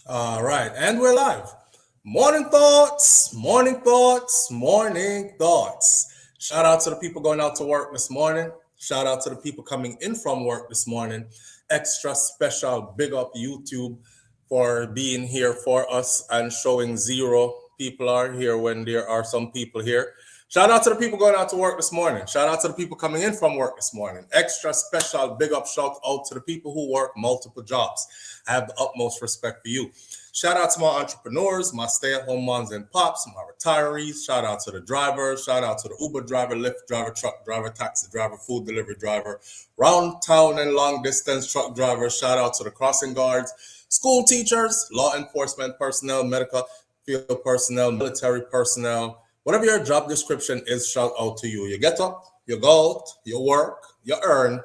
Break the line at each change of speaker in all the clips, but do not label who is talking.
All right, and we're live. Morning thoughts, morning thoughts, morning thoughts. Shout out to the people going out to work this morning. Shout out to the people coming in from work this morning. Extra special big up YouTube for being here for us and showing zero people are here when there are some people here. Shout out to the people going out to work this morning. Shout out to the people coming in from work this morning. Extra special big up shout out to the people who work multiple jobs. I have the utmost respect for you. Shout out to my entrepreneurs, my stay-at-home moms and pops, my retirees. Shout out to the drivers. Shout out to the Uber driver, Lyft driver, truck driver, taxi driver, food delivery driver, round town and long distance truck drivers. Shout out to the crossing guards, school teachers, law enforcement personnel, medical field personnel, military personnel. Whatever your job description is, shout out to you. You get up, you go out, you work, you earn,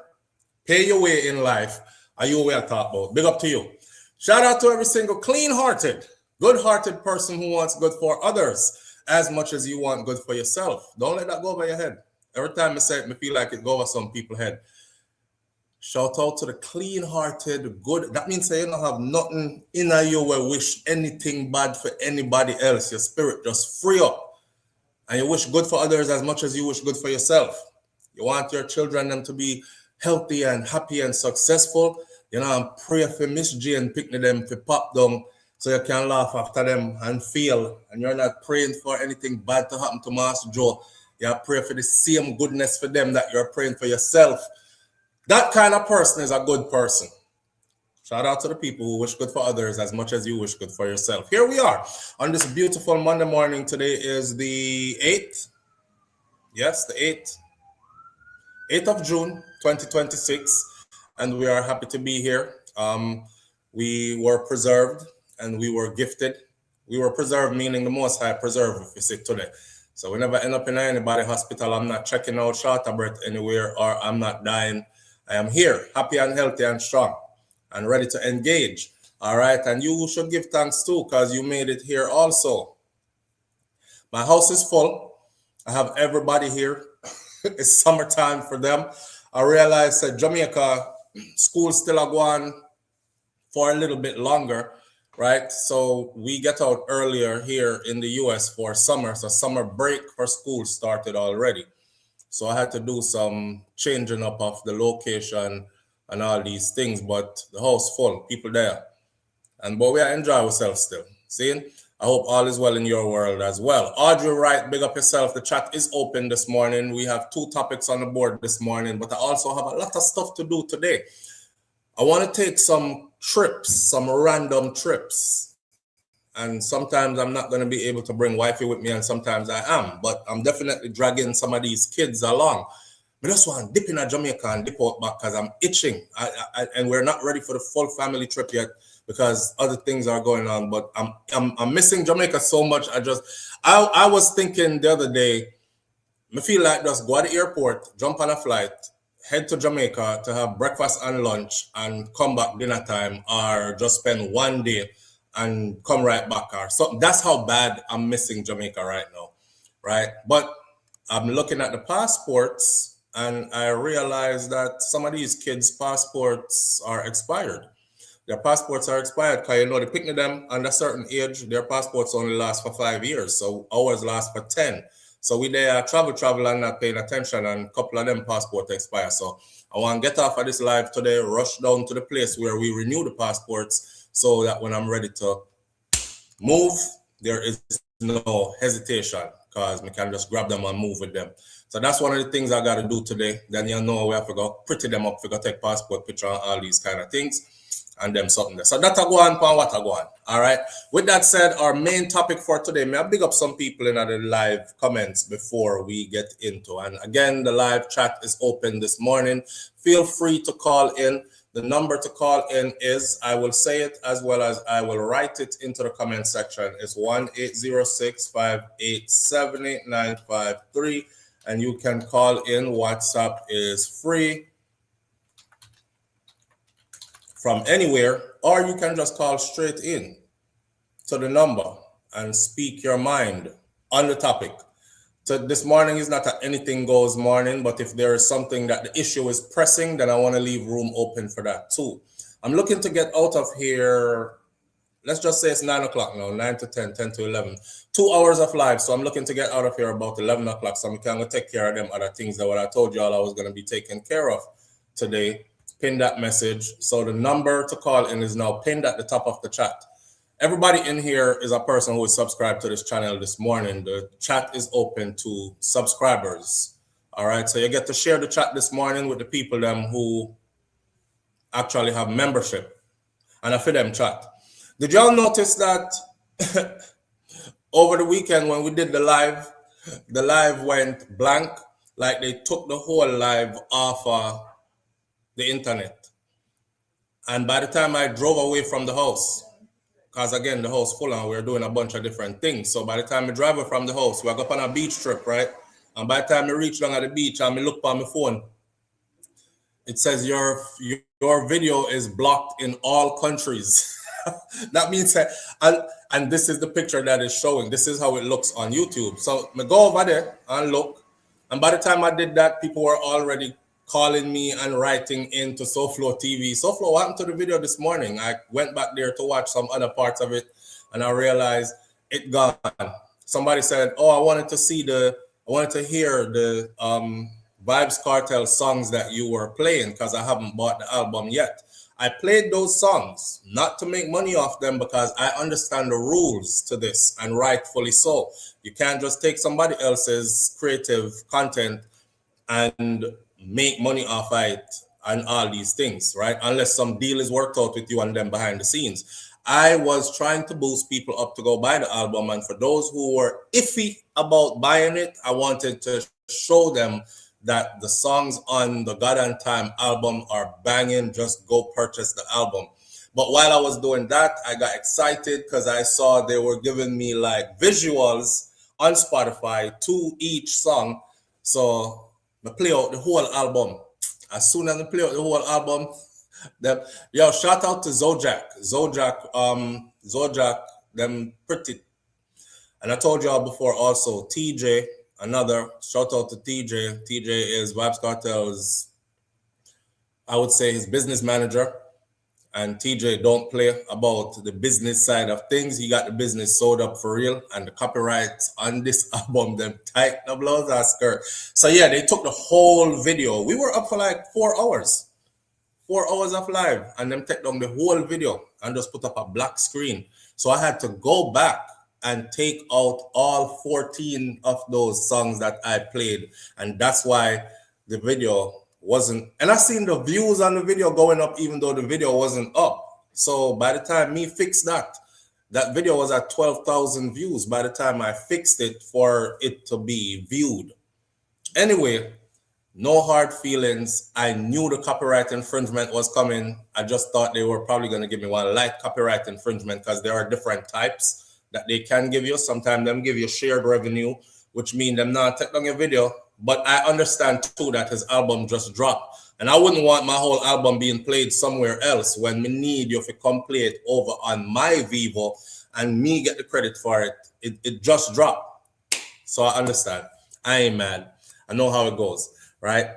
pay your way in life. Are you aware I talk about? Big up to you. Shout out to every single clean-hearted, good-hearted person who wants good for others as much as you want good for yourself. Don't let that go over your head. Every time I say it, I feel like it go over some people's head. Shout out to the clean-hearted, good. That means you don't have nothing in you where wish anything bad for anybody else. Your spirit just free up. And you wish good for others as much as you wish good for yourself. You want your children them to be healthy and happy and successful. You know, and pray for Miss J and picnic them to pop down so you can laugh after them and feel. And you're not praying for anything bad to happen to Master Joe. You pray for the same goodness for them that you're praying for yourself. That kind of person is a good person. Shout out to the people who wish good for others as much as you wish good for yourself. Here we are on this beautiful Monday morning. Today is the 8th. Yes, the 8th of June, 2026. And we are happy to be here. We were preserved and we were gifted. We were preserved, meaning the Most High preserved if you sick today. So we never end up in anybody hospital. I'm not checking out short of breath anywhere or I'm not dying. I am here, happy and healthy and strong and ready to engage. All right. And you should give thanks too, because you made it here also. My house is full. I have everybody here. It's summertime for them. I realized that Jamaica school still are going for a little bit longer, right? So we get out earlier here in the US for summer. So summer break for school started already. So I had to do some changing up of the location and all these things, but the house full, people there. But we are enjoying ourselves still. See? I hope all is well in your world as well. Audrey Wright, big up yourself. The chat is open this morning. We have 2 topics on the board this morning, but I also have a lot of stuff to do today. I want to take some trips, some random trips. And sometimes I'm not going to be able to bring wifey with me, and sometimes I am. But I'm definitely dragging some of these kids along. But just want to dip in a Jamaica and dip out back because I'm itching. And we're not ready for the full family trip yet because other things are going on. But I'm missing Jamaica so much. I was thinking the other day, I feel like just go to the airport, jump on a flight, head to Jamaica to have breakfast and lunch and come back dinner time, or just spend one day and come right back. Or so that's how bad I'm missing Jamaica right now, right? But I'm looking at the passports and I realized that some of these kids' passports are expired. Their passports are expired because they pick them under a certain age. Their passports only last for 5 years, so ours last for 10. So we there travel and not paying attention, and a couple of them passport expire. So I want to get off of this live today, rush down to the place where we renew the passports so that when I'm ready to move, there is no hesitation because we can just grab them and move with them. So that's one of the things I got to do today. Then we have to go pretty them up, we got to take passport picture and all these kind of things. And them something there. So that's a go on, what a go on. All right. With that said, our main topic for today, may I big up some people in the live comments before we get into. And again, the live chat is open this morning. Feel free to call in. The number to call in is, I will say it as well as I will write it into the comment section. It's 1-806-587-8953. And you can call in. WhatsApp is free from anywhere, or you can just call straight in to the number and speak your mind on the topic. So this morning is not an anything goes morning, but if there is something that the issue is pressing, then I want to leave room open for that too. I'm looking to get out of here let's just say it's 9 o'clock now, 9 to 10, 10 to 11. 2 hours of live. So I'm looking to get out of here about 11 o'clock. So I'm going to take care of them other things that what I told y'all I was going to be taking care of today. Pin that message. So the number to call in is now pinned at the top of the chat. Everybody in here is a person who is subscribed to this channel this morning. The chat is open to subscribers. All right. So you get to share the chat this morning with the people who actually have membership. And I feel them chat. Did y'all notice that over the weekend when we did the live went blank? Like they took the whole live off the internet. And by the time I drove away from the house, because again, the house full and we were doing a bunch of different things. So by the time I drive away from the house, we go up on a beach trip, right? And by the time I reach down at the beach and I look on my phone, it says your video is blocked in all countries. That means that, and this is the picture that is showing. This is how it looks on YouTube. So I go over there and look. And by the time I did that, people were already calling me and writing into SoFlo TV. SoFlo, what happened to the video this morning? I went back there to watch some other parts of it and I realized it gone. Somebody said, oh, I wanted to hear the Vybz Kartel songs that you were playing because I haven't bought the album yet. I played those songs not to make money off them because I understand the rules to this, and rightfully so. You can't just take somebody else's creative content and make money off it and all these things, right? Unless some deal is worked out with you and them behind the scenes. I was trying to boost people up to go buy the album, and for those who were iffy about buying it, I wanted to show them that the songs on the God and Time album are banging. Just go purchase the album. But while I was doing that, I got excited because I saw they were giving me like visuals on Spotify to each song. So I play out the whole album. As soon as I play out the whole album, yo, shout out to Zojak, them pretty. And I told y'all before also, TJ, another shout out to TJ. TJ is Vybz Kartel's, I would say, his business manager. And TJ don't play about the business side of things. He got the business sold up for real. And the copyrights on this album, them tight the blouse and skirt. So yeah, they took the whole video. We were up for like 4 hours. 4 hours of live. And them take down the whole video and just put up a black screen. So I had to go back and take out all 14 of those songs that I played. And that's why the video wasn't, and I seen the views on the video going up even though the video wasn't up. So by the time me fixed that video was at 12,000 views by the time I fixed it for it to be viewed. Anyway, no hard feelings. I knew the copyright infringement was coming. I just thought they were probably going to give me one light copyright infringement because there are different types that they can give you. Sometimes them give you shared revenue, which means them not take down your video. But I understand too that his album just dropped. And I wouldn't want my whole album being played somewhere else when me need you to come play it over on my Vivo and me get the credit for it. It just dropped. So I understand. I ain't mad. I know how it goes, right?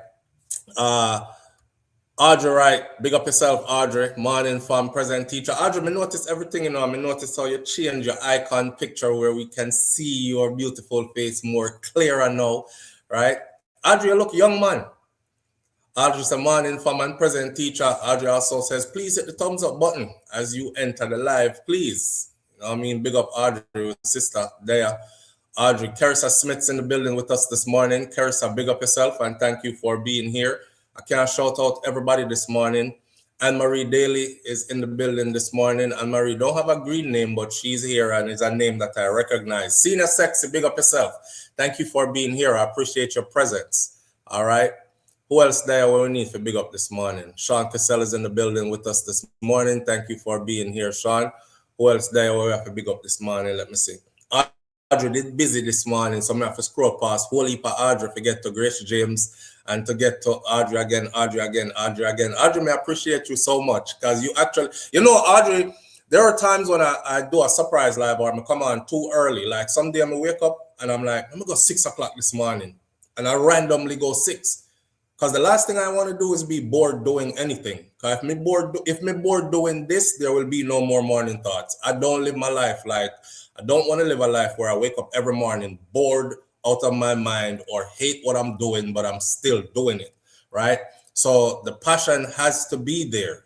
Audrey, right? Big up yourself, Audrey. Morning, fam, present teacher. Audrey, me notice everything, I notice how you change your icon picture where we can see your beautiful face more clearer now, right? Audrey, you look young, man. Audrey says, morning, fam, and present teacher. Audrey also says, please hit the thumbs up button as you enter the live, please. Big up Audrey, sister there. Audrey, Carissa Smith's in the building with us this morning. Carissa, big up yourself and thank you for being here. I can't shout out everybody this morning. Anne-Marie Daly is in the building this morning. Anne-Marie don't have a green name, but she's here and it's a name that I recognize. Senior Sexy, big up yourself. Thank you for being here. I appreciate your presence. All right. Who else there we need to big up this morning? Sean Cassell is in the building with us this morning. Thank you for being here, Sean. Who else there we have to big up this morning? Let me see. Audrey did busy this morning, so I'm have to scroll past whole heap of Audrey to get to Grace James and to get to Audrey again. Audrey, may I appreciate you so much because you actually, Audrey, there are times when I do a surprise live or I come on too early. Like someday I'm gonna wake up and I'm like, I'm gonna go 6 o'clock this morning, and I randomly go 6 Because the last thing I want to do is be bored doing anything. Because if me bored doing this, there will be no more morning thoughts. I don't live my life like, I don't want to live a life where I wake up every morning bored out of my mind or hate what I'm doing, but I'm still doing it, right? So the passion has to be there.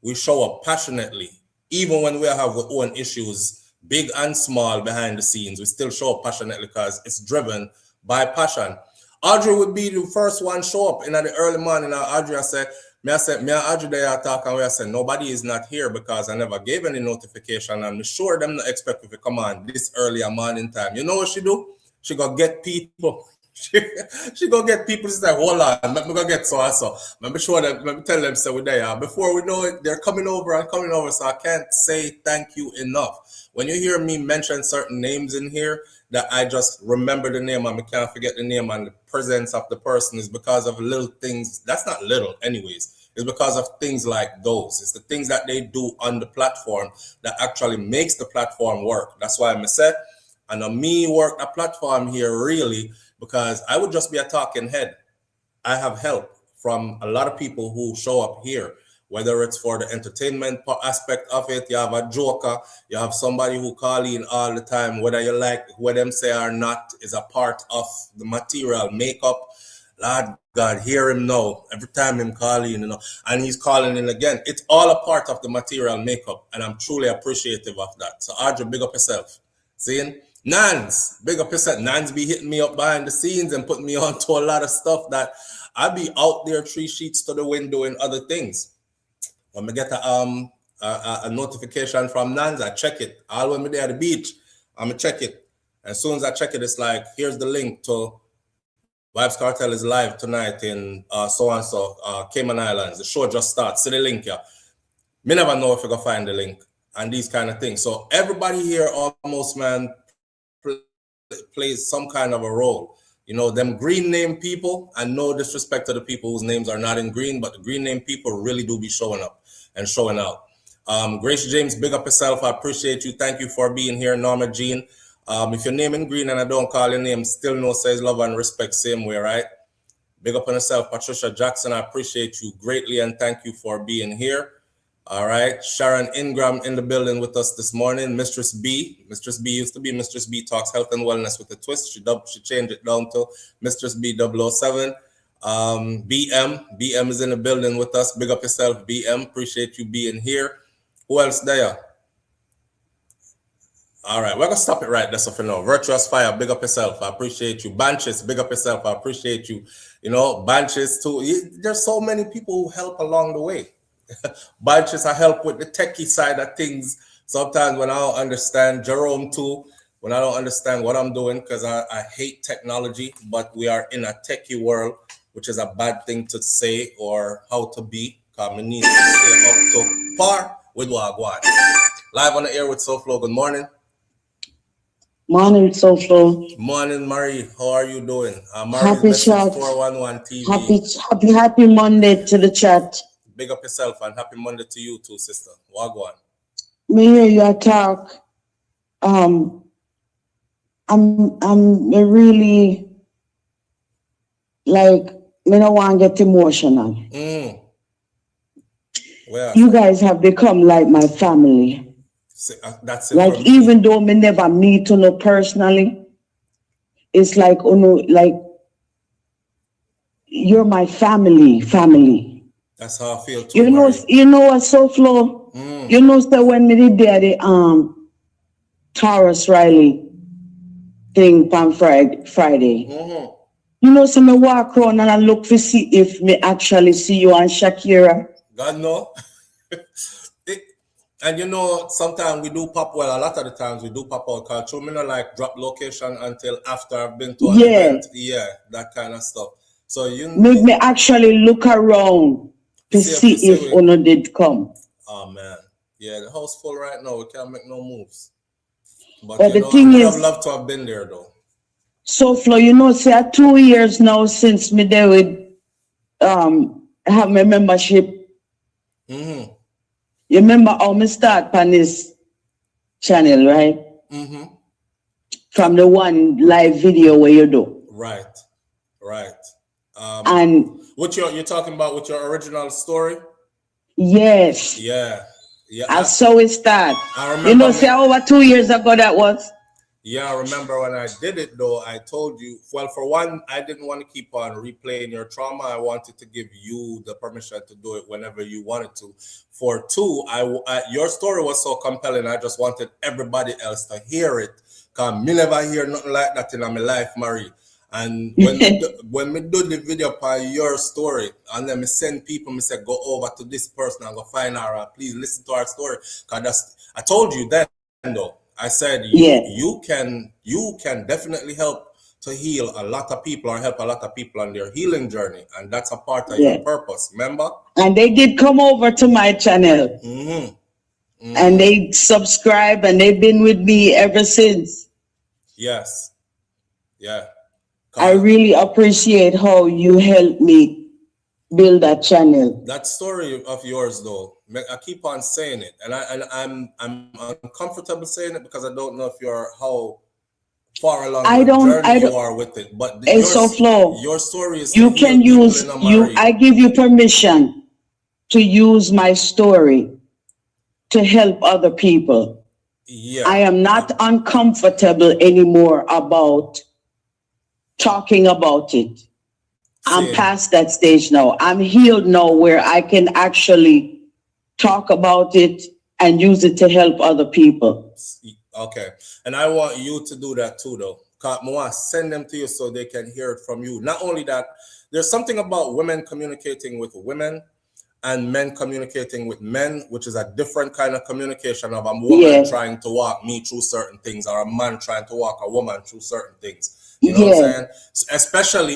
We show up passionately, even when we have our own issues, big and small behind the scenes. We still show up passionately because it's driven by passion. Audrey would be the first one show up in the early morning. Now Audrey, I said, me and Audrey they are talking. We said nobody is not here because I never gave any notification. I'm sure them not expect if you come on this early a morning time. You know what she do? She go get people. She go get people. She's like, hold on, let me go get so and so. Let me show them. Let me tell them so we're there. Before we know it, they're coming over and coming over. So I can't say thank you enough. When you hear me mention certain names in here, that I just remember the name and I can't forget the name and the presence of the person is because of little things. That's not little, anyways. It's because of things like those. It's the things that they do on the platform that actually makes the platform work. That's why I'm said, and on me work the platform here really, because I would just be a talking head. I have help from a lot of people who show up here, whether it's for the entertainment aspect of it. You have a joker, you have somebody who call in all the time, whether you like what them say or not, is a part of the material makeup. Lord God, hear him now. Every time him calling, and he's calling in again. It's all a part of the material makeup, and I'm truly appreciative of that. So Audrey, big up yourself. Seeing? Nans, big up yourself. Nans be hitting me up behind the scenes and putting me on to a lot of stuff that I be out there 3 sheets to the window and other things. When I get a notification from Nans, I check it. All when I'm there at the beach, I'm going to check it. As soon as I check it, it's like, here's the link to Vibes Cartel is live tonight in so-and-so, Cayman Islands. The show just starts. See the link here. Me never know if you're going to find the link and these kind of things. So everybody here almost, man, plays some kind of a role. You know, them green name people, and no disrespect to the people whose names are not in green, but the green name people really do be showing up and showing out. Grace James, big up yourself. I appreciate you. Thank you for being here. Norma Jean. If your name in green and I don't call your name, still no says love and respect same way, right? Big up on yourself. Patricia Jackson, I appreciate you greatly and thank you for being here. All right, Sharon Ingram in the building with us this morning. Mistress B. Mistress B used to be Mistress B Talks Health and Wellness with a twist. She changed it down to Mistress B 007. BM is in the building with us. Big up yourself, BM. Appreciate you being here. Who else there? All right, we're going to stop it right there so for now. Virtuous Fire, big up yourself. I appreciate you. Banches, big up yourself. I appreciate you. You know, Banches too. There's so many people who help along the way. Banches, I help with the techie side of things. Sometimes when I don't understand, Jerome too, when I don't understand what I'm doing, because I hate technology, but we are in a techie world, which is a bad thing to say or how to be, because we need to stay up to par with Wagwan. Live on the air with SoFlo. Good morning.
Morning, SoFlo.
Morning, Marie. How are you doing? Marie's message 411 TV.
Happy Monday to the chat.
Big up yourself and happy Monday to you too, sister. Wagwan.
Me hear you talk. I'm really like, me don't want to get emotional.
Well,
you guys have become like my family.
That's it.
Like even though me never meet you personally, it's like like you're my family.
That's how I feel too.
You know what, SoFlo? You know, so when me did the Taurus Riley thing on Friday. You know, so me walk around and I look to see if me actually see you and Shakira.
God no. And you know, sometimes we do pop, well, a lot of the times we do pop out culture. Me not like drop location until after I've been to an event. Yeah, that kind of stuff. So you
make me actually look around to see if Uno did come.
Oh man. Yeah, the house full right now. We can't make no moves. But
the thing is, I would
love to have been there though.
SoFlo, you know, say 2 years now since me there with have my membership. You remember how me start on this channel, right? From the one live video where you do.
Right.
And
What you're talking about with your original story?
Yes.
Yeah. Yeah.
I saw it start.
I remember.
You know, say over 2 years ago that was.
Yeah, I remember when I did it though, I told you, well, for one, I didn't want to keep on replaying your trauma. I wanted to give you the permission to do it whenever you wanted to. For two, your story was so compelling. I just wanted everybody else to hear it. Because me never hear nothing like that in my life, Marie. And when me do the video on your story, and then me send people, me say, go over to this person and go find her, please listen to our story. Because I told you then though. I said you can definitely help to heal a lot of people or help a lot of people on their healing journey, and that's a part of your purpose. Remember? And
they did come over to my channel, and they subscribe, and they've been with me ever since.
Yes, yeah.
I really appreciate how you helped me build that channel.
That story of yours, though, I keep on saying it, and I'm uncomfortable saying it because I don't know if you're how far along the journey you are with it. But
it's so flow.
Your story is
you can use you. I give you permission to use my story to help other people.
Yeah,
I am not uncomfortable anymore about talking about it. I'm past that stage now. I'm healed now where I can actually talk about it and use it to help other people.
Okay. And I want you to do that too, though. I want to send them to you so they can hear it from you. Not only that, there's something about women communicating with women and men communicating with men, which is a different kind of communication of a woman trying to walk me through certain things or a man trying to walk a woman through certain things. You know what I'm saying? Especially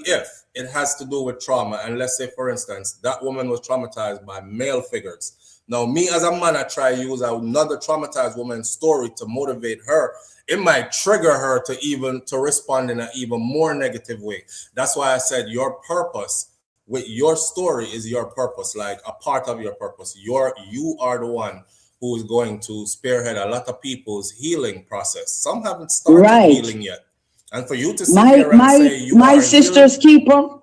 if it has to do with trauma. And let's say, for instance, that woman was traumatized by male figures. Now, me as a man, I try to use another traumatized woman's story to motivate her. It might trigger her to respond in an even more negative way. That's why I said your purpose with your story is your purpose, like a part of your purpose. You are the one who is going to spearhead a lot of people's healing process. Some haven't started healing yet. And for you to sit here and say you
my sister's keeper.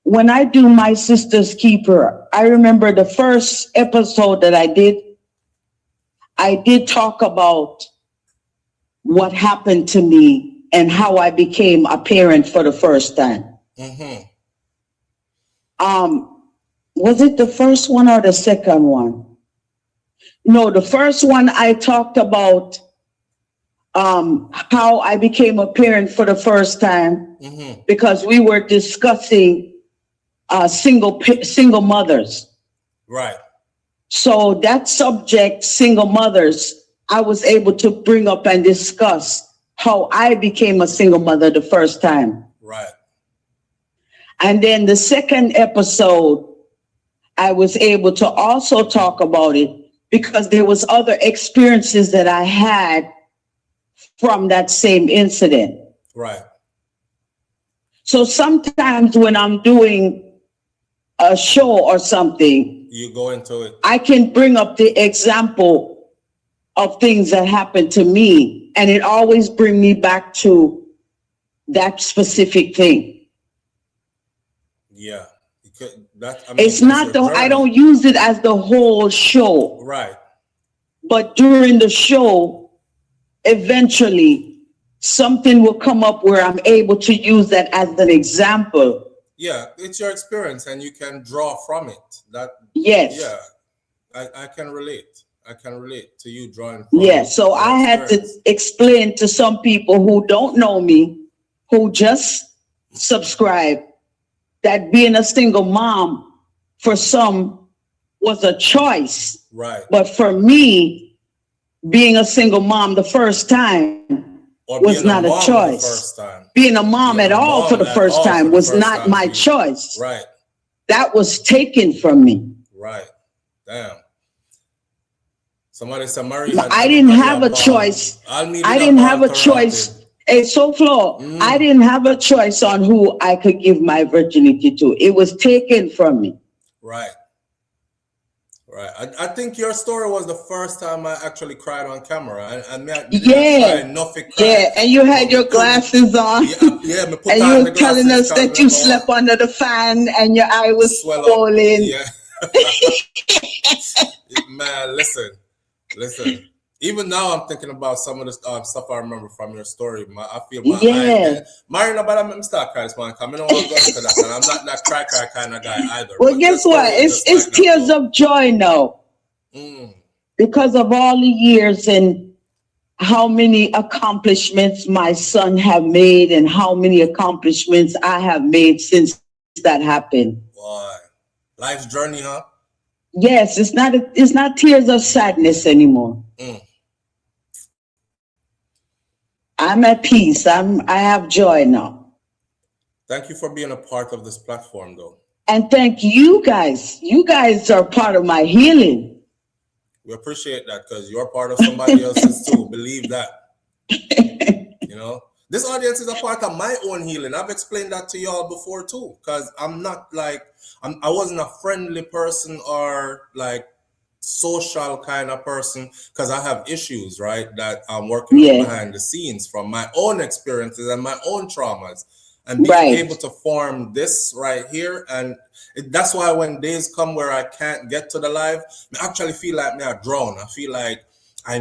When I do my sister's keeper, I remember the first episode that I did talk about what happened to me and how I became a parent for the first time. Was it the first one or the second one? No, the first one I talked about how I became a parent for the first time because we were discussing single mothers.
Right.
So that subject, single mothers, I was able to bring up and discuss how I became a single mother the first time.
Right.
And then the second episode, I was able to also talk about it because there was other experiences that I had from that same incident.
Right.
So sometimes when I'm doing a show or something,
you go into it.
I can bring up the example of things that happened to me, and it always brings me back to that specific thing.
Yeah.
It's not I don't use it as the whole show.
Right.
But during the show, eventually something will come up where I'm able to use that as an example.
Yeah, it's your experience and you can draw from it. Yeah, I can relate. I can relate to you drawing from
so I had to explain to some people who don't know me, who just subscribe, that being a single mom for some was a choice.
Right.
But for me, being a single mom the first time was not a choice. Being a mom at all for the first time was not my choice.
Right.
That was taken from me.
Right. Damn. Somebody said, Marie,
I didn't have a choice. I didn't have a choice. It's so flow. I didn't have a choice on who I could give my virginity to. It was taken from me.
Right. Right. I think your story was the first time I actually cried on camera. And me didn't cry
Yeah,
nothing cry.
yeah, and you
But
had
me
your
could
glasses on,
me put
and you
on
were
the
telling
glasses
us
because
that you
remember what?
slept under the fan and your eye was
Swell up.
swollen.
Yeah. Man, listen. Even now, I'm thinking about some of the stuff I remember from your story. I feel my eyes
Yeah.
getting. Marina, but I'm start crying this morning. I don't want to go into that, and I'm not that cry kind of guy either.
Well,
But your
guess what?
story is just
It's
like that,
tears
though.
of joy now
Mm,
because of all the years and how many accomplishments my son have made and how many accomplishments I have made since that happened.
boy, life's journey, huh?
Yes, it's not tears of sadness anymore.
Mm.
I'm at peace. I have joy now.
Thank you for being a part of this platform, though.
And thank you guys. You guys are part of my healing.
We appreciate that because you're part of somebody else's too. Believe that. You know, this audience is a part of my own healing. I've explained that to y'all before too, because I'm not like I wasn't a friendly person or like social kind of person because I have issues, right, that I'm working on
Yeah,
behind the scenes from my own experiences and my own traumas. And being able
right,
to form this right here, and that's why when days come where I can't get to the live, I actually feel like me I drown. I feel like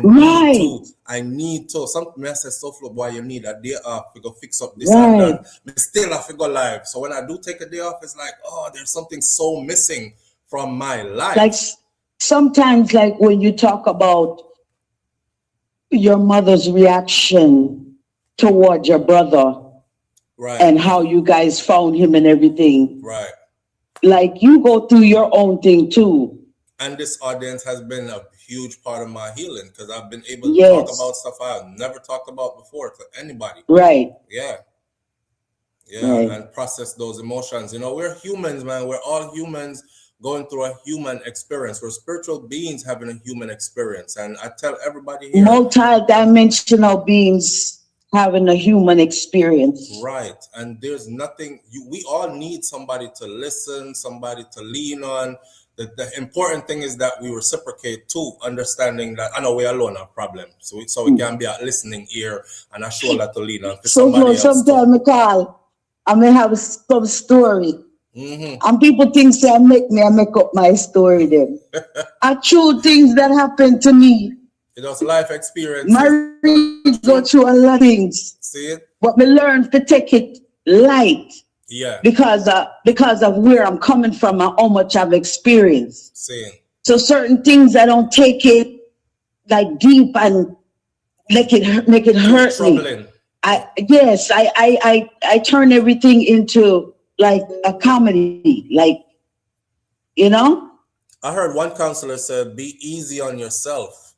right,
I need to. Something I say, so flow, boy, you need a day off to go fix up this and
right.
that. But still, I go live. So when I do take a day off, it's like, oh, there's something so missing from my
Like
life.
sometimes, like when you talk about your mother's reaction toward your brother
Right,
and how you guys found him and everything,
right.
like you go through your own thing too.
And this audience has been a huge part of my healing because I've been able to talk
Yes,
about stuff I've never talked about before to anybody.
right,
Yeah, yeah,
right.
and process those emotions. You know, we're humans, man. We're all humans going through a human experience. We're spiritual beings having a human experience. And I tell everybody here,
Multi-dimensional beings having a human experience.
right, and there's nothing, we all need somebody to listen, somebody to lean on. The important thing is that we reciprocate too, understanding that I know we're alone have problems. So we can be a listening ear and a shoulder to lean on for
So
somebody else too.
sometimes I call, I may have some story.
Hmm.
And people think say I make up my story then. I true things that happen to me.
You know, it's life experiences
Marriage go
too.
through a lot of things.
See it?
But me learn to take it light
Yeah,
because of where I'm coming from and how much I've experienced.
seeing.
So certain things I don't take it like deep and make it
Too
hurt me.
troubling.
I turn everything into like a comedy, like you know.
I heard one counselor said, "Be easy on yourself.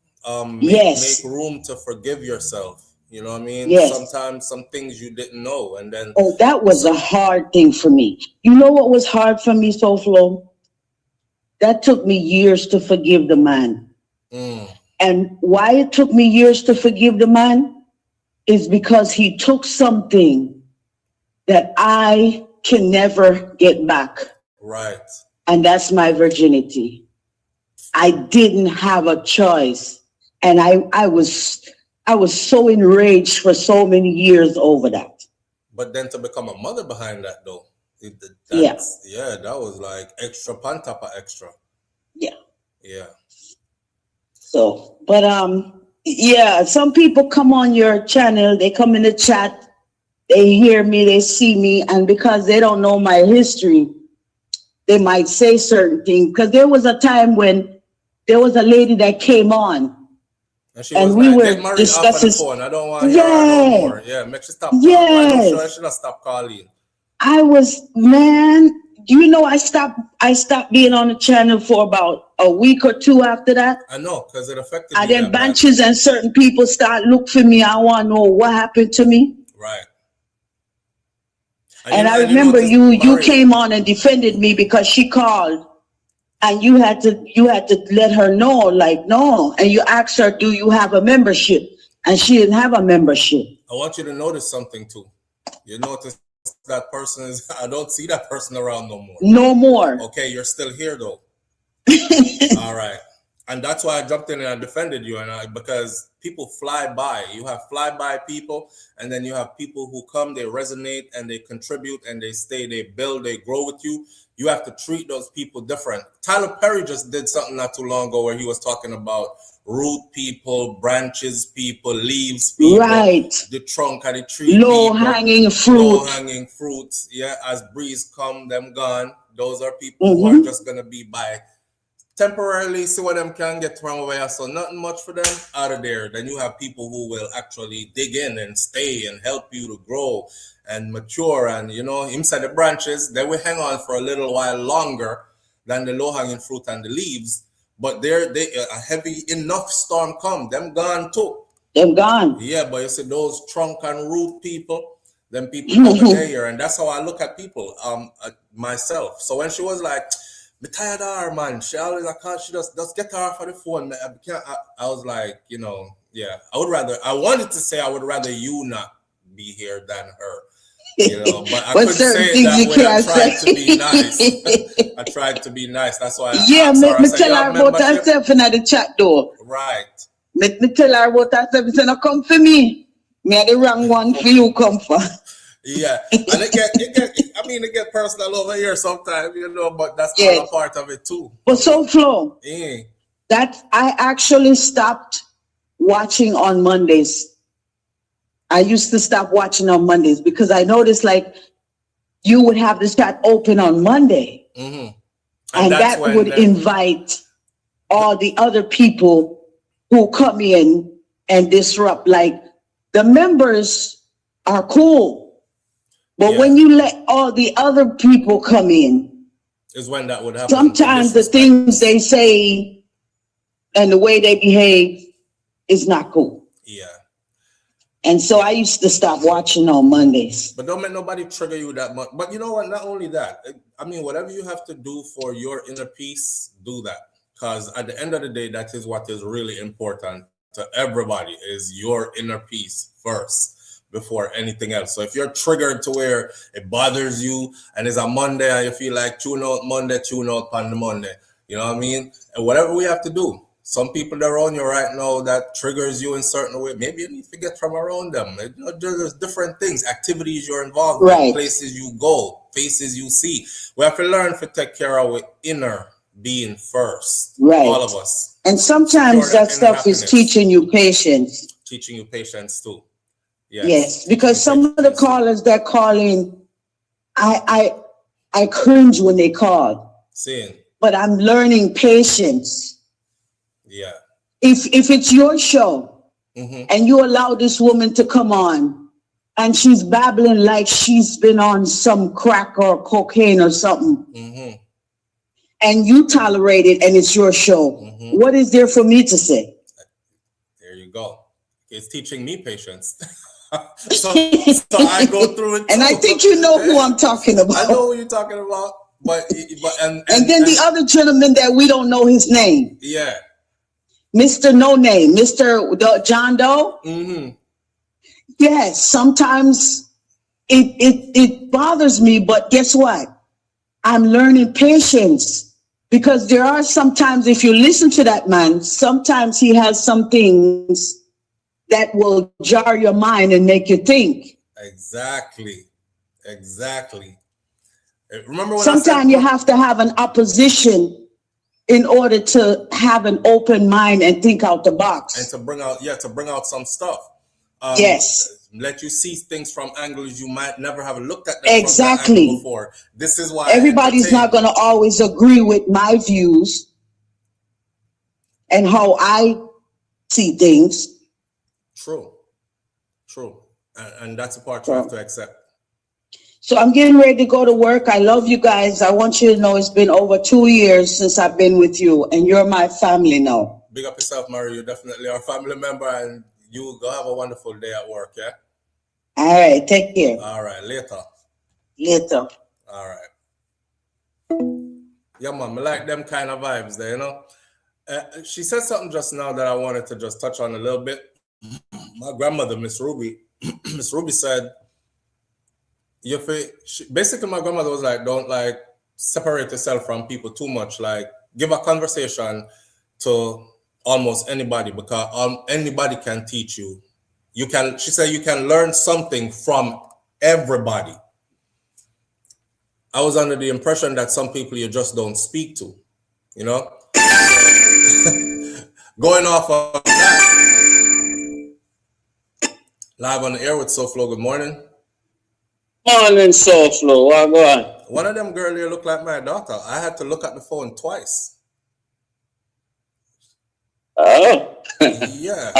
Make
Yes,
room to forgive yourself." You know what I mean?
yes.
Sometimes some things you didn't know, and then
Oh, that was
so,
a hard thing for me. You know what was hard for me, Soflo? That took me years to forgive the man.
mm,
And why it took me years to forgive the man is because he took something that I can never get back.
right.
And that's my virginity. I didn't have a choice. And I was so enraged for so many years over that.
But then to become a mother behind that, though,
Yeah,
that was like extra on top of extra.
yeah.
Yeah,
So, but yeah, some people come on your channel, they come in the chat, they hear me, they see me, and because they don't know my history, they might say certain things. Because there was a time when there was a lady that came on,
and she was
and we
like, "Get
were
Marie off of the
discussing.
phone. I don't want to hear her no
Yeah,
more. Yeah, make she stop talk. Why don't show her
yes.
she not stop calling?"
I was, man. You know, I stopped being on the channel for about a week or two after that.
I know, because it affected
And
you
then
that badly.
bunches and certain people start look for me. I want to know what happened to me.
Right.
And I
And you
remember
notice,
you
Marie,
came on and defended me because she called, and you had to let her know, like, no. And you asked her, do you have a membership? And she didn't have a membership.
I want you to notice something too. You notice that person is, I don't see that person around no more.
No more.
Okay, you're still here though. All right. And that's why I jumped in and defended you, because people fly by. You have fly-by people, and then you have people who come, they resonate, and they contribute, and they stay, they build, they grow with you. You have to treat those people different. Tyler Perry just did something not too long ago where he was talking about root people, branches people, leaves people,
Right.
the trunk of the tree
Low
people,
hanging fruit.
low-hanging fruits. Yeah, as breeze come, them gone. Those are people who are just gonna be by temporarily, see what them can get from away. So nothing much for them out of there. Then you have people who will actually dig in and stay and help you to grow and mature. And inside the branches, they will hang on for a little while longer than the low hanging fruit and the leaves. But they a heavy enough storm come, them gone too.
Them gone.
Yeah, but you see those trunk and root people, them people over there, and that's how I look at people, myself. So when she was like, "Me tired of her, man. She always she just get her off of the phone." I was like, yeah. I wanted to say I would rather you not be here than her. But I couldn't say it that way. I tried to be nice. I tried to be nice. That's why I asked her.
Me tell her about herself in the chat door.
Right.
Me tell her about herself. She said, "No, come for me. Me are the wrong one for you, come for."
Yeah, and it get personal over here sometimes, but that's all a part of it too.
But so Flo, that I actually stopped watching on Mondays. I used to stop watching on Mondays because I noticed like you would have this chat open on Monday, and that would invite all the other people who come in and disrupt. Like the members are cool. But when you let all the other people come in,
is when that would happen.
Sometimes the things they say and the way they behave is not cool.
Yeah.
And so I used to stop watching on Mondays.
But don't make nobody trigger you that much. But you know what? Not only that, whatever you have to do for your inner peace, do that. Because at the end of the day, that is what is really important to everybody, is your inner peace first before anything else. So if you're triggered to where it bothers you and it's a Monday and you feel like tune out on the Monday, you know what I mean? And whatever we have to do, some people that are around you right now that triggers you in certain way, maybe you need to get from around them. There's different things, activities you're involved in, places you go, faces you see. We have to learn to take care of our inner being first, all of us.
And sometimes that stuff is teaching you patience.
Teaching you patience too.
Yes, because some of the callers that call in, I cringe when they call. But I'm learning patience.
Yeah.
If it's your show and you allow this woman to come on and she's babbling like she's been on some crack or cocaine or something, and you tolerate it and it's your show, what is there for me to say?
There you go. It's teaching me patience. so I go through it too.
And I think you know who I'm talking about.
I know who you're talking about, but then
the other gentleman that we don't know his name.
Yeah.
Mr. No Name, Mr. John Doe. Yes, sometimes it bothers me, but guess what? I'm learning patience, because there are sometimes, if you listen to that man, sometimes he has some things that will jar your mind and make you think.
Exactly. Remember when
sometimes you have to have an opposition in order to have an open mind and think out the box.
And to bring out some stuff.
Yes.
Let you see things from angles you might never have looked at them
exactly
from that angle before. This is why
everybody's not going to always agree with my views and how I see things.
True. And that's a part you have to accept.
So I'm getting ready to go to work. I love you guys. I want you to know it's been over 2 years since I've been with you, and you're my family now.
Big up yourself, Mary. You're definitely our family member, and you go have a wonderful day at work, yeah?
All right. Take care.
All right. Later. All right. Yeah, man. I like them kind of vibes there, you know? She said something just now that I wanted to just touch on a little bit. My grandmother, Miss Ruby, Miss Ruby said, basically my grandmother was like, don't like separate yourself from people too much. Like give a conversation to almost anybody because anybody can teach you. She said you can learn something from everybody. I was under the impression that some people you just don't speak to, you know? Going off of that, live on the air with SoFlo, good morning.
Morning, SoFlo, what go on?
One of them girls here look like my daughter. I had to look at the phone twice.
Oh.
Yeah.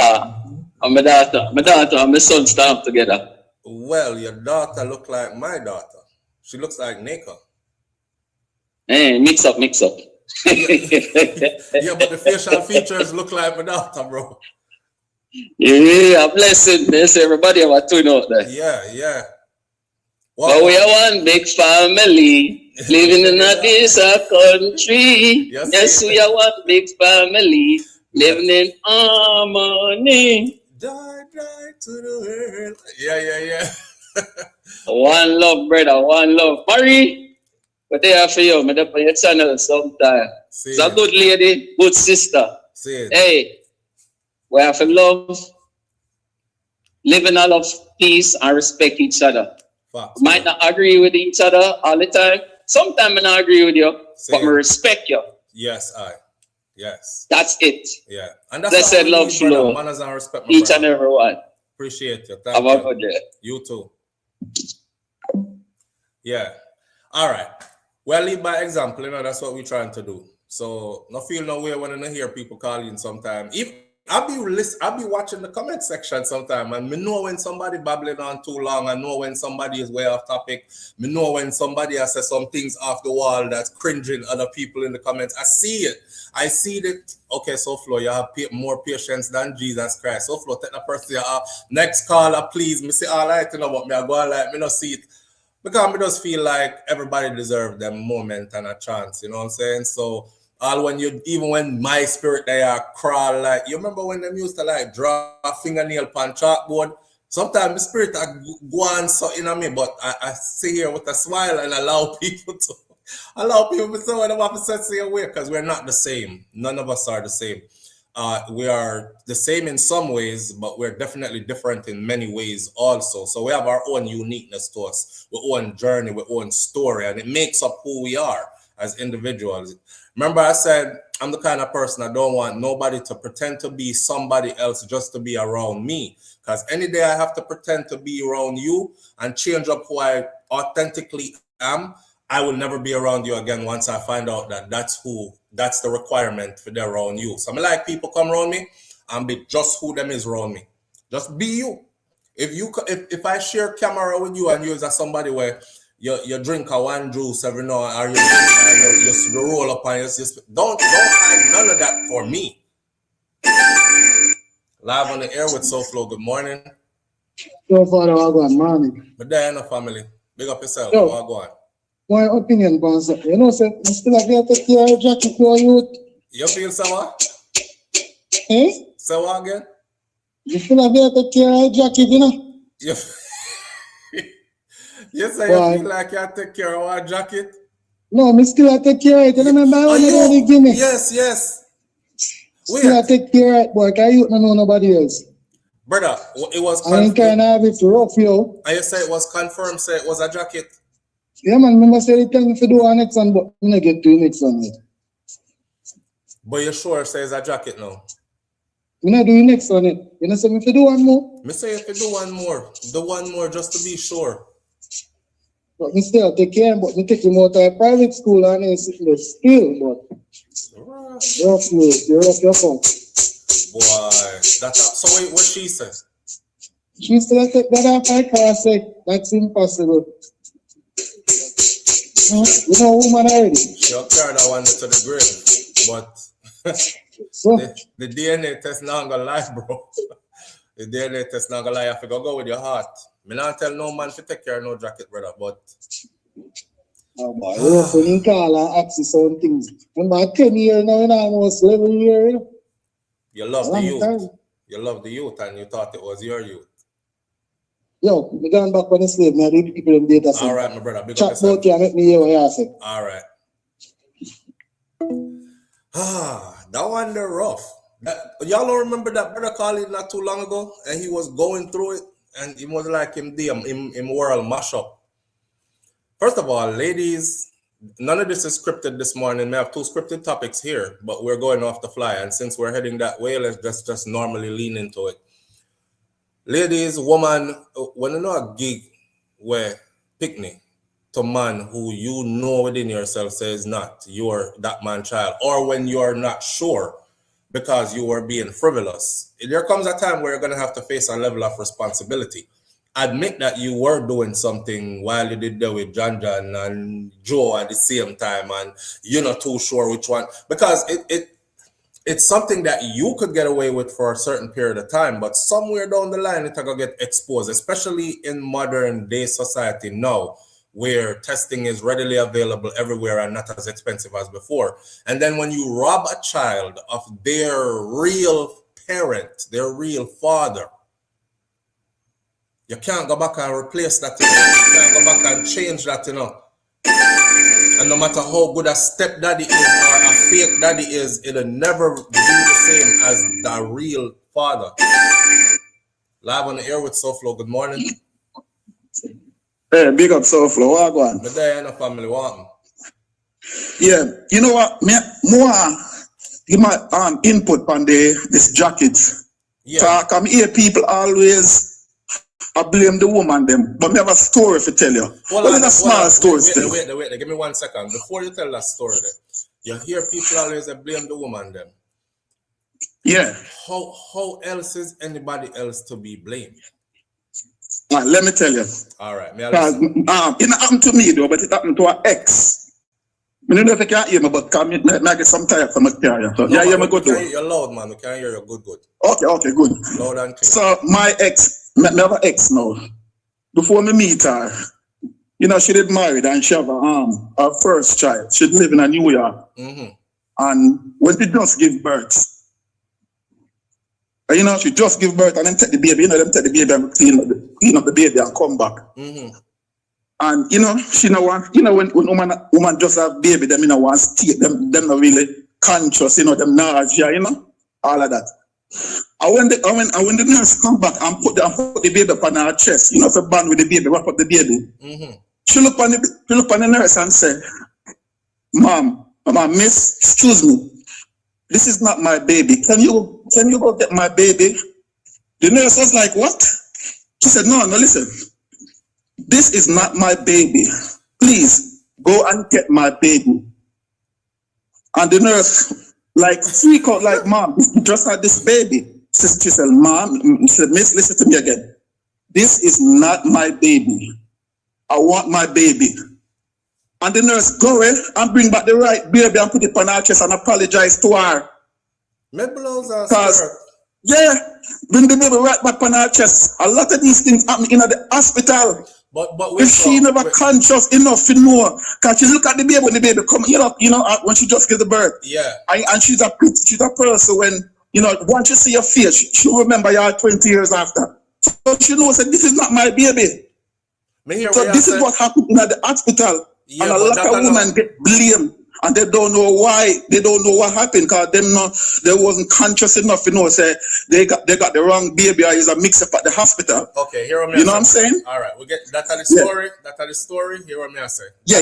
And my daughter and my son stand up together.
Well, your daughter look like my daughter. She looks like Nika.
Hey, mix up.
Yeah, but the facial features look like my daughter, bro.
Yeah, blessing. Bless everybody have a twin out there.
Yeah.
But we are one big family, living in this country. Yes, we are one big family, living in harmony.
Die to the world. Yeah.
One love, brother, one love. Marie, what they have for you? I'm on your channel sometime. It's a good lady, good sister. Hey, we have to love, live in a love, peace, and respect each other.
Facts,
we might not agree with each other all the time. Sometimes I not agree with you, but I respect you.
Yes.
That's it.
Yeah. And that's
said love flow.
Manners and respect,
each and every one.
Appreciate you.
Thank you. Good day.
You too. Yeah. All right. Well, lead by example, that's what we're trying to do. So no feel no way when I hear people calling sometimes. I'll be watching the comment section sometime, and me know when somebody babbling on too long. I know when somebody is way off topic. Me know when somebody has said some things off the wall that's cringing other people in the comments. I see it. Okay, SoFlo, you have more patience than Jesus Christ. SoFlo, take the person next caller, please. Me say all right, but me I go on like me not see it. Because me just feel like everybody deserves them moment and a chance, you know what I'm saying? So even when my spirit they are crawl, like you remember when them used to like draw a fingernail on chalkboard? Sometimes the spirit go on something on me, but I sit here with a smile and allow people to say what they want to say away, because we're not the same. None of us are the same. We are the same in some ways, but we're definitely different in many ways also. So we have our own uniqueness to us, our own journey, our own story, and it makes up who we are as individuals. Remember I said, I'm the kind of person I don't want nobody to pretend to be somebody else just to be around me. Because any day I have to pretend to be around you and change up who I authentically am, I will never be around you again once I find out that that's the requirement for them around you. So I like people come around me and be just who them is around me. Just be you. If I share camera with you and you as somebody where you drink a one juice every now or you roll up and don't hide none of that for me. Live on the air with SoFlo, good morning.
Yo, Father, I'll go on, morning.
But there ain't no family. Big up yourself.
Yo,
I'll go on.
my opinion, Bonza. You know, sir, I still have to take care of jacket for you.
You feel so what?
Eh?
So what again?
You still have to take care of jacket, you know?
You say you feel like you take care of our jacket?
No, me still have to take care of it. You remember how you give me?
Yes.
Still have to take care of it, boy. Because you don't know nobody else.
Brother, it was
confirmed. I ain't kind of have it rough, yo.
And you say it was confirmed, say it was a jacket?
Yeah, man. Remember say they tell me to do our next one, but I'm not get to the next one yet.
But you sure say it's a jacket now?
I'm not doing next one yet. You know, say me to do one more?
Me say if you do one more. Do one more just to be sure.
But me still take care, but me take him out of private school and he's still, but rough news, you're rough your phone.
Boy, so what she said?
She still take that off her car, say that's impossible. You know woman already.
She'll carry that one to the grave, but
so,
the DNA test not gonna lie, bro. The DNA test not gonna lie. You have to go with your heart. Me not tell no man to take care of no jacket, brother, but
oh boy, you know, call and access on things. Remember 10 years now, almost 11 years.
You love the youth. You love the youth and you thought it was your youth.
Yo, me going back when I slave, me I read people in data center.
All right, my brother. Big
chat about you and make me hear what you say.
All right. That one they're rough. Y'all don't remember that brother called not too long ago, and he was going through it, and it was like him world mash up. First of all, ladies, none of this is scripted this morning. We have two scripted topics here, but we're going off the fly, and since we're heading that way, let's just normally lean into it. Ladies, woman, when you know a gig where picnic to man who you know within yourself says not, you're that man child, or when you're not sure because you were being frivolous, there comes a time where you're going to have to face a level of responsibility. Admit that you were doing something while you did that with John and Joe at the same time, and you're not too sure which one, because it's something that you could get away with for a certain period of time, but somewhere down the line it's gonna get exposed, especially in modern day society now, where testing is readily available everywhere and not as expensive as before. And then when you rob a child of their real parent, their real father, you can't go back and replace that, you can't go back and change that, And no matter how good a stepdaddy is or a fake daddy is, it'll never be the same as the real father. Live on the air with SoFlo. Good morning.
Hey, big up SoFlo. What going?
But there ain't no family wanting.
Yeah, you know what? Give my input on this jacket.
Yeah.
Talk. I'm hear people always. I blame the woman them, but me have a story to tell you. Well, it's a small story still.
Wait, give me 1 second. Before you tell that story then, you hear people always blame the woman them.
Yeah.
How else is anybody else to be blamed?
Let me tell you.
All right.
It happened to me though, but it happened to an ex. I don't know if you can hear me, but I get some time from my carrier. So, yeah, me good.
You're loud, man. We can't hear you good.
Okay, good.
Loud and clear.
So my ex, me have an ex now. Before me meet her, she did married and she have her first child. She live in New York.
Mm-hmm.
And when she just give birth, she just give birth and then take the baby. Them take the baby and clean up the baby and come back.
Mm-hmm.
And she no want, when woman just have baby, them want state, them not really conscious, them nausea, all of that. And when the nurse come back and put the baby up on her chest, for band with the baby, wrap up the baby.
Mm-hmm.
She look on the nurse and say, Mom, miss, excuse me, this is not my baby. Can you go get my baby? The nurse was like, what? She said, no, listen. This is not my baby. Please go and get my baby. And the nurse freak out like, Mom, just had this baby. She said, Mom, Miss, listen to me again. This is not my baby. I want my baby. And the nurse go in and bring back the right baby and put it on her chest and apologize to her. Yeah, bring the baby right back on her chest. A lot of these things happen in the hospital.
But
if she never conscious enough to know, because she look at the baby when the baby come, when she just gives the birth.
Yeah. And
she's a person when, once you see your face, she'll remember you are 20 years after. So she knows that this is not my baby. So this is what happened in the hospital. Yeah, and a lot of women get blamed. And they don't know why, they don't know what happened, because they wasn't conscious enough, say they got the wrong baby or is a mix up at the hospital.
Okay, here
you know what I'm saying?
All right, we get that are the story. Yeah. That are the story. Here what I say.
Yeah.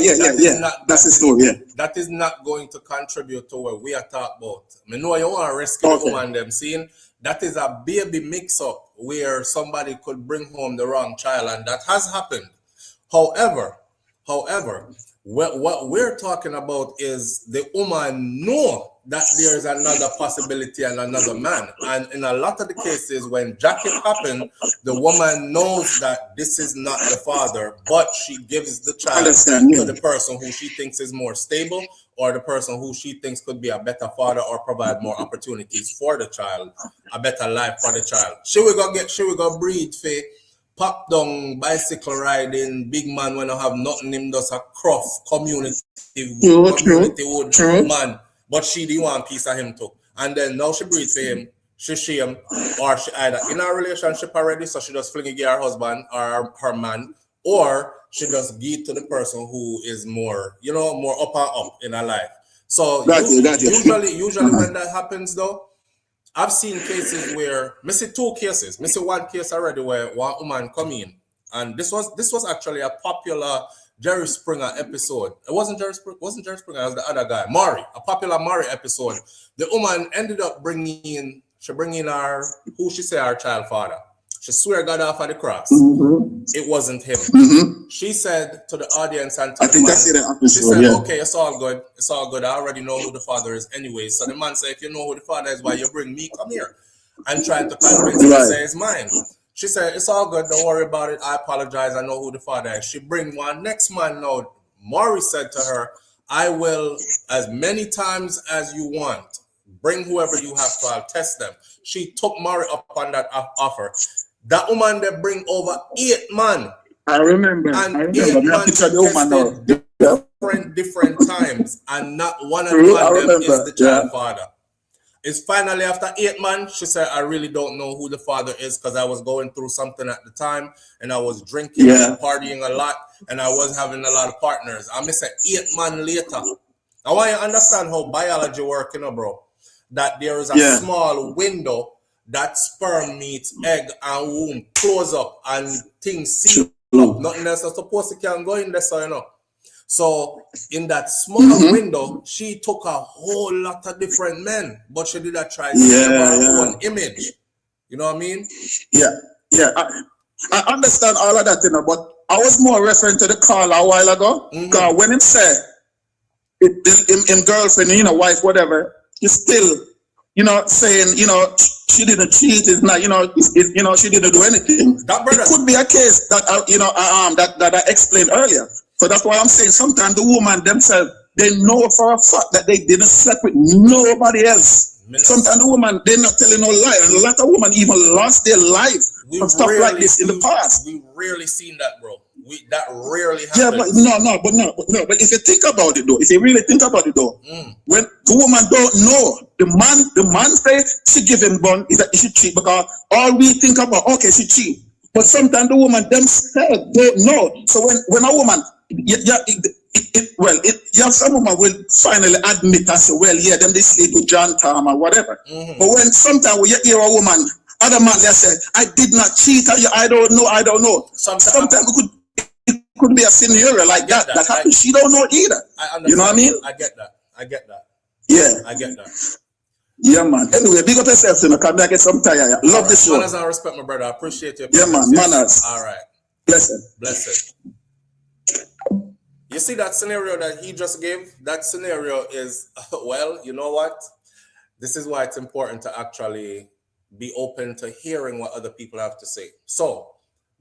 That's the story. Yeah.
That is not going to contribute to what we are talking about. I know you want to rescue the woman them seeing. That is a baby mix up where somebody could bring home the wrong child, and that has happened. However, what we're talking about is the woman know that there is another possibility and another man. And in a lot of the cases, when jacket happened, the woman knows that this is not the father, but she gives the child to the person who she thinks is more stable, or the person who she thinks could be a better father or provide more opportunities for the child, a better life for the child. She will go breed for pop down bicycle riding big man when I have nothing, him does a croft community wood man, but she do want piece of him too. And then now she breathe for him, she shame, or she either in a relationship already, so she just fling it to her husband or her man, or she just give to the person who is more, more up and up in her life. So usually when that happens though, I've seen cases where I see two cases. I see one case already where one woman come in, and this was actually a popular Jerry Springer episode. It wasn't Jerry Springer. It was the other guy, Maury. A popular Maury episode. The woman ended up bringing in her our child father. She swear God off of the cross. It wasn't him. She said to the audience and to the man, she said, okay, it's all good. It's all good. I already know who the father is anyway. So the man said, if you know who the father is, why you bring me? Come here. And trying to convince him to say it's mine. She said, it's all good. Don't worry about it. I apologize. I know who the father is. She bring one next man now. Maury said to her, I will, as many times as you want, bring whoever you have to. I'll test them. She took Maury up on that offer. That woman they bring over 8 men.
I remember.
And
I
8
remember.
men tested different times, and not one of them is the child father. It's finally after 8 months, she said, I really don't know who the father is because I was going through something at the time and I was drinking and partying a lot and I was having a lot of partners. I miss 8 months later. I want you to understand how biology works, bro. That there is a small window that sperm meets egg and womb close up and things seal up. Nothing else is supposed to can go in there, so So in that small window, she took a whole lot of different men, but she did not try to give her own image. You know what I mean?
Yeah. I understand all of that, but I was more referring to the call a while ago. Because when it said in girlfriend, wife, whatever, it's still, saying, she didn't cheat. It's not, she didn't do anything. It could be a case that that I explained earlier. So that's why I'm saying sometimes the woman themselves, they know for a fact that they didn't sleep with nobody else. Sometimes the woman, they're not telling no lie. And a lot of women even lost their life for stuff like this in the past.
We rarely seen that, bro. That rarely happens.
Yeah, but no. But if you think about it though, if you really think about it though, when the woman don't know, the man say she give him gun is that she cheat because all we think about, okay, she cheat. But sometimes the woman themselves don't know. So when a woman, some woman will finally admit and say, well, yeah, them they sleep with John Tom or whatever. But when sometimes when you hear a woman, other man they say, I did not cheat, I don't know. Sometimes it could be a scenario like that happens. She don't know either. You know what I mean?
I get that.
Yeah.
I get that.
Yeah, man. Anyway, big up yourself, come back get some tire. Love the show.
Manners and respect, my brother. I appreciate you.
Yeah, man. Manners.
All right.
Blessed.
You see that scenario that he just gave? That scenario is, well, you know what? This is why it's important to actually be open to hearing what other people have to say. So,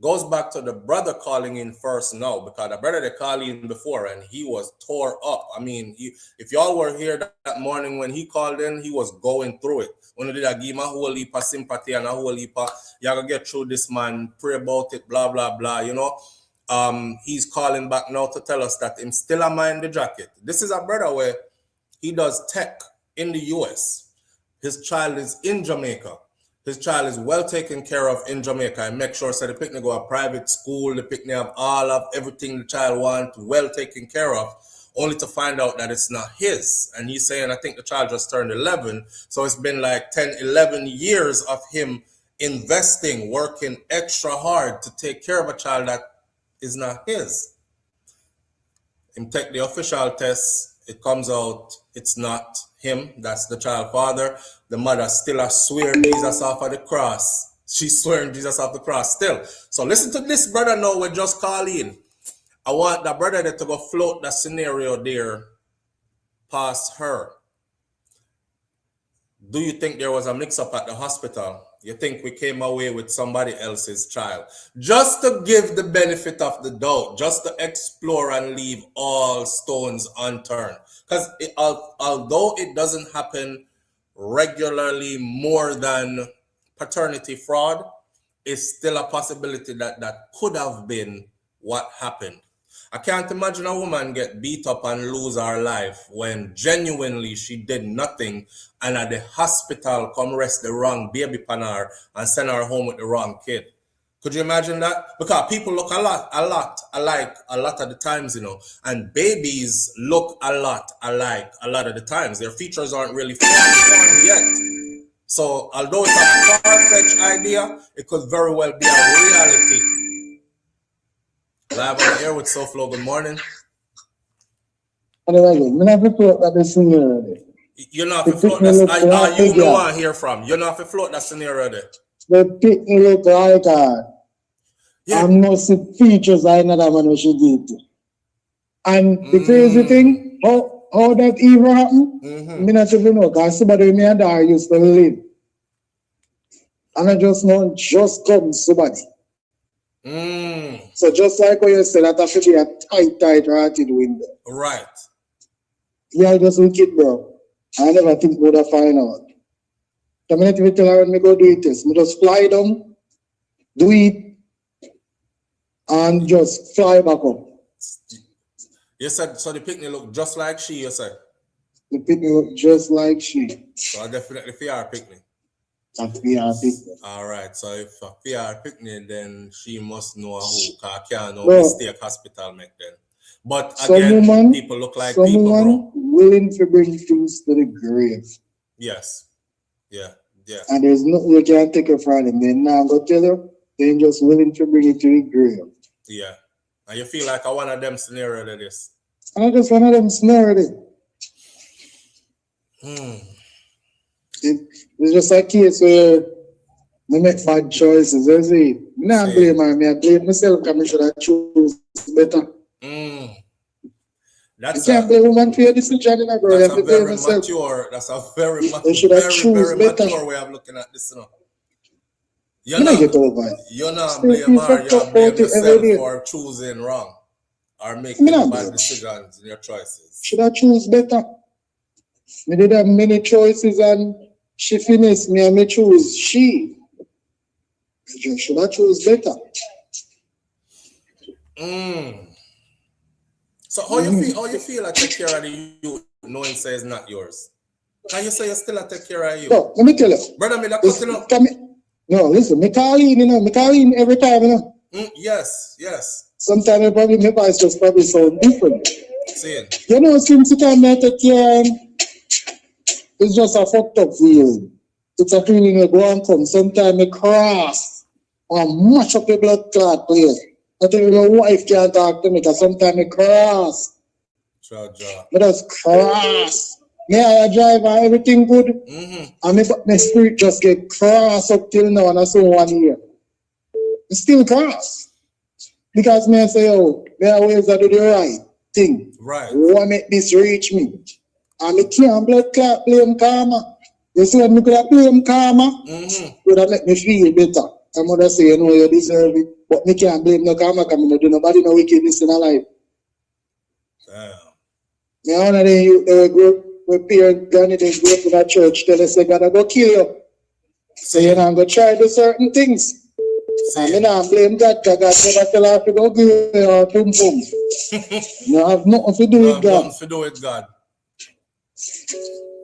goes back to the brother calling in first now, because the brother they called in before and he was tore up. I mean, if y'all were here that morning when he called in, he was going through it. When he did, I give him a whole heap of sympathy and a whole heap of, y'all gonna get through this, man, pray about it, blah, blah, blah, He's calling back now to tell us that him still a mind the jacket. This is a brother where he does tech in the US. His child is in Jamaica. His child is well taken care of in Jamaica and make sure so the picnic go a private school, the picnic have all of everything the child wants, well taken care of, only to find out that it's not his. And he's saying, I think the child just turned 11. So it's been like 10, 11 years of him investing, working extra hard to take care of a child that is not his. Him take the official test, it comes out it's not him, that's the child father. The mother still swear Jesus off of the cross. She's swearing Jesus off the cross still. So listen to this brother now, we just call in. I want the brother to go float the scenario there past her. Do you think there was a mix-up at the hospital? You think we came away with somebody else's child? Just to give the benefit of the doubt, just to explore and leave all stones unturned. Because although it doesn't happen regularly more than paternity fraud, it's still a possibility that could have been what happened. I can't imagine a woman get beat up and lose her life when genuinely she did nothing and at the hospital come rest the wrong baby upon her and send her home with the wrong kid. Could you imagine that? Because people look alike a lot of the times, you know, and babies look a lot alike a lot of the times. Their features aren't really formed yet. So although it's a far-fetched idea, it could very well be a reality. Live on the air with SoFlo. Good morning.
I'm not to float that scenario.
You're not to float that. You know what I hear from. You're not to float that scenario there.
The pick me look like
Yeah.
I'm not see features I another man should do. And the crazy thing, how that even happened, me not even know, because somebody me and I used to live. And I just know, just come somebody. So just like what you said, that have to be a tight rotted window.
Right.
Yeah, I just wicked, bro. I never think would have find out. The minute we tell her when me go do it, me just fly down, do it, and just fly back up.
You said, so the picnic look just like she, you said?
The picnic look just like she.
So I definitely fear her picnic.
All
right, so if I fear her picnic, then she must know who, because I can't know mistake hospital make then. But again, people look like people, bro.
Willing to bring things to the grave.
Yes. Yeah.
And there's nothing you can take it from them. They're not going to tell her. They're just willing to bring it to the grave.
Yeah. And you feel like one of them scenario that is.
I just one of them scenario. It's just a case where I make bad choices. You see, I don't blame her. I blame myself because I should have choose better. You can't blame a woman for your decision, bro. You have to blame yourself.
That's a very mature way of looking at this. You're not blaming her. You're blaming yourself for choosing wrong or making bad decisions in your choices.
Should I choose better? I did have many choices and she finished me and me choose she. Should I choose better?
So how you feel I take care of you knowing say it's not yours? Can you say you still take care of you?
No, let me tell you.
Brother, me that cutting up.
No, listen, me call in every time,
Yes.
Sometimes probably my voice just probably sound different.
See it.
Since the time I take care, it's just a fucked up feeling. It's a feeling that go and come. Sometimes I cross and mash up the blood clot place. I tell you, my wife can't talk to me because sometimes I cross.
But
just cross. Yeah, I drive and everything good. And my spirit just get cross up till now and I saw 1 year. It's still cross. Because me say, there are ways I do the right thing.
Right.
What make this reach me? And me can't blood clot blame karma. You see when me could have blame karma, would have make me feel better. I'm gonna say, you deserve it. But me can't blame no karma because me do nobody no wickedness in our life.
Damn.
Me one of them youth they grew with parents granny they grew up in a church tell us they gotta go kill you. So you know go try to do certain things. And me not blame God because God never tell her to go give or pum pum. You have nothing to do with God.
Nothing to do with God.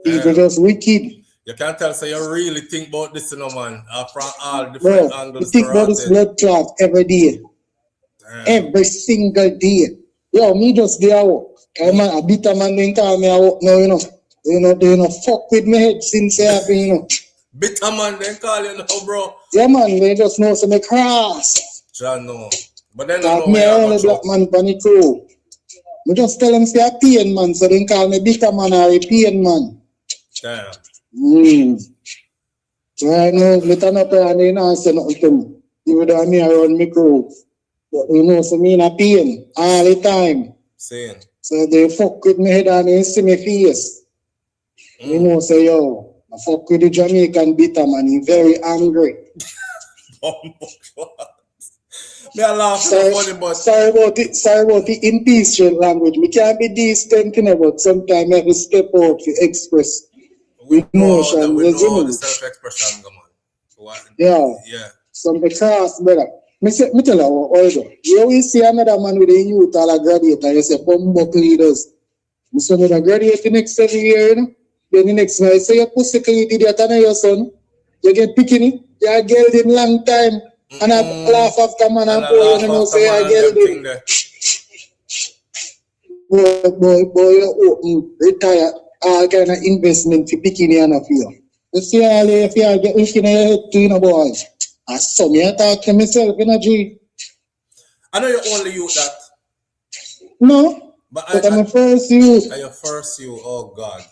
People just wicked.
You can't tell so you really think about this, man. From all different angles.
You think about this blood clot every day. Damn. Every single day. Me just get out. A bitter man didn't call me out now, They fuck with me head since I have been,
Bitter man didn't call you now, bro.
Yeah, man, they just know some cross.
John, no. But then I know
me only black man on the crew. I just tell them say a pain man, so they call me bitter man or a pain man.
Damn.
So I know, me turn up and they don't say nothing to me. Even though me around me crew. But so me in a pain all the time.
Saying.
So they fuck with me head and they see me face. Say, I fuck with the Jamaican bitter man, he very angry.
Me a laugh funny, but
sorry about the impatient language. We can't be distant, but sometimes I have to step out to express emotion.
We know the self-expression, man.
Yeah. Some cross, brother. Me tell you, you always see another man with a youth or a graduate, and you say, bumbuck leaders. So when I graduate the next 7 years, then the next one, I say, your pussy can you do that, and your son, you get picking it, you are girl in long time. And I laugh after man and boy, you know, say I get it. Boy, you open, retire, all kind of investment for picking you and feel. You see, all if you get rich in your head to, you know, boy. I saw me, I talk to myself, you know, G.
I know you're only you that.
No, but I'm a first youth.
Are your first you, oh God.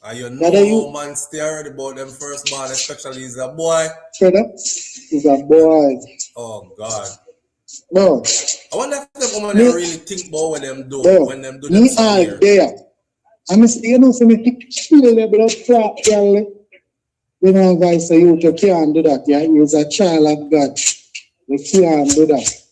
And you know man stay already about them first born, especially he's a boy.
Brother, he's a boy.
Oh God.
No.
I wonder if them women really think about what them do when them do them something here.
There. I mean, you know, so me kill a blood clot, girl. You know, guys, so you can't do that. Yeah, you're a child of God. You can't do that.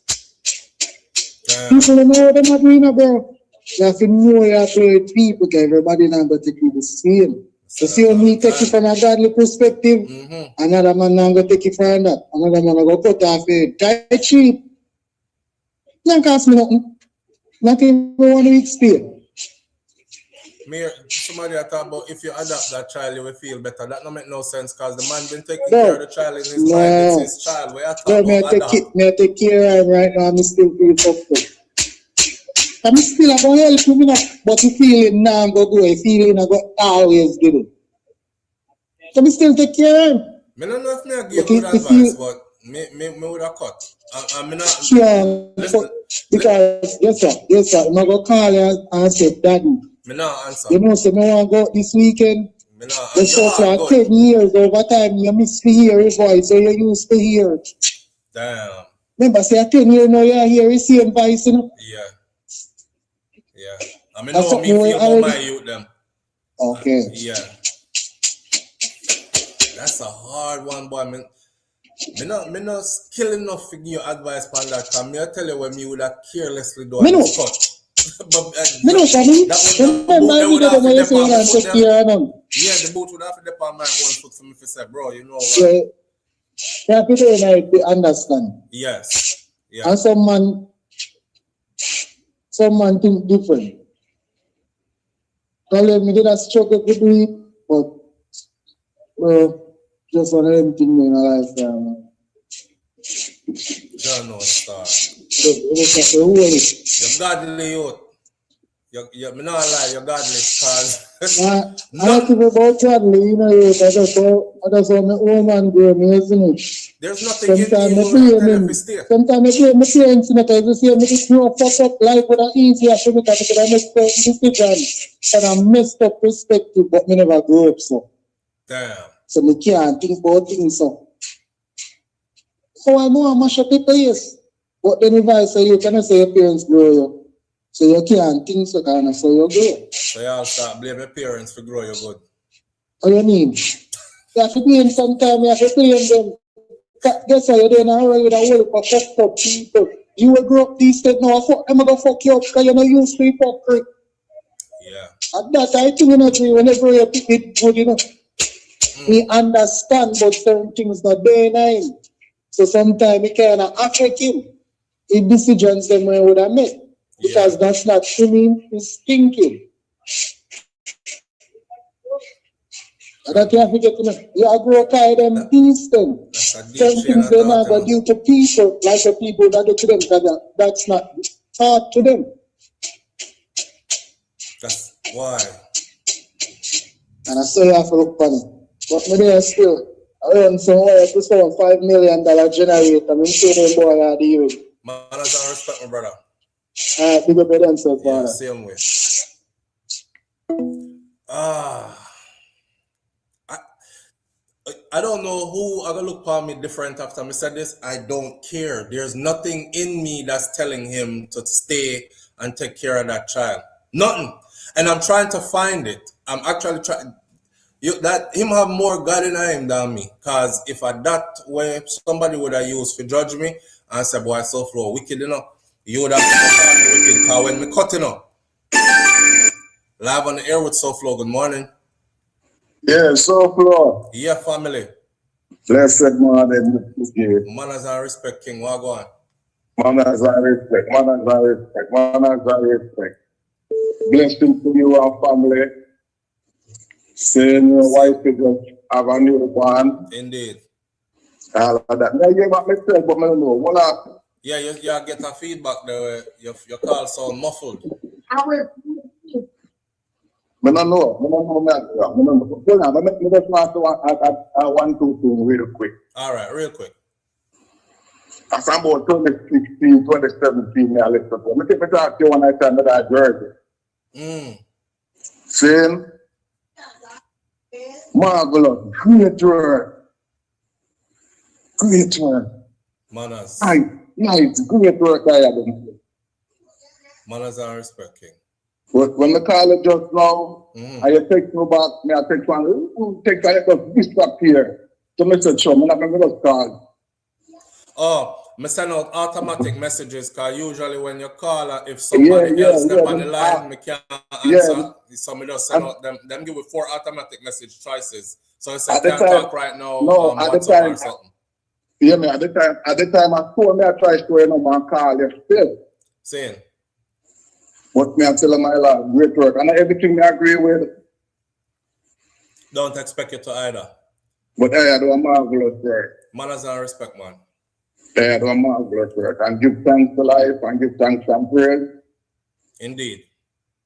People don't know what they're doing, bro. You have to know you have to with people, because everybody not going to take you the same. So see when me take it from a godly perspective, another man not going to take it from that. Another man going to cut off it. Tie cheap. Don't cost me nothing. Nothing for 1 week's pay.
Somebody I talk about if you adopt that child, you will feel better. That don't make no sense because the man been taking care of the child in his mind. It's his child. We are talking about adopt.
Me take care of him right now. I'm still feel tough. I'm still going to help him, but the feeling now I'm going to go. The feeling I'm going to always give him. So I still take care of him.
I don't know if I give good advice, but me would have cut. I'm not.
Yeah, because yes sir. I'm going to call you and say, Daddy.
Me not answer.
You know, so I want to go out this weekend.
Me not.
You so for 10 years over time, you miss to hear his voice, so you used to hear it.
Damn.
Remember, say 10 years now, you hear his same voice, you know?
Yeah. I mean, know me feel about my youth, them.
Okay.
Yeah. That's a hard one, boy. Me not skill enough to give you advice on that. Because me I tell you when me would have carelessly do it.
Me know, Shani.
Yeah, the boat would have to depend on my own foot for me to say, bro, you know what?
Yeah. You have to understand.
Yes. Yeah.
And some man think different. Probably me did a struggle to do it, but just one of them things in my life.
Don't know, star.
You're
godly youth. Me not lie, you're godly because
I don't think about godly, you know, I just want my own man grow me, isn't it?
There's nothing in you.
Sometimes I blame my parents, because you see me just grow fucked up life with an easier for me because I messed up decisions and I messed up perspective, but me never grew up so.
Damn.
So me can't think about things so. So I know I mash up the place. But then if I say you cannot say your parents grow you. So you can't think so kind of, so you grow.
So you all start blaming your parents for grow you good.
What do you mean? You have to blame sometimes, you have to blame them. Guess what you're doing already with a whole fucked up people. You will grow up these days now, I'm going to fuck you up because you're not used to hypocrite.
Yeah.
And that I think, you know, whenever you pick it good, you know, we understand but certain things not there nine. So sometimes it kind of affect him in decisions them we would have made. Because that's not him, he's thinking. And that you have to get to know. You grow tired and peace them. Certain things they not going to do to people like the people that do to them because that's not taught to them.
That's why.
And I say you have to look funny. But maybe I still earn somewhere to $5 million generator. I'm saying boy I do it.
Man, I don't respect my brother.
Big up your answers,
yeah, same way. I don't know who are gonna look for me different after I said this. I don't care. There's nothing in me that's telling him to stay and take care of that child. Nothing. And I'm trying to find it. I'm actually trying. That him have more God in him than me. Cause if I that way somebody would have used to judge me and say, boy, so flow wicked, you know. You would have to call me wicked, because when me cutting up. Live on the air with SoFlo, good morning.
Yeah, SoFlo.
Yeah, family.
Blessed morning, Mr.
Manners and respect, King. What go on?
Manners and respect, manners and respect, manners and respect. Blessing to you and family. Seeing your wife is have a new one.
Indeed.
All of that. Now, you what me say, but I don't know. What happened?
Yeah, you get a feedback there. Your call sound muffled.
I don't know. I don't know. Hold on. Let me just want to one, two, real quick.
All right, real quick.
As I'm about 2016, 2017, I left up. Let me talk to you when I tell me that Jersey. Same. Marvelous. Great work. Great work.
Manners.
Nice. Great work I have done.
Manners and respect, King.
But when the call it just now, I text me back, I text one, text I just disappear. So I said, sure, I'm not going to call.
Oh, I send out automatic messages because usually when you call, if somebody else step on the line, I can't answer. So I just send out them give it 4 automatic message choices. So I said, can't talk right now.
No, at the time, yeah, me at the time I told me I tried to go in and call you still.
Saying.
But me I tell my lad, great work. And everything I agree with.
Don't expect you to either.
But I do a marvelous work.
Manners and respect, man.
I do a marvelous work. And give thanks to life and give thanks and praise.
Indeed.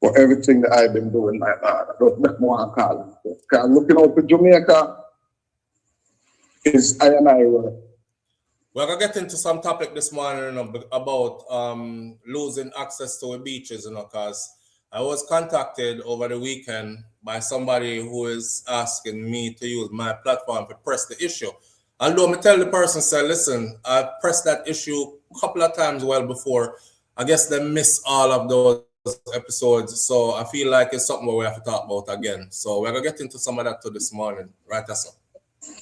For everything that I've been doing, my lad. I don't make more call. Because looking out to Jamaica is I and I work.
We're going to get into some topic this morning about losing access to the beaches, because I was contacted over the weekend by somebody who is asking me to use my platform to press the issue. Although I tell the person, say, listen, I've pressed that issue a couple of times well before. I guess they miss all of those episodes. So I feel like it's something we have to talk about again. So we're going to get into some of that to this morning. Right, Asa?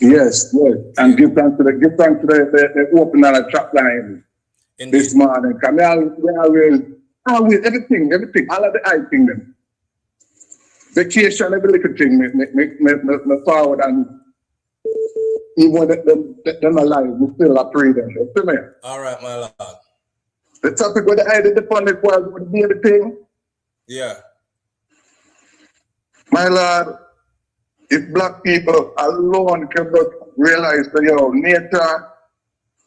Yes. And give thanks to the open and the trap line. Indeed. This morning. Because I always everything, all of the eye thing them. Vacation, every little thing, me forward, and even when them alive, we still appreciate them. You see me?
All right, my lord.
The topic with the eye did the fun was would be the thing.
Yeah.
My lord, if black people alone cannot realize that nature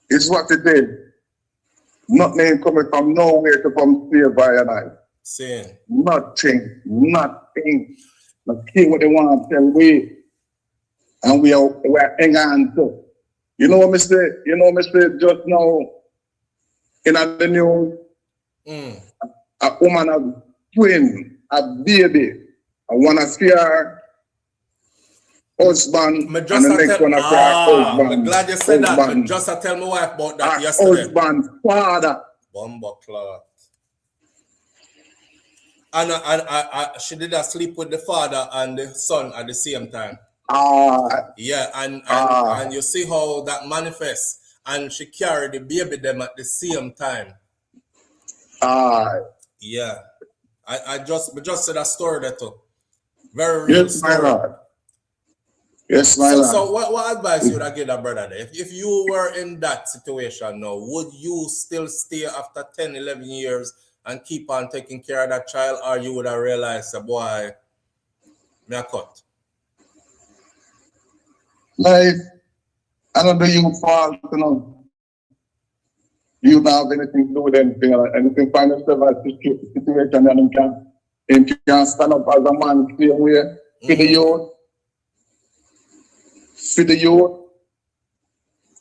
is what it is. Nothing coming from nowhere to come save by and I.
Same.
Nothing. The king what they want to tell we. And we're hanging on to. You know, Mr. Just now in the news, a woman, a twin, a baby. I want to see her husband, and the next one I cry husband.
I'm glad you said that. But just I tell my wife about that yesterday.
Husband, father.
Bomba clot. And she did sleep with the father and the son at the same time. Yeah, and you see how that manifests. And she carried the baby them at the same time. Yeah. I just said that story there too. Very real story.
My Lord. Yes, my Lord.
So what advice you would give that brother there? If you were in that situation now, would you still stay after 10, 11 years and keep on taking care of that child, or you would have realized, boy, me a cut?
Like, I don't know you fault, You don't have anything to do with anything, and you can find yourself in a situation and you can stand up as a man the same way for the youth. For the youth.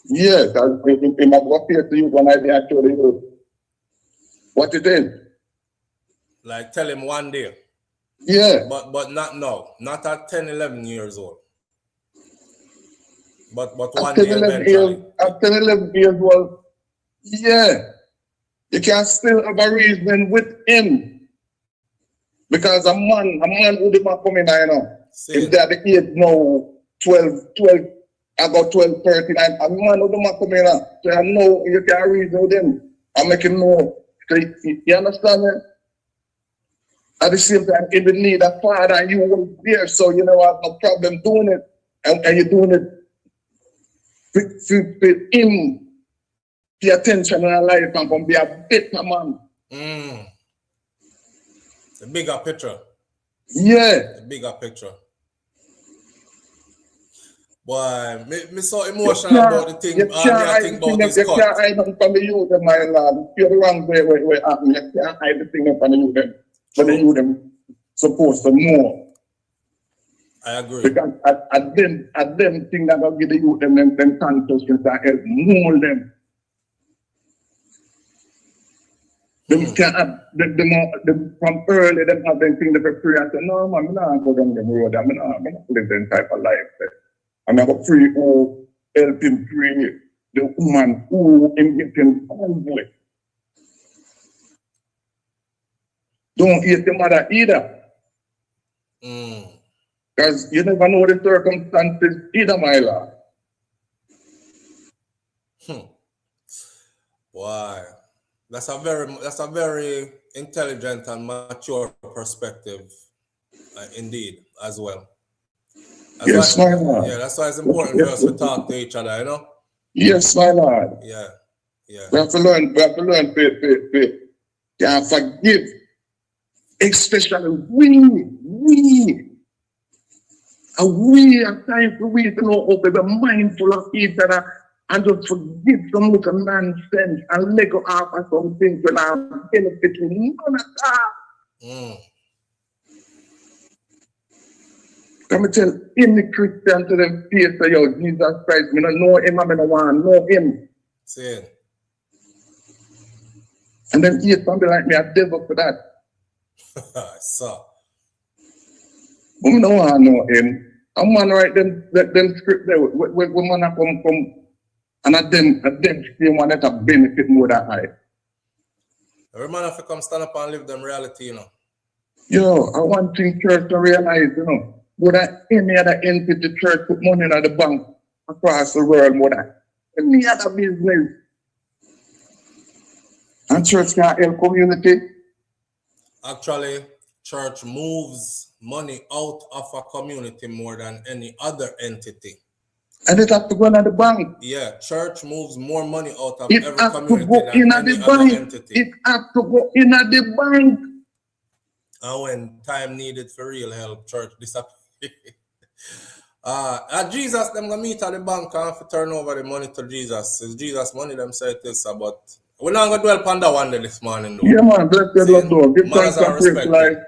Yes, in my go here to you when I actually you what it is.
Like tell him one day.
Yeah.
But not now. Not at 10, 11 years old. But one day eventually.
At 10, 11 years old, yeah. You can still have a reason with him. Because a man who did not come in, if they're the age now, 12, about 12, 13, a man who did not come in, so I know you can reason with him. I make him know. So you understand me? At the same time, if you need a father and you won't there, so you know have no problem doing it. And you're doing it with him. Pay attention in our life and come be a better man.
The bigger picture.
Yeah.
The bigger picture. Boy, me so emotional about the thing. I think about this
you
cut.
can't hide them from the youth, my lord. You're the wrong way happen. You can't hide the thing from the youth, but the youth them supposed to know.
I agree.
Because at them thing that will give the youth them consciousness and help mold them. Them can't have them from early them have them thing that pray and say, no man, I'm not go down the road, I'm not live them type of life. I'm not going to pray who help him pray the woman who him getting hungry. Don't eat the mother either. Because you never know the circumstances either, my lord.
Why? That's a very intelligent and mature perspective, indeed, as well.
Yes, my lord.
Yeah, that's why it's important for us to talk to each other, you know?
Yes, my lord.
Yeah.
We have to learn, to forgive. Especially we are time for we to know how to be mindful of each other and just forgive some little nonsense and let go of some things when I'm benefiting none at all. Come and tell any Christian to them face of yo, Jesus Christ, me don't know him, I don't want to know him.
See it.
And then eat something like me, a devil for that.
So.
We don't want to know him. I'm going to write them script there. We man come from, and a them same one that benefit more than I.
Every man have to come stand up and live them reality, you know.
Yo, I want thing church to realize, you know, would any other entity church put money in the bank across the world more than any other business. And church can help community.
Actually, church moves money out of a community more than any other entity.
And it has to go in the bank.
Yeah, church moves more money out of
it
every
has
community
to go
than
in
any
the
other
bank.
entity.
It has to go in the bank.
And when time needed for real help, church disappear. Jesus, them gonna meet at the bank and have to turn over the money to Jesus. It's Jesus' money, them say it is, but we're not gonna dwell upon that one day this morning, though.
Yeah, man, bless the Lord, though. Give thanks and praise life.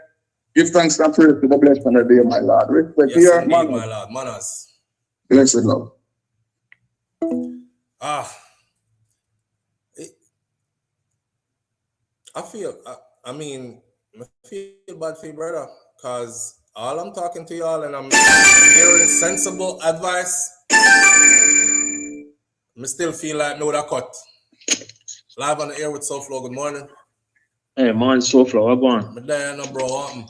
Give thanks and praise to the blessed of the day, my Lord. Respect
yes,
here,
indeed,
man.
my Lord. Manners.
Blessed Lord.
I feel bad for you, brother, because all I'm talking to y'all and I'm hearing sensible advice, I still feel like me would have cut. Live on the air with SoFlo, good morning.
Hey, man, SoFlo, what going on?
I'm there, no, bro.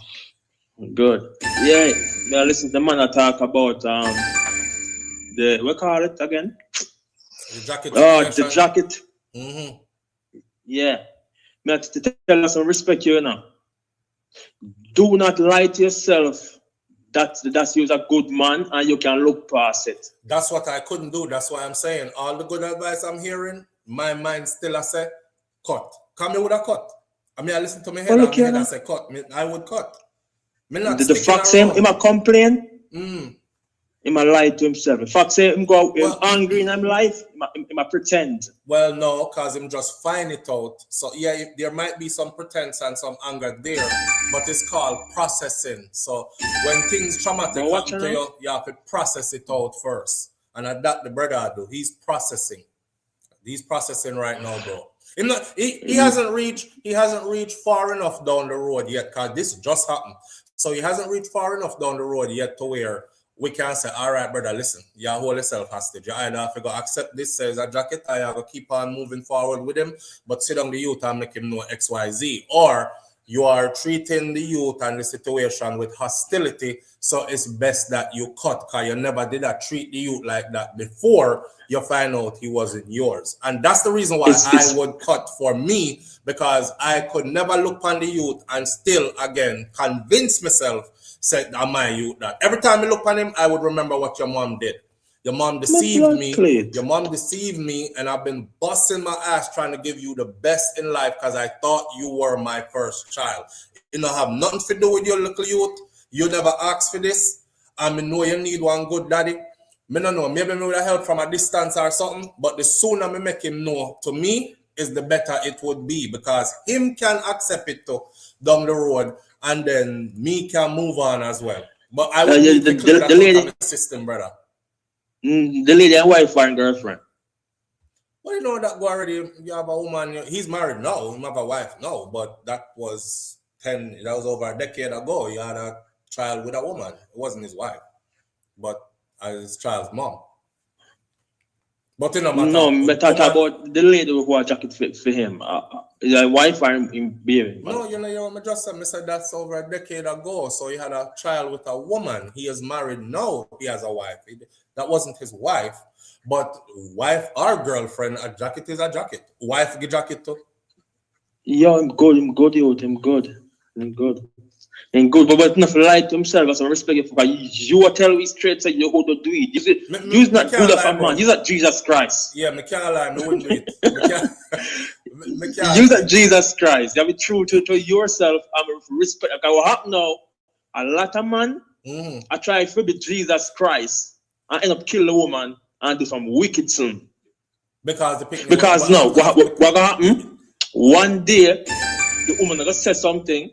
Good. Yeah, now listen to the man I talk about what call it again?
The jacket.
The jacket.
Mm-hmm.
Yeah. Me have to tell us some respect you now. Do not lie to yourself that you're a good man and you can look past it.
That's what I couldn't do. That's why I'm saying all the good advice I'm hearing, my mind still I say, cut. Come here with a cut. I mean, I listen to my head, and my head I say, cut. I would cut. Me not
the fact say him a complain, him a lie to himself. The fact say him go angry in his life, him a pretend.
Well, no, because him just find it out. So yeah, there might be some pretense and some anger there, but it's called processing. So when things traumatic happen to you, you have to process it out first. And that the brother do. He's processing. He's processing right now, bro. He hasn't reached far enough down the road yet, because this just happened. So he hasn't reached far enough down the road yet to where we can say, all right, brother, listen, you hold yourself hostage. You either have to go accept this as a jacket, or you have to keep on moving forward with him, but sit down the youth and make him know XYZ. Or you are treating the youth and the situation with hostility, so it's best that you cut, because you never did treat the youth like that before you find out he wasn't yours. And that's the reason why I would cut for me, because I could never look on the youth and still, again, convince myself, said, am I youth that? Every time I look on him, I would remember what your mom did. Your mom deceived me. Your mom deceived me, and I've been busting my ass trying to give you the best in life because I thought you were my first child. You don't have nothing to do with your little youth. You never asked for this. I know you need one good daddy. Me no know. Maybe me would have help from a distance or something. But the sooner me make him know to me is the better it would be, because him can accept it to down the road, and then me can move on as well. But I would need to clear that out of the system, brother.
The lady and wife and girlfriend.
Well, you know that go already. You have a woman. He's married now. He have a wife now. But that was over a decade ago. He had a child with a woman. It wasn't his wife, but his child's mom. But you know,
but talk about the lady who had jacket for him. His wife and him baby.
No, you know, I said that's over a decade ago. So he had a child with a woman. He is married now. He has a wife. That wasn't his wife. But wife or girlfriend, a jacket is a jacket. Wife get jacket too.
Yeah, I'm good, youth. I'm good. But not lie to himself as a respect for you tell me straight say you how to do it. You see, you're not good of a man, you're not Jesus Christ.
Yeah, me can't lie, me wouldn't do it.
You're not Jesus Christ. You have to be true to yourself and respect. Okay, what happen now? A lot of man I try to be Jesus Christ and end up kill the woman and do some wicked sin.
Because
no, what gonna happen? One day the woman gonna say something,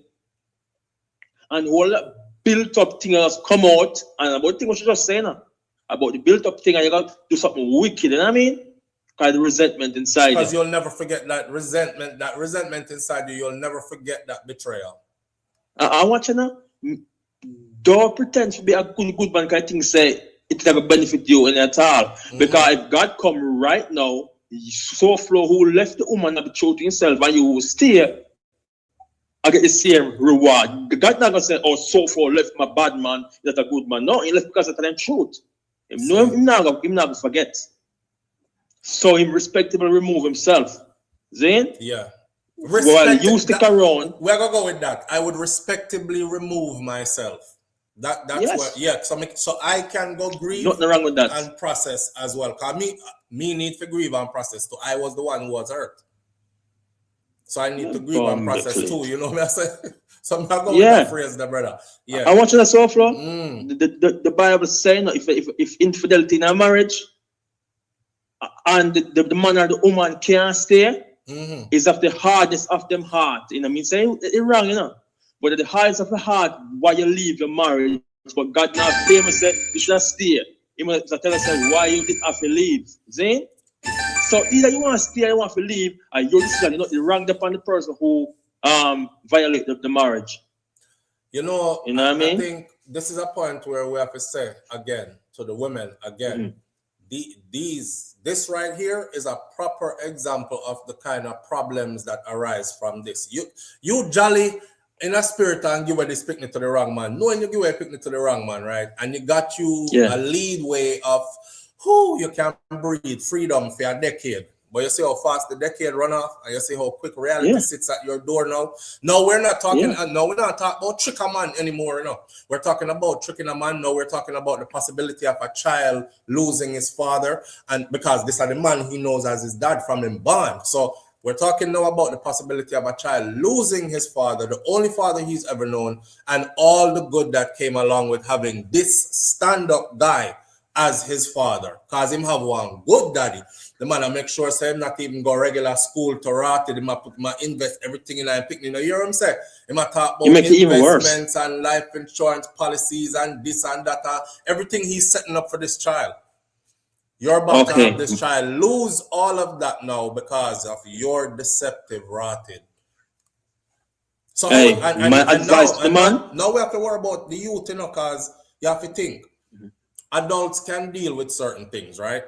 and all that built up thing has come out, and about the thing what you just saying about the built up thing, and you got to do something wicked, you know what I mean? Because the resentment inside you.
Because you'll never forget that resentment inside you, you'll never forget that betrayal.
I want you know, don't pretend to be a good man, because I think say it never benefit you in at all. Because if God come right now, so flow who left the woman and be true to himself, and you will stay, I get the same reward. God not gonna say, oh, so far left my bad man, that's a good man. No, he left because of the truth. Him not gonna forget. So him respectable remove himself. Zane?
Yeah.
Well, you stick around.
We're gonna go with that. I would respectably remove myself. That's what, yeah. So I can go grieve.
Nothing wrong with that.
And process as well. Cause me need to grieve and process too. I was the one who was hurt. So I need to grieve and process too, you know what I'm saying? So I'm not going with that phrase, the brother. Yeah.
I want you to say, Flo, the Bible saying if infidelity in a marriage and the man or the woman can't stay, is of the hardness of them heart. You know what I mean? Saying it's wrong, you know. But the hardness of the heart, why you leave your marriage, but God now famous said you should stay. He must tell us why you didn't have to leave. See? So either you want to stay or you want to leave, and your decision, you know, you wronged upon the person who violated the marriage.
You know what I
mean?
I think this is a point where we have to say again to the women again, this right here is a proper example of the kind of problems that arise from this. You jolly in a spirit and give away this picnic to the wrong man, knowing you give away a picnic to the wrong man, right? And you got a lead way of who you can breathe freedom for a decade. But you see how fast the decade run off, and you see how quick reality sits at your door now. No, we're not talking. No, we're not talking about trick a man anymore. You know, we're talking about tricking a man. No, we're talking about the possibility of a child losing his father, and because this is the man he knows as his dad from him born. So we're talking now about the possibility of a child losing his father, the only father he's ever known, and all the good that came along with having this stand-up guy as his father, cause him have one good daddy. The man I make sure say him not even go regular school to rot it. Him invest everything in and picking. You know, you hear what I'm saying? Him talk about investments and life insurance policies and this and that. Everything he's setting up for this child. You're about to have this child lose all of that now because of your deceptive rotted. So
my advice to the man.
Now we have to worry about the youth, you know, cause you have to think. Adults can deal with certain things, right?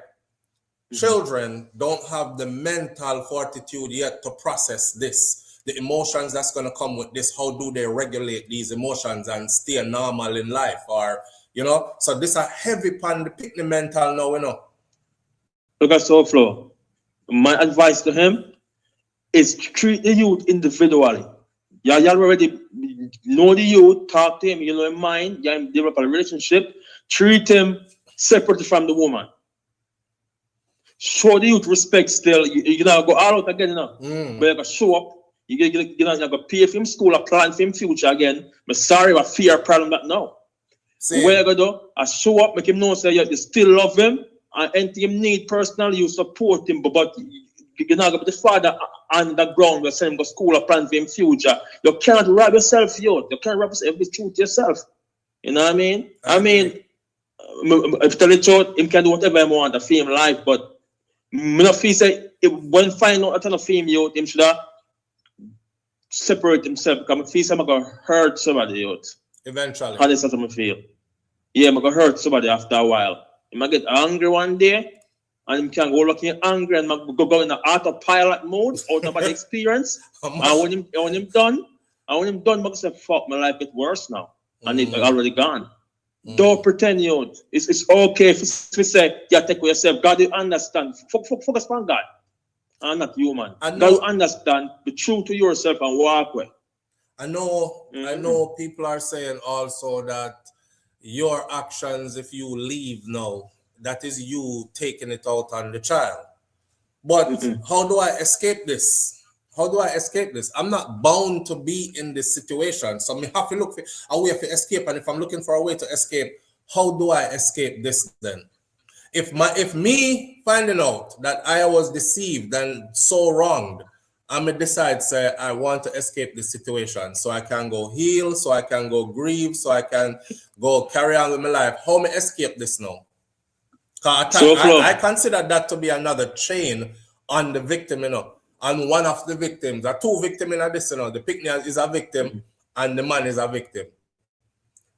Children don't have the mental fortitude yet to process this. The emotions that's going to come with this, how do they regulate these emotions and stay normal in life? Or, you know, so this a heavy pan the picnic mental now, you know.
Look at so Flo. My advice to him is treat the youth individually. Yeah, you already know the youth, talk to him, you know his mind, you develop a relationship. Treat him separately from the woman. Show the youth respect still. You know, go all out again, you know. But you gotta show up. You gotta pay for him school, a plan for him future again. But sorry, I fear problem that now. Where you go do? I show up, make him know say you still love him, and anything him need personally, you support him, but you're not going to be the father on the ground where send him to school or plan for him future. You can't rob yourself, yo. You can't rob yourself with truth yourself. You know what I mean? If tell the truth, him can do whatever he want to fame life, but me not feel say when find out a ton of fame youth, him should have separate himself because I feel say I'm gonna hurt somebody youth.
Eventually.
And that's what I feel. Yeah, I'm gonna hurt somebody after a while. He might get angry one day and he can go looking angry and go in the autopilot mode out of my experience. And when him done, I say fuck, my life get worse now. And it's already gone. Don't pretend youth. It's okay if we say, yeah, take with yourself. God, you understand. Focus on God. And not human. God, you understand. Be true to yourself and walk away.
I know people are saying also that your actions, if you leave now, that is you taking it out on the child. But how do I escape this? How do I escape this? I'm not bound to be in this situation. So I have to look for a way to escape. And if I'm looking for a way to escape, how do I escape this then? If me finding out that I was deceived and so wronged, I may decide, say, I want to escape this situation so I can go heal, so I can go grieve, so I can go carry on with my life. How may I escape this now? I consider that to be another chain on the victim, you know. And one of the victims, there are two victims in this, you know. The picnic is a victim and the man is a victim.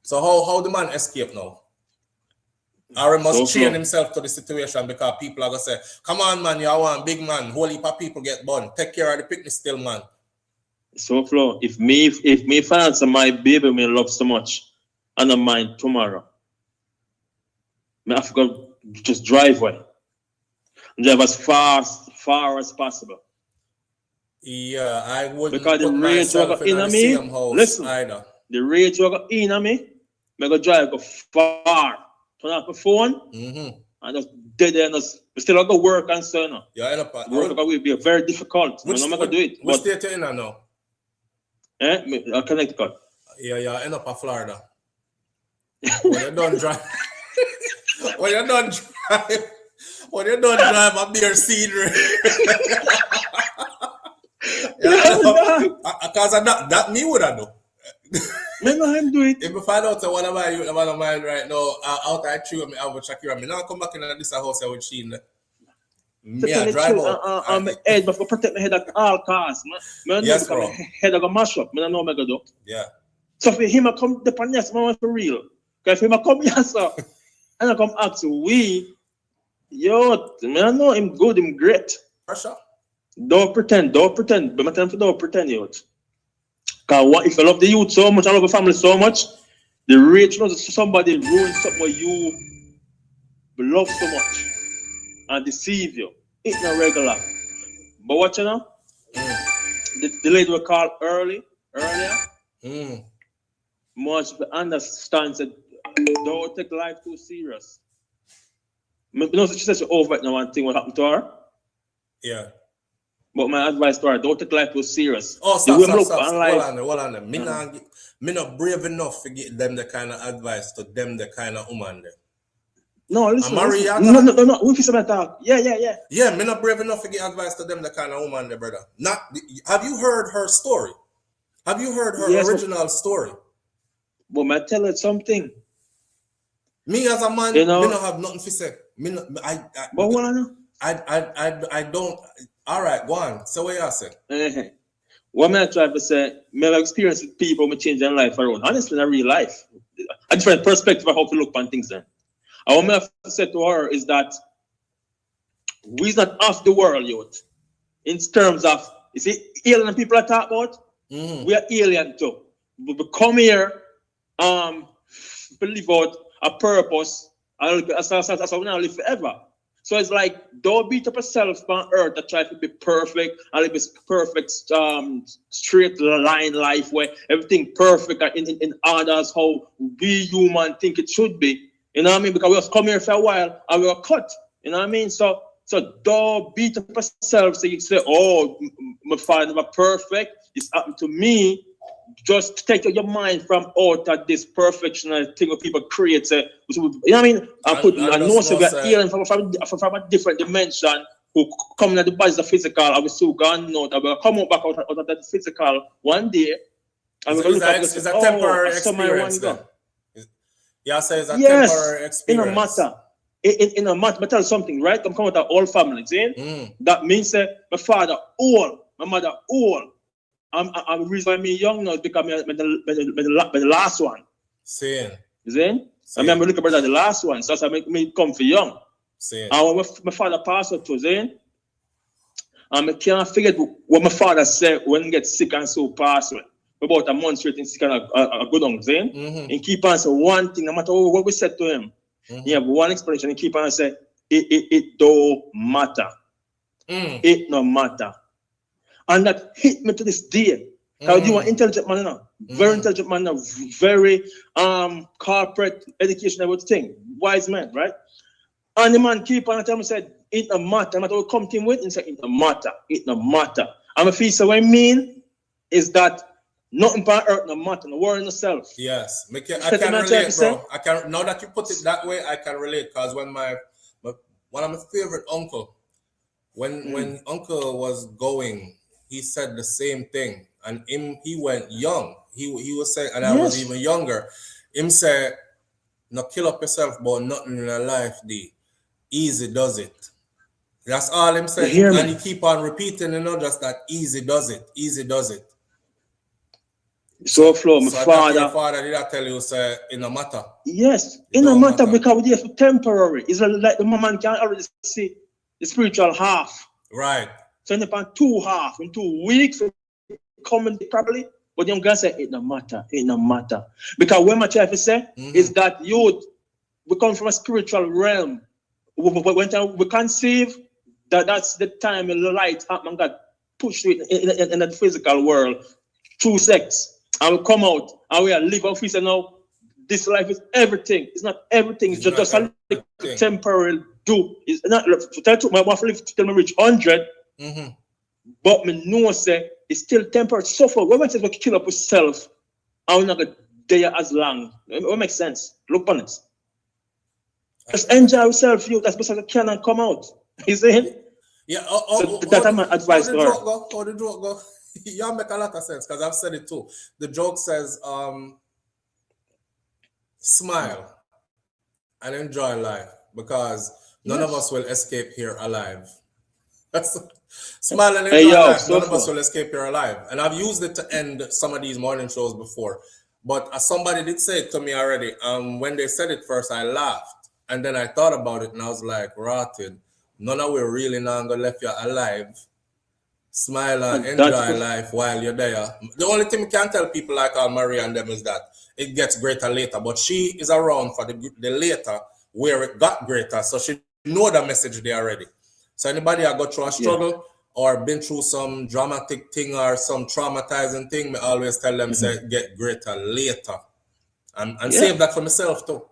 So how the man escape now? Or he must chain himself to the situation because people are going to say, come on, man, you want big man. Whole heap of people get born. Take care of the picnic still, man.
So, Flo, if me finance my baby me love so much, and I mind tomorrow, I have to go just drive away. Drive as far as possible.
Yeah, I wouldn't
because
put myself in the same house either.
The rage you got in me, I go drive go far. Turn off my phone and just dead there and just still go work and so on.
Yeah,
work will be very difficult. I'm not gonna do it.
What state you in now?
Connecticut.
Yeah, end up in Florida. When you don't drive, a beer scenery. Because that me would I do.
Him do it.
If I find out that one of mine right now, out I chew me out with Shakira, me now come back in this house with Sheen. Me I drive out.
I'm head, but for protect my head at all costs.
Yes, bro.
Head I go mash up. I don't know what I go do.
Yeah.
So if him come the pan yes, man for real. Because if him come yes, and I come ask we, yo, I know him good, him great.
For sure.
Don't pretend. But my time for don't pretend, youth. Because if you love the youth so much, I love the family so much, the rage knows that somebody ruin something where you love so much and deceive you. It's not regular. But what you know? The lady we called earlier, much understands that don't take life too serious. You know, she says she over it now one thing what happened to her.
Yeah.
But my advice to her, don't take life too serious.
Oh, stop. Hold on. Me not brave enough to give them the kind of advice to them the kind of woman there.
No, listen. No. We feel something talk. Yeah.
Yeah, me not brave enough to give advice to them the kind of woman there, brother. Have you heard her story? Have you heard her original story?
But I tell her something.
Me as a man, me not have nothing to say.
But what I know?
I don't. All right, go on. So what you say?
What I try to say, I have experience with people who change their life around. Honestly, in real life, a different perspective of how to look on things. Then, and what I have to say to her is that we're not off the world yet. In terms of, you see, alien people I talk about, we are alien too. We come here, believe out a purpose, and that's how we now live forever. So it's like, don't beat up yourself on earth to try to be perfect and live this perfect straight line life where everything perfect and in order as how we human think it should be. You know what I mean? Because we just come here for a while and we are cut. You know what I mean? So don't beat up yourself so you say, oh, my father never perfect. It's happened to me. just take your mind from out of this perfectional thing where people create. You know what I mean? I know so we are healing from a different dimension who come in the body the physical, and we still gone out, and we'll come out back out of the physical one day. And we're going to look at it and say,
temporary experience then. Yeah, so it's a
yes,
temporary experience.
In a matter. In a matter, but tell you something, right? I'm coming with an old family, see? That means my father old, my mother old. I'm the reason why me young now is because I'm the last one.
See?
You see? I mean, I'm looking at the last one, so that's why me come for young.
See?
And when my father passed away, see? And I can't forget what my father said when he gets sick and so passed away. About a month straight in sick and a good on, see? And keep on saying one thing, no matter what we said to him. He have one explanation, and keep on saying, it don't matter. It no matter. And that hit me to this day. Because you are an intelligent man, you know? Very intelligent man, very corporate education, everything. Wise man, right? And the man keep on telling me, said, it no matter. No matter what come to him with, and say, it no matter. It no matter. And I feel so what I mean is that nothing but earth no matter, no worry yourself.
Yes. I can relate, bro. I can, now that you put it that way, I can relate. Because when one of my favorite uncle, when uncle was going, he said the same thing. And he went young. He was saying, and I was even younger. Him said, no kill up yourself about nothing in your life, D. Easy does it. That's all him saying. And he keep on repeating, just that easy does it. Easy does it.
So flow, my father.
Your father did I tell you, say, it no matter?
Yes, it no matter because we're there for temporary. It's like the man can already see the spiritual half.
Right.
So in the 2 half, in 2 weeks, coming probably, but the young guy say, it no matter, it no matter. Because when my child say, is that youth, we come from a spiritual realm. When we conceive, that's the time the light man got pushed in the physical world through sex. And we come out and we are live our feet and now this life is everything. It's not everything, it's just a temporary do. It's not my wife live till me reach 100. But me know say it's still temporary. Suffer. When we say we kill up yourself, and we're not gonna there as long. It makes sense. Look on it. Just enjoy yourself, you. That's because you cannot come out. You see?
Yeah.
So that's my advice to her.
How the joke go? You make a lot of sense because I've said it too. The joke says, smile and enjoy life because none of us will escape here alive. Smile and enjoy life. None of us will escape here alive. And I've used it to end some of these morning shows before. But somebody did say it to me already. When they said it first, I laughed. And then I thought about it and I was like, rotted. None of we really not going to left you alive. Smile and enjoy life while you're there. The only thing we can tell people like Maria and them is that it gets greater later. But she is around for the later where it got greater. So she know the message there already. So anybody that got through a struggle or been through some dramatic thing or some traumatizing thing, I always tell them, say, get greater later. And save that for myself too.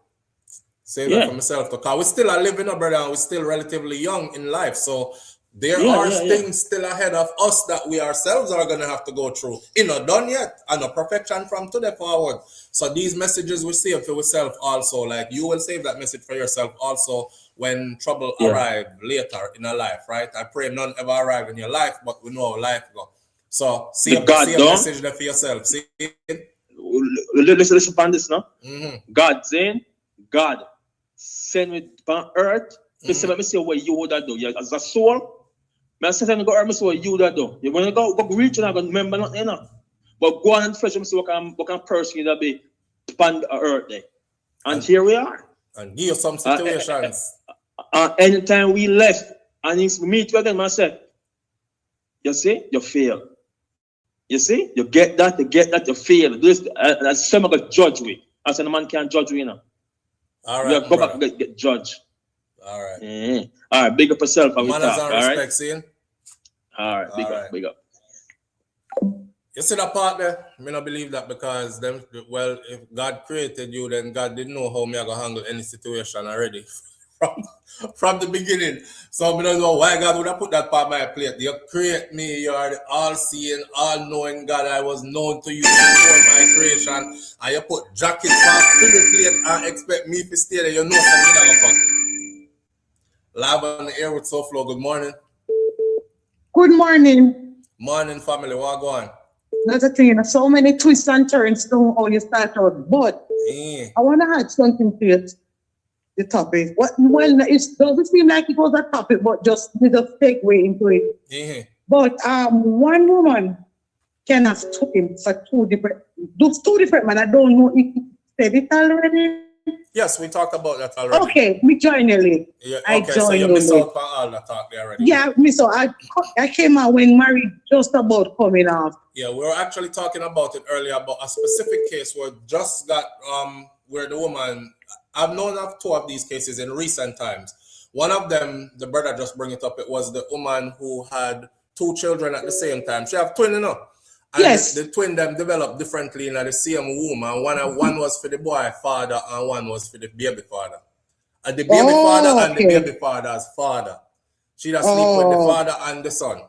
Save that for myself too. Because we still are living, brother, and we're still relatively young in life. So there are things still ahead of us that we ourselves are going to have to go through. It's not done yet. And no perfection from today forward. So these messages we save for yourself also. Like you will save that message for yourself also when trouble arrive later in your life, right? I pray none ever arrive in your life, but we know how life go. So save a message there for yourself. See?
Listen upon this now. God saying, God send me on earth. Let me see what you would do. As a soul, I said, I'm going to see what you would do. You're going to go reach and I'm going to remember nothing enough. But go on and fetch and see what kind of person you'll be upon the earth there. And here we are.
And give you some situations.
Anytime we left and we meet you again, I said, you see, you fail. You see, you get that, you fail. That's some going to judge we. I said, the man can't judge we, you know.
All right.
You go back and get judged.
All right.
All right, big up yourself.
Manners and respect, seeing?
All right, big up.
You see that part there? I don't believe that because if God created you, then God didn't know how me I gonna handle any situation already. from the beginning. So I don't know why God would have put that part on my plate. You create me, you are the all-seeing, all-knowing God. I was known to you before my creation. And you put jacket on the plate and expect me to stay there. You know something that come. Live on the air with SoFlo. Good morning.
Good morning.
Morning, family. What go on?
Another thing, so many twists and turns to how you start out. But I want to add something to it. The topic. Well, it doesn't seem like it was a topic, but just take way into it. But one woman can have twins for two different men. I don't know if you said it already.
Yes, we talked about that already.
Okay, me join early.
Yeah, okay, so you missed out on all that talk there already.
Yeah, so I came out when Mary just about coming off.
Yeah, we were actually talking about it earlier about a specific case where just got where the woman. I've known of two of these cases in recent times. One of them, the brother just bring it up, it was the woman who had two children at the same time. She have twin, you know? And
yes.
The twin them developed differently in the same womb. And one was for the boy father and one was for the baby father. And the baby father and the baby father's father. She just sleep with the father and the son.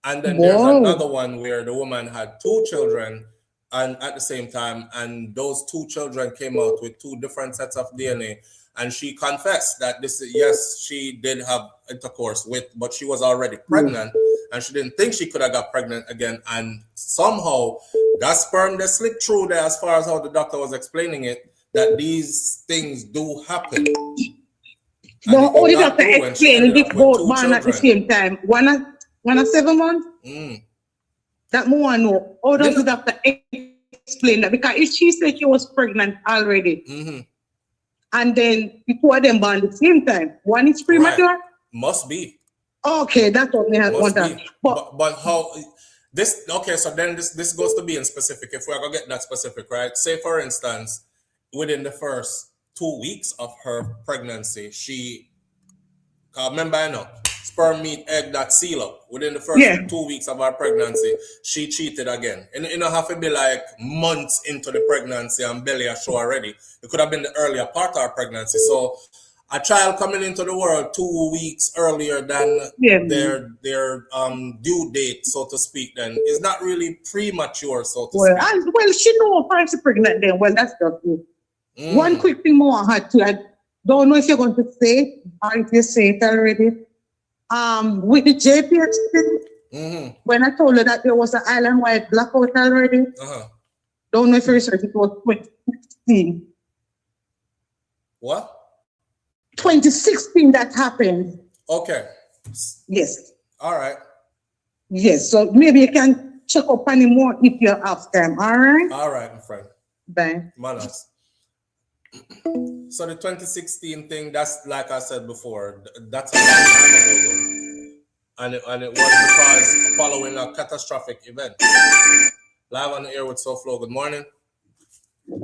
And then there's another one where the woman had two children and at the same time, and those two children came out with two different sets of DNA, and she confessed that yes, she did have intercourse with, but she was already pregnant, and she didn't think she could have got pregnant again, and somehow that sperm that slipped through there, as far as how the doctor was explaining it, that these things do happen.
No, only doctor explained if both born at the same time. One at 7 months. That more know. How does the doctor explain that? Because if she said she was pregnant already, and then two of them born at the same time, one is premature? Right.
Must be.
Okay, that's what we have one time.
But how this? Okay, so then this goes to being specific. If we're gonna get that specific, right? Say for instance, within the first 2 weeks of her pregnancy, she remember I know. Sperm meet egg that seal up within the first 2 weeks of our pregnancy, she cheated again. And it don't have to be like months into the pregnancy and belly a show already. It could have been the earlier part of our pregnancy. So a child coming into the world 2 weeks earlier than their due date, so to speak, then is not really premature, so to speak.
Well, she know if she's pregnant then. Well, that's just it. One quick thing more I had to. I don't know if you're going to say it or if you say it already. With the JPX thing, when I told her that there was an island-wide blackout already, don't know if you researched it was 2016.
What?
2016 that happened.
Okay.
Yes.
All right.
Yes, so maybe you can check up on it more if you have time, all right?
All right, my friend.
Bye.
Manas. So the 2016 thing, that's like I said before, that's a long time ago though. And it was because following a catastrophic event. Live on the air with SoFlo, good morning.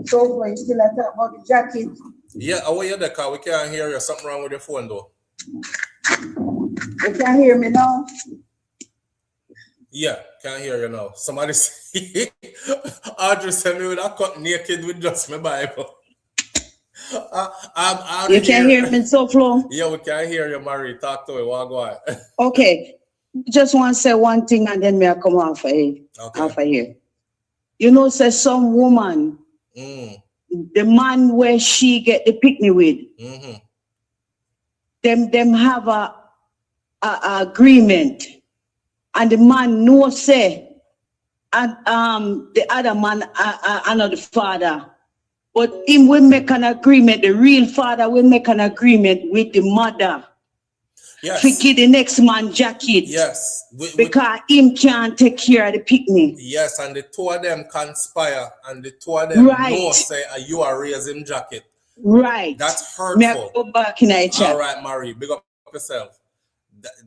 So you still have to talk about the jacket?
Yeah, how are you there, Carl? We can't hear you. Something wrong with your phone though.
You can't hear me now?
Yeah, can't hear you now. Somebody say, Audrey sent me with a cut naked with just my Bible.
You can't hear me, SoFlo?
Yeah, we can hear you, Marie. Talk to me. What go on?
Okay. Just want to say one thing and then I'll come off of here. Okay. Off of here. You know, say some woman, the man where she get the picnic with, them have a agreement, and the man no say, and the other man another father. But him will make an agreement, the real father will make an agreement with the mother.
Yes.
To give the next man jacket.
Yes.
Because him can't take care of the picnic.
Yes, and the two of them conspire and the two of them know say you are raising jacket.
Right.
That's hurtful.
May I go back in the chat?
All right, Marie, big up yourself.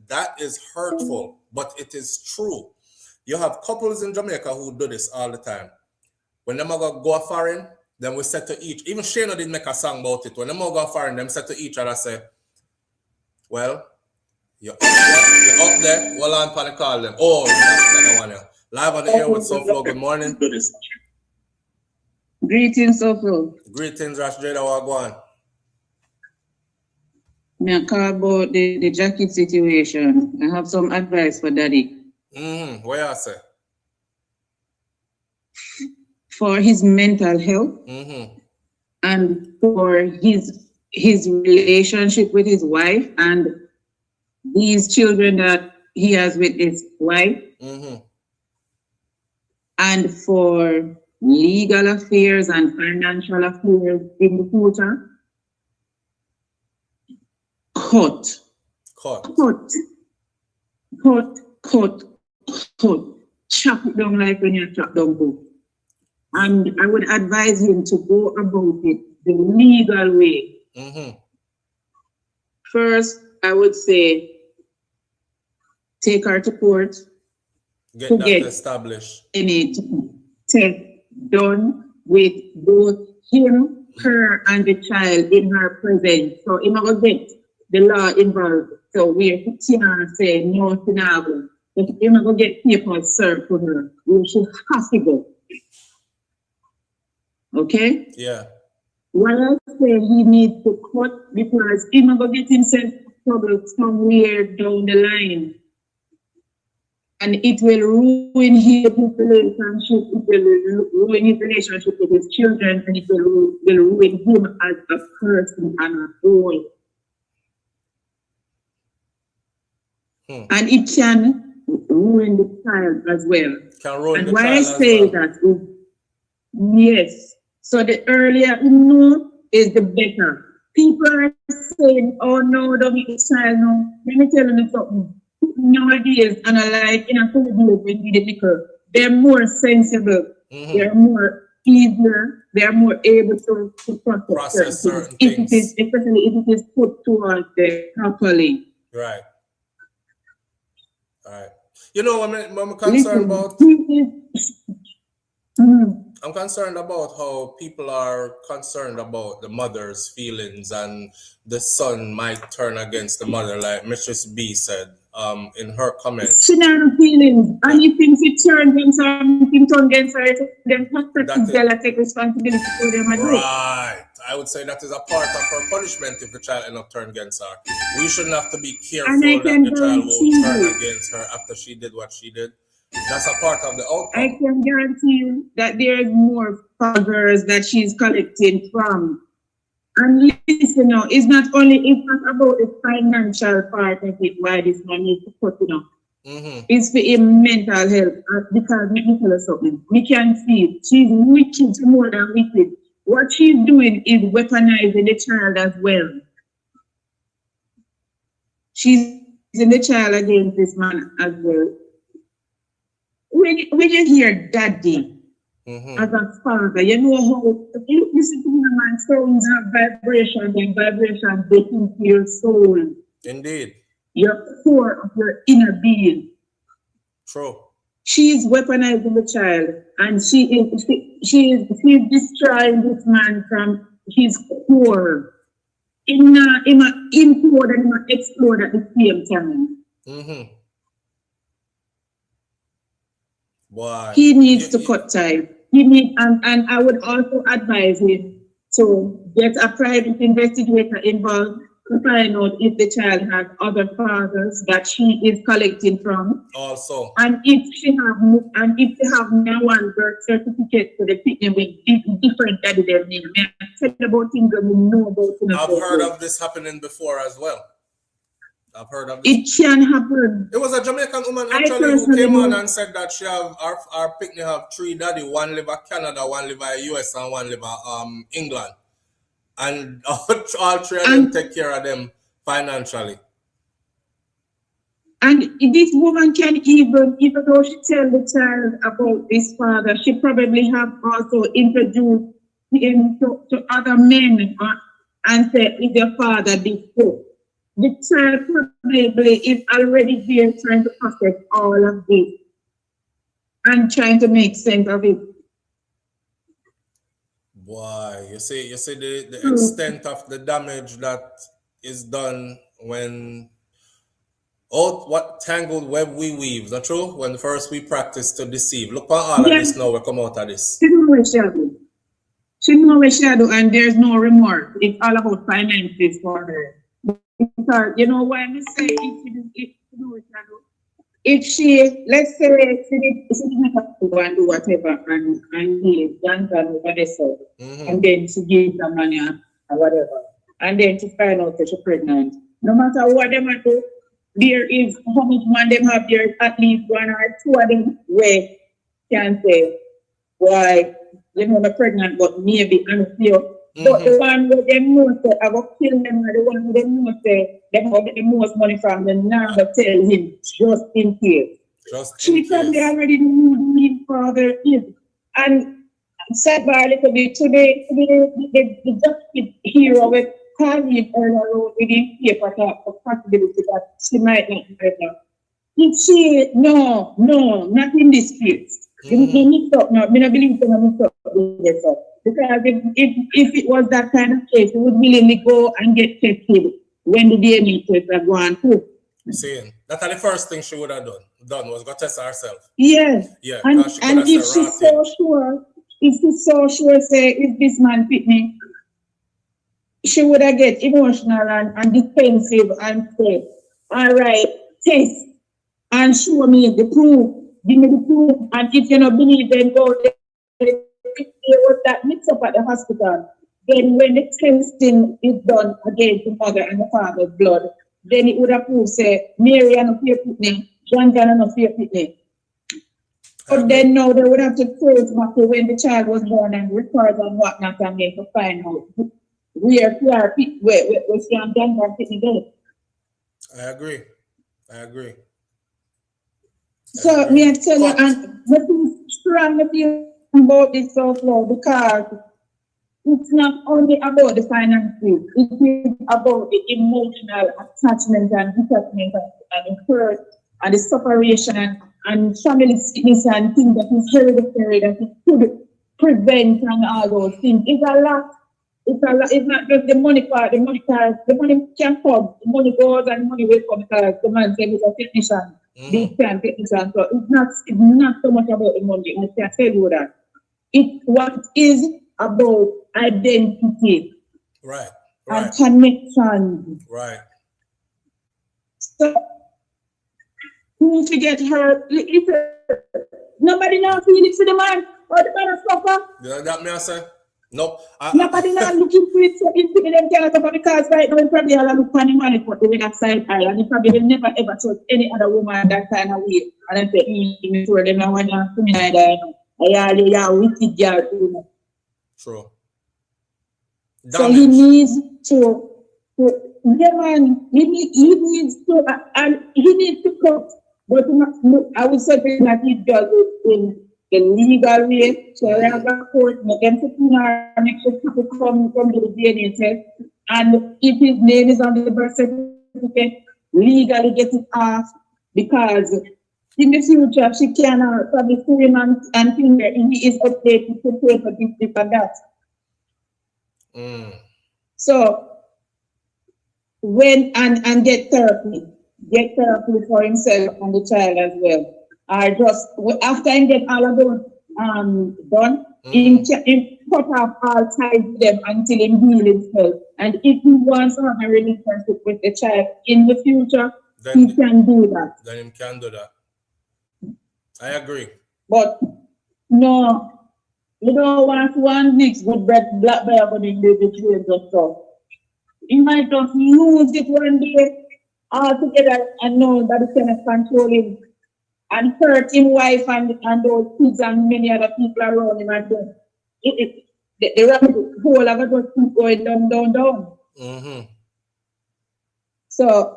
That is hurtful, but it is true. You have couples in Jamaica who do this all the time. When them go foreign, then we say to each, even Shana didn't make a song about it. When them go foreign, them say to each other, say, well, you're up there, well, I'm going to call them. Oh, that's the one here. Live on the air with SoFlo, good morning.
Greetings, SoFlo.
Greetings, Rash Jada, what go on?
Me call about the jacket situation. I have some advice for daddy.
What you say?
For his mental health and for his relationship with his wife and these children that he has with his wife, and for legal affairs and financial affairs in the future. Cut. Chop it down like when you chop down book. And I would advise him to go about it the legal way. First, I would say take her to court.
Get that established.
Any test done with both him, her, and the child in her presence. So I'm going to get the law involved. So we can't say no to now. If I'm going to get papers served for her, we should have to go. Okay?
Yeah.
What I say he needs to cut because he's not going to get himself in trouble somewhere down the line. And it will ruin his relationship, it will ruin his relationship with his children, and it will ruin him as a person and a whole. And it can ruin the child as well.
Can ruin
and
the
why
child
I say
as well.
that is, yes. So the earlier you know is the better. People are saying, oh no, don't make the child know. Let me tell you something. Nowadays, and I like in a political, they're more sensible, they're more easier, they're more able to process certain things. Especially if it is put towards them properly.
Right. You know what I'm concerned about? I'm concerned about how people are concerned about the mother's feelings and the son might turn against the mother, like Mistress B said in her comments.
She never feelings, and if things turn against her, things turn against her, then have to take responsibility for them.
Right. I would say that is a part of her punishment if the child end up turning against her. We shouldn't have to be careful that the child won't turn against her after she did what she did. That's a part of the outcome.
I can guarantee you that there is more fathers that she's collecting from. And listen now, it's not about the financial part of it, why this man needs to put it up. It's for his mental health. Because let me tell you something. We can see it. She's wicked more than wicked. What she's doing is weaponizing the child as well. She's using the child against this man as well. When you hear daddy as a father, you know how you listen to him and sounds have vibration, and vibration get into your soul.
Indeed.
Your core of your inner being.
True.
She is weaponizing the child, and she is destroying this man from his core. In core and explode at the same time.
Why?
He needs to cut ties. And I would also advise him to get a private investigator involved to find out if the child has other fathers that she is collecting from.
Also.
And if she have now one birth certificate for the picnic with different daddy their name. I tell you about things that we know about.
I've heard of this happening before as well. I've heard of this.
It can happen.
It was a Jamaican woman actually who came on and said that she have our picnic have 3 daddy, one live at Canada, one live at US, and one live at England. And all 3 of them take care of them financially.
And this woman can even though she tell the child about this father, she probably have also introduced him to other men and said, is your father this so? The child probably is already there trying to process all of this and trying to make sense of it.
Boy, you see the extent of the damage that is done when what tangled web we weave, not true? When first we practice to deceive. Look at all of this now, we come out of this.
She know where she do, and there's no remorse. It's all about finances for her. because you know why I say if she, let's say, she didn't have to go and do whatever and he done over there, so, and then she gives the money or whatever, and then she find out that she's pregnant. No matter what they might do, there is how much man them have there, at least one or two of them where can say, why, you know, I'm pregnant, but maybe I'm still. But the one where they know say, I will kill them, or the one where they know say, they will get the most money from them, now but tell him, just in case. She probably already knew who his father is. And said by a little bit today, the justice hero will call him earlier on with the paper for possibility that she might not be pregnant. If she, no, not in this case. They mix up now. I don't believe they mix up with this. Because if it was that kind of case, we would willingly go and get tested when the DNA tests are going through.
Saying that's the first thing she would have done was go test herself.
Yes.
Yeah.
And if she's so sure, say, if this man fit me, she would have get emotional and defensive and say, all right, test and show me the proof. Give me the proof. And if you don't believe, then go there. If there was that mix up at the hospital, then when the testing is done against the mother and the father's blood, then it would have proved, say, Mary and a fear pitney, John and a fear pitney. But then now they would have to trace back to when the child was born and records and whatnot and then to find out where John and pitney dead.
I agree.
So me I tell you, and nothing strong with you about this so-flow because it's not only about the finances, it is about the emotional attachment and detachment and the hurt and the separation and family sickness and things that is hereditary that it could prevent and all those things. It's a lot. It's not just the money part, the money can come, the money goes and the money will come because the man said he's a technician. This can technician. So it's not so much about the money. I can tell you that. It's what is about identity.
Right.
And connection.
Right.
So who to get hurt? Nobody now feeling for the man or the man of suffer.
Yeah, that me I say. Nope.
Nobody now looking for it, so in them cannot suffer because right now we probably all look for the money for the other side and they probably will never ever trust any other woman that kind of way. And then say, sure them now want to me either. Yeah, wicked girl too.
True.
So he needs to yeah man, he needs to and he needs to cook. But I would say that he does it in the legal way. So I have a court, make them make sure people come from the DNA test. And if his name is on the birth certificate, legally get it off because in the future she can probably sue him and think that he is updated to pay for this and that. So when and get therapy for himself and the child as well. Or just after he get all of those done, he cut off all ties with them until he heals himself. And if he wants to have a relationship with the child in the future, then he can do that.
Then he can do that. I agree.
But no, you don't want one mix with black bear but in the trains and stuff. He might just lose it one day altogether and know that he cannot control him and hurt his wife and those kids and many other people around him and then the rabbit hole of it just keep going down. So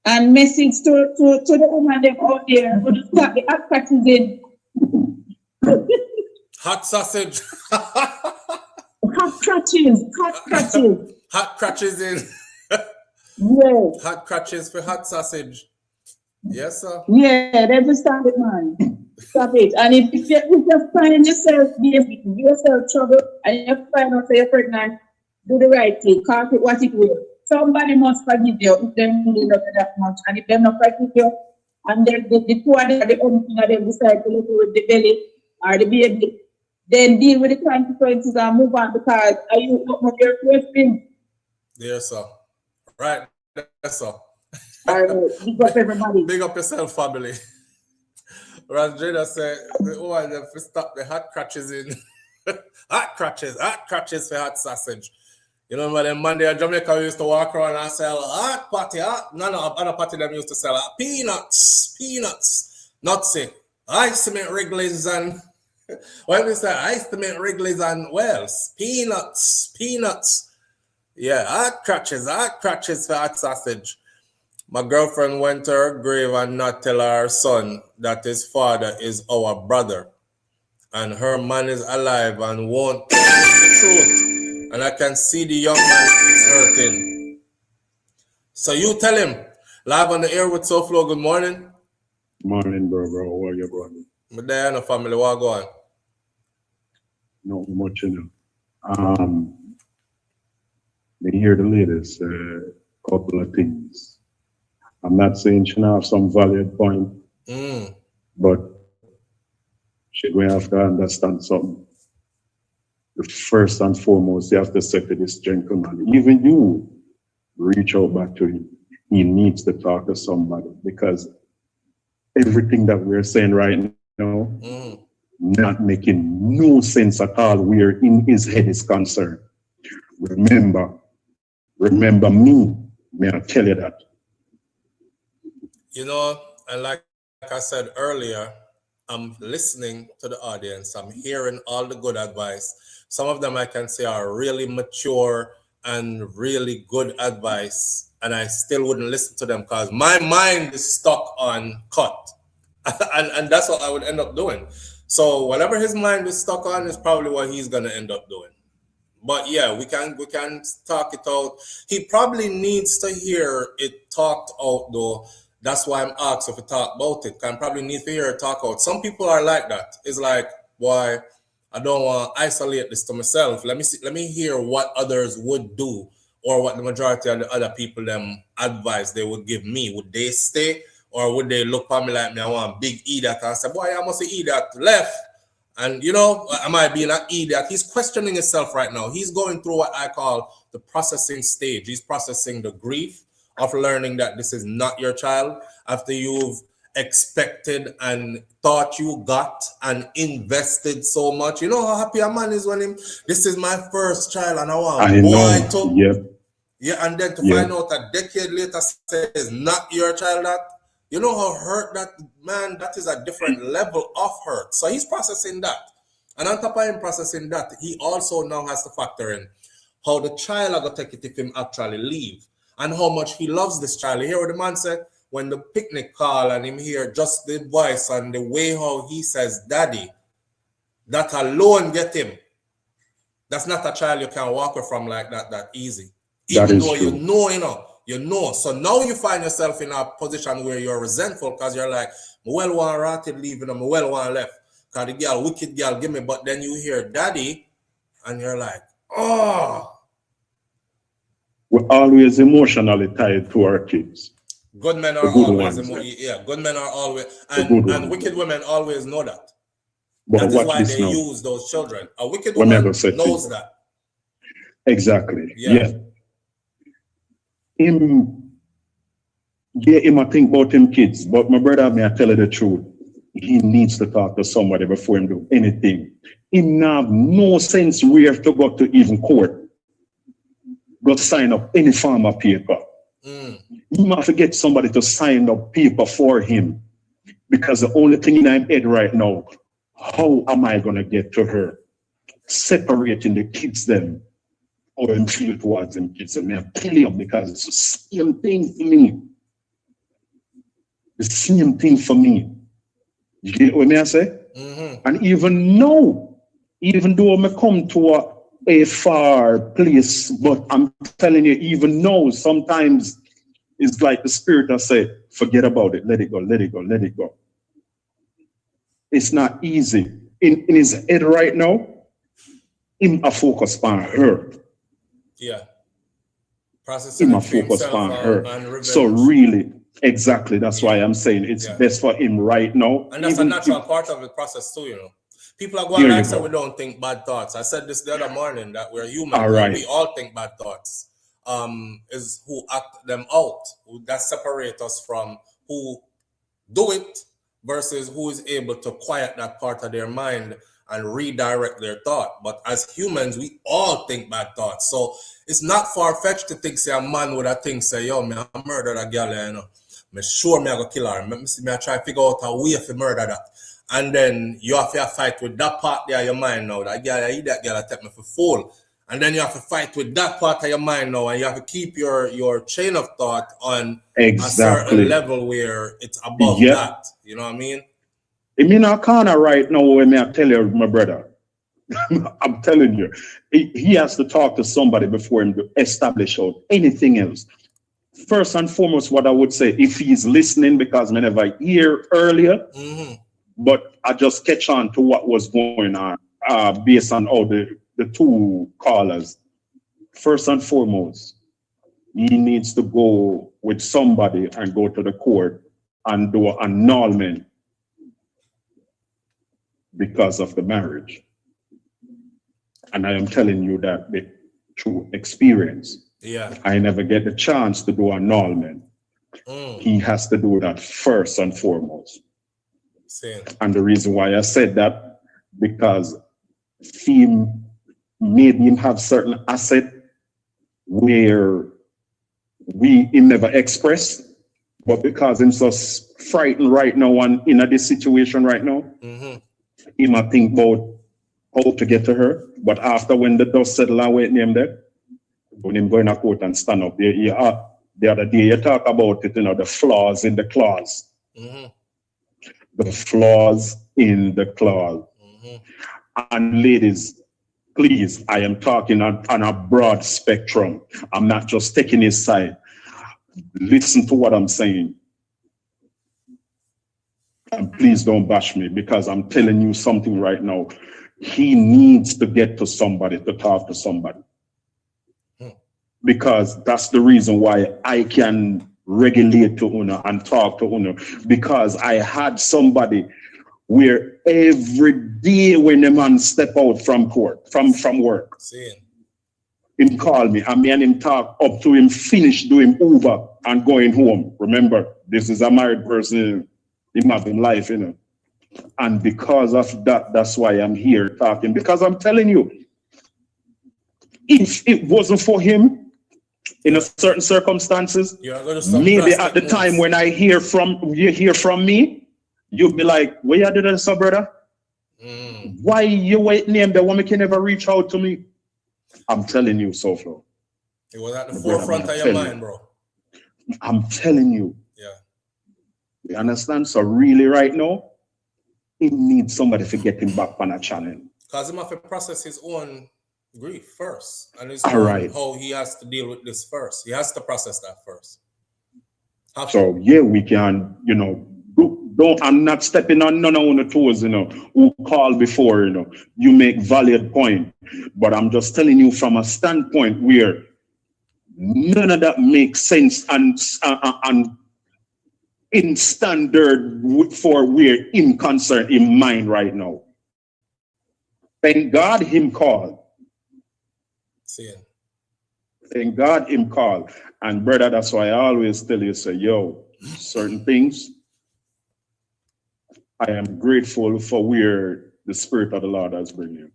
and message to the woman them out there who stop the hot crutches in.
Hot sausage.
Hot crutches.
Hot crutches in.
Yes.
Hot crutches for hot sausage. Yes, sir.
Yeah, that's just stop it, man. Stop it. And if you find yourself trouble and you find out you're pregnant, do the right thing. Call it what it will. Somebody must forgive you if they really love you that much. And if they're not forgive you, and then the two of them, the only thing that they decide to live with the belly or the baby, then deal with the consequences and move on because you open up your question.
Yes, sir. Right. That's all.
I know. Big up everybody.
Big up yourself, family. Rajada said, oh, I have to stop the hot crotches in. hot crotches for hot sausage. You know, when Monday in Jamaica, we used to walk around and sell hot patty, other patty them used to sell peanuts, nutsy, ice cement Wrigley's and, what we say, ice cement Wrigley's and Wells, peanuts. Yeah, hot crotches for hot sausage. My girlfriend went to her grave and not tell her son that his father is our brother. And her man is alive and won't tell the truth. And I can see the young man is hurting. So you tell him, live on the air with SoFlo, good morning.
Morning, bro. How are you, brother?
My day and the family, what going?
Not much, you know. They hear the latest couple of things. I'm not saying she not have some valid point, but she going to have to understand something. The first and foremost, you have to say to this gentleman, even you, reach out back to him. He needs to talk to somebody because everything that we're saying right now, not making no sense at all where in his head is concerned. Remember me, may I tell you that.
You know, and like I said earlier, I'm listening to the audience. I'm hearing all the good advice. Some of them I can say are really mature and really good advice, and I still wouldn't listen to them because my mind is stuck on cut. and that's what I would end up doing. So whatever his mind is stuck on is probably what he's gonna end up doing. But yeah, we can talk it out. He probably needs to hear it talked out though. That's why I'm asked if we talk about it. I probably need to hear it talk out. Some people are like that. It's like, why I don't want to isolate this to myself. Let me hear what others would do or what the majority of the other people them advice they would give me. Would they stay or would they look at me like me? I want a big idiot and say, boy, I must say idiot left. And you know, am I being an idiot? He's questioning himself right now. He's going through what I call the processing stage. He's processing the grief of learning that this is not your child after you've expected and thought you got and invested so much. You know how happy a man is when this is my first child and I want a boy to.
Yep.
Yeah, and then to find out a decade later say it's not your child that. You know how hurt that, man, that is a different level of hurt. So he's processing that. And on top of him processing that, he also now has to factor in how the child are going to take it if him actually leave. And how much he loves this child. You hear what the man said? When the picnic call and him hear just the voice and the way how he says, daddy, that alone get him. That's not a child you can walk away from like that easy. Even though true. You know. So now you find yourself in a position where you're resentful because you're like, well, one rotted leaving them, well, one left. Because the girl, wicked girl, give me. But then you hear daddy and you're like, oh.
We're always emotionally tied to our kids.
Good men are always, good men are always, and wicked women always know that.
But
that is why they use those children. A wicked woman knows that.
Exactly. Yeah. Him I think about him kids, but my brother, may I tell you the truth, he needs to talk to somebody before him do anything. He have no sense where to go to even court. Go sign up any form of paper. He must get somebody to sign up paper for him. Because the only thing in my head right now, how am I gonna get to her? Separating the kids them. Or I'm feel towards them kids and I'm killing them because it's the same thing for me. The same thing for me. You get what I say? And even now, even though I come to a far place, but I'm telling you, even now, sometimes it's like the spirit that say, forget about it, let it go, let it go, let it go. It's not easy. In his head right now, him a focus on her.
Yeah. Processing
him a focus on her. So really, exactly, that's why I'm saying it's best for him right now.
And that's a natural part of the process too, you know. People are going like, so we don't think bad thoughts. I said this the other morning that we're human. We all think bad thoughts. is who act them out. That separate us from who do it versus who is able to quiet that part of their mind and redirect their thought. But as humans, we all think bad thoughts. So it's not far-fetched to think, say, a man would have think, say, yo, me, I murdered a girl, you know. Me sure me I go kill her. Me I try to figure out a way to murder that. And then you have to fight with that part there of your mind now. That girl, that girl take me for fool. And then you have to fight with that part of your mind now, and you have to keep your chain of thought on a certain level where it's above that. You know what I mean?
I mean, I can't right now when I tell you, my brother. I'm telling you, he has to talk to somebody before him to establish out anything else. First and foremost, what I would say, if he's listening, because I never hear earlier, but I just catch on to what was going on based on all the two callers. First and foremost, he needs to go with somebody and go to the court and do an annulment because of the marriage. And I am telling you that through experience.
Yeah.
I never get the chance to do annulment. He has to do that first and foremost.
Same.
And the reason why I said that, because he made him have certain asset where he never expressed, but because he's so frightened right now and in this situation right now, he might think about how to get to her. But after when the dust settle and wait him there, when him going to court and stand up there, the other day you talk about it, you know, the flaws in the clause. The flaws in the clause. And ladies, please, I am talking on a broad spectrum. I'm not just taking his side. Listen to what I'm saying. And please don't bash me, because I'm telling you something right now. He needs to get to somebody, to talk to somebody. Because that's the reason why I can regulate to Una and talk to Una, because I had somebody where every day when the man step out from court, from work, him call me, and me and him talk up to him finish doing Uber and going home. Remember, this is a married person, him having life, you know. And because of that, that's why I'm here talking, because I'm telling you, if it wasn't for him, in a certain circumstances, maybe at the time when you hear from me, you'll be like, "Where you did this, brother? Why you waiting there? The woman can never reach out to me." I'm telling you, Soflo.
It was at the forefront of your mind, bro.
I'm telling you.
Yeah.
You understand? So really, right now, he needs somebody to get him back on a channel.
Because he must process his own grief first, and his how he has to deal with this first. He has to process that first.
So yeah, we can, you know, I'm not stepping on none of the toes, you know, who called before, you know, you make valid point, but I'm just telling you from a standpoint where none of that makes sense and in standard for where in concern in mind right now. Thank God him called. Thank God him called. And brother, that's why I always tell you, say, yo, certain things, I am grateful for where the Spirit of the Lord has bring you.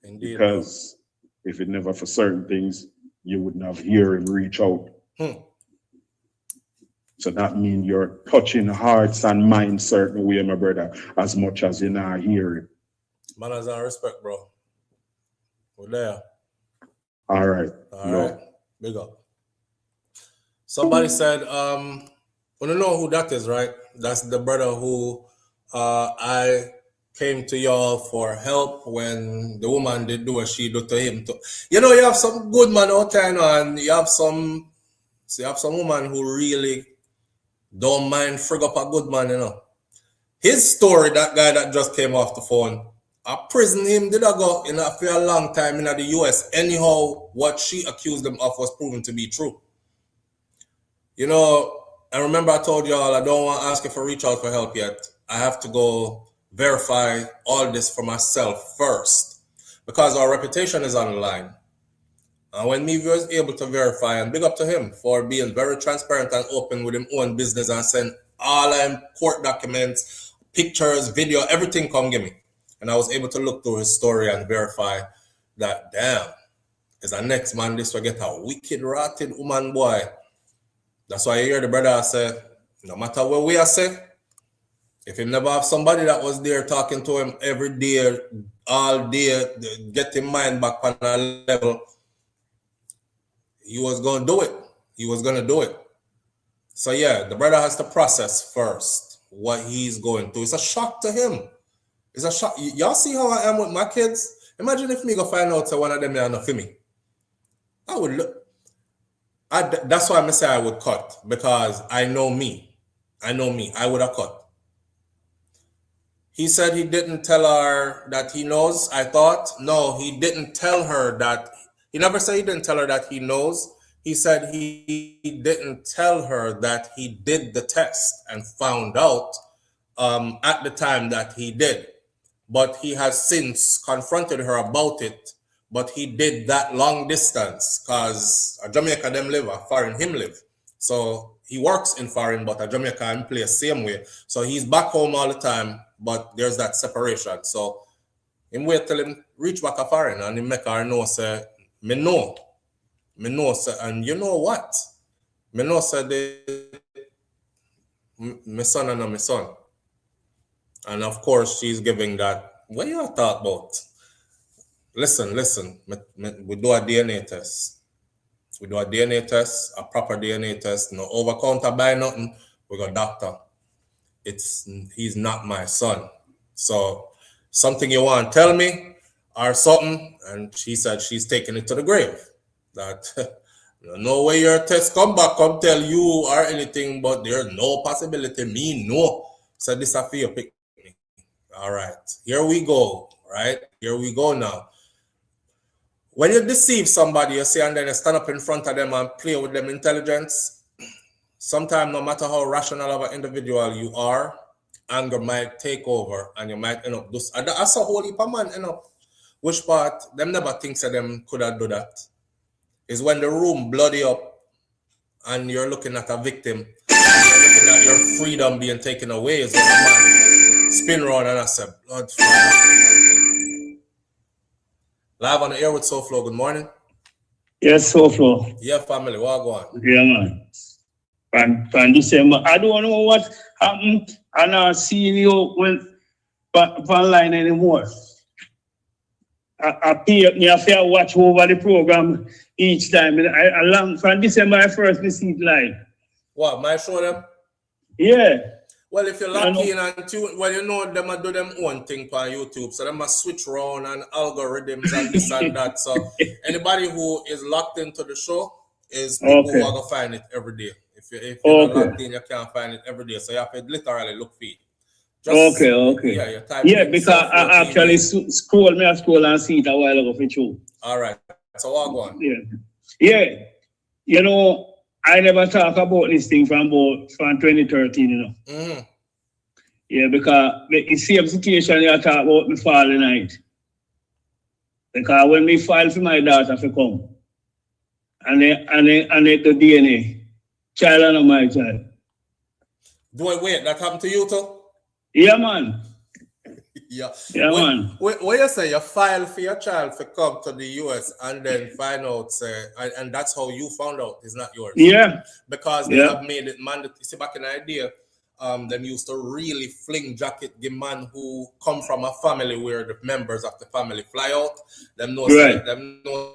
Indeed,
because if it never for certain things, you wouldn't have hear him reach out. So that means you're touching hearts and minds certain way, my brother, as much as you're not hearing.
Manners and respect, bro. We're there.
All right.
All right. Big up. Somebody said, I don't know who that is, right? That's the brother who I came to y'all for help when the woman did do what she did to him. You know, you have some good man out there, you know, and you have some woman who really don't mind frig up a good man, you know. His story, that guy that just came off the phone, a prison him did go in for a long time in the US. Anyhow, what she accused him of was proven to be true. You know, I remember I told y'all I don't want to ask you for reach out for help yet. I have to go verify all this for myself first, because our reputation is on the line. And when me was able to verify, and big up to him for being very transparent and open with him own business and send all court documents, pictures, video, everything come give me. And I was able to look through his story and verify that, damn, is a next man this will get a wicked, rotted woman boy. That's why you hear the brother say, no matter what we are say, if he never have somebody that was there talking to him every day, all day, get his mind back on a level, he was going to do it. He was going to do it. So yeah, the brother has to process first what he's going through. It's a shock to him. It's a shock. Y'all see how I am with my kids? Imagine if me go find out that one of them are not for me. I would look. That's why I say I would cut, because I know me. I know me. I would have cut. He said he didn't tell her that he knows. I thought, no, he didn't tell her that. He never said he didn't tell her that he knows. He said he didn't tell her that he did the test and found out at the time that he did. But he has since confronted her about it. But he did that long distance because a Jamaica them live, a foreign him live. So he works in foreign, but a Jamaica him play same way. So he's back home all the time, but there's that separation. So him wait till him reach back a foreign and he make her know, say, me know, say, and you know what? Me know, say, my son and my son. And of course, she's giving that, what you talk about? Listen, we do a DNA test. We do a DNA test, a proper DNA test, no over counter buy nothing. We got doctor. He's not my son. So something you want to tell me or something, and she said she's taking it to the grave. That no way your test come back, come tell you or anything, but there's no possibility. Me no. So this a fear pick me. All right, here we go. Right, here we go now. When you deceive somebody, you say, and then you stand up in front of them and play with them intelligence, sometimes no matter how rational of an individual you are, anger might take over and you might end up just, that's a whole heap of man end up. Which part, them never thinks that them could have do that. Is when the room bloody up and you're looking at a victim, and you're looking at your freedom being taken away, is when the man spin around and I say, blood fire. Live on the air with SoFlo. Good morning.
Yes, SoFlo.
Yeah, family. What go on?
Yeah, man. From December. I don't know what happened. I'm not seeing you online anymore. I have to watch over the program each time. From December, I first received live.
What, my show them?
Yeah.
Well, if you're lucky and tune, well, you know them do them own thing on YouTube, so they must switch around and algorithms and this and that. So anybody who is locked into the show is people who are gonna find it every day. If you're not locked in, you can't find it every day. So you have to literally look for it.
Just, yeah, because I actually scroll and see it a while ago for you.
All right. So what go on?
Yeah. You know, I never talk about this thing from 2013, you know.
Mm-hmm.
Yeah, because the same situation you talk about me Friday night. Because when me file for my daughter to come, and they do DNA, child and not my child.
Wait, that happened to you too?
Yeah, man.
Yeah,
man.
What you say, you file for your child to come to the US and then find out, and that's how you found out it's not yours.
Yeah.
Because they have made it mandatory. See, back in the idea, them used to really fling jacket the man who come from a family where the members of the family fly out. Them know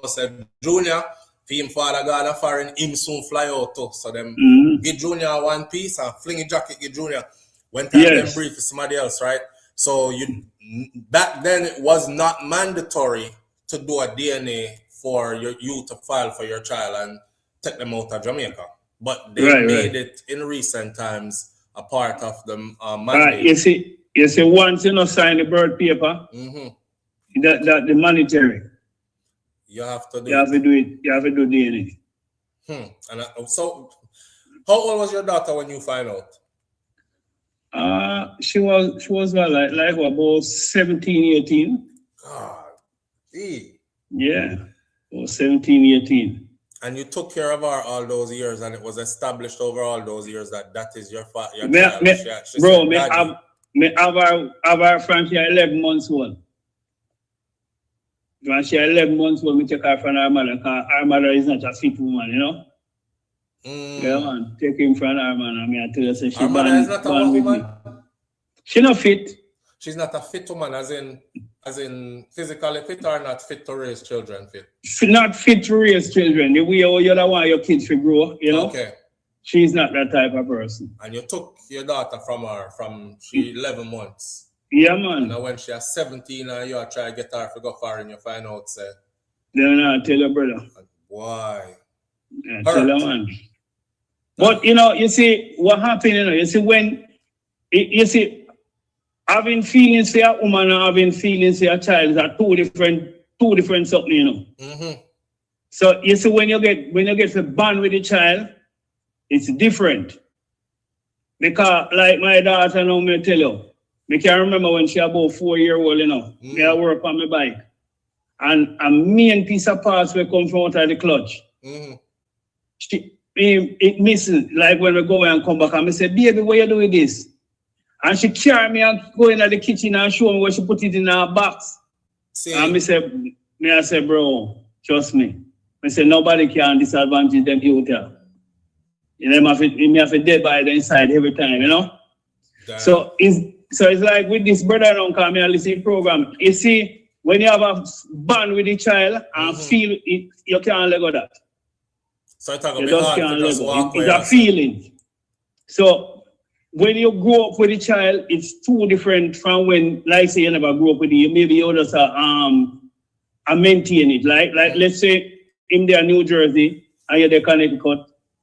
said Junior, him father got a foreign, him soon fly out too. So them give Junior one piece and fling a jacket, give Junior. When time them brief is somebody else, right? So back then it was not mandatory to do a DNA for you to file for your child and take them out of Jamaica. But they made it in recent times a part of the mandate.
You see, once you sign the birth paper, that the monetary.
You have to do
You have to do it. You have to do DNA.
And so, how old was your daughter when you find out?
She was like about 17, 18.
God,
Yeah. or 17, 18.
And you took care of her all those years, and it was established over all those years that that is your child.
Me have her from she 11 months old. When she 11 months old, me take her from her mother, because her mother is not a fit woman, you know? Yeah, man. Take him from her, man. I mean, I tell you, so
her mother is not a woman?
She not fit.
She's not a fit woman, as in physically fit or not fit to raise children fit?
Not fit to raise children. The way you don't want your kids to grow, you know?
Okay.
She's not that type of person.
And you took your daughter from her from she 11 months.
Yeah, man.
And when she was 17 and you are trying to get her to go far and you find out, say.
Then I tell your brother.
Why?
Yeah, tell her, man. But, you know, you see, what happened, you know, you see, when, you see, having feelings for a woman and having feelings for a child are two different something, you know. So, you see, when you get to bond with the child, it's different. Because, like my daughter now, me tell you, I can remember when she about 4-year-old, you know, me I work on my bike. And a main piece of parts will come from out of the clutch. It missing, like when we go and come back, and I say, baby, what you doing with this? And she carry me and go into the kitchen and show me where she put it in her box. See? And I say, bro, trust me. I say, nobody can disadvantage them out there. You know, me have to dead by the inside every time, you know? Damn. So it's like with this brother now, come here, listen program. You see, when you have a bond with the child and feel it, you can't let go that.
So it's a
feeling. So when you grow up with a child, it's too different from when, like say, you never grew up with it. Maybe you just maintain it. Like let's say in there New Jersey, and you're there Connecticut,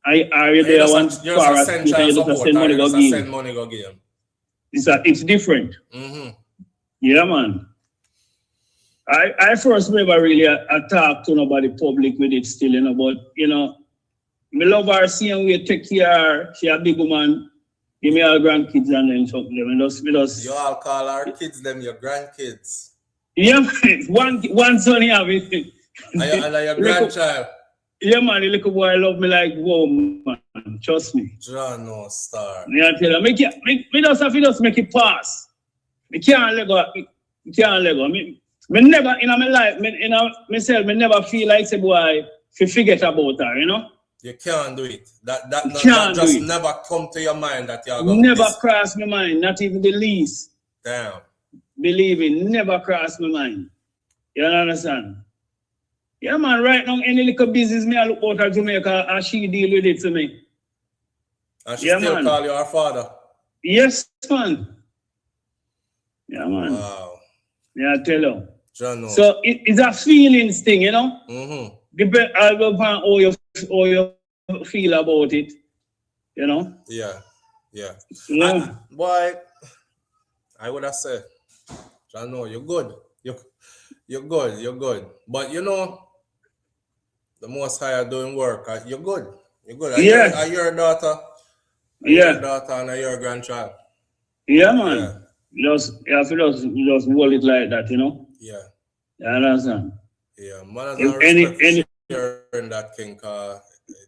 are you there one forest, and you just send money go give him. It's different. Yeah, man. I first never really talk to nobody public with it still, you know, but you know, me love her seeing we take care of her. She a big woman. Give me all grandkids and then something.
You all call our kids them your grandkids.
Yeah, man. One son you have it.
And your grandchild.
Yeah, man, the little boy love me like, whoa, man. Trust me.
John no star.
Yeah, I tell you, me just have to just make it pass. Me can't let go. Me never in my life, myself, me never feel like say boy, if forget about her, you know?
You can't do it. That just never come to your mind that you're going
never cross my mind, not even the least.
Damn.
Believe it, never cross my mind. You understand? Yeah, man, right now, any little business me I look out of Jamaica and she deal with it to me.
And she still call you her father?
Yes, man. Yeah, man.
Wow.
Yeah, I tell you.
John,
so it's a feelings thing, you know? Depend on how you feel about it, you know?
Yeah.
Yeah.
Boy, I would have said, John, no, you're good. You're good. But you know, the Most High are doing work. You're good. Are you your daughter? Your daughter and your grandchild.
Yeah, man. You just hold it like that, you know?
Yeah.
You understand?
Yeah, man. Any in that thing,
man.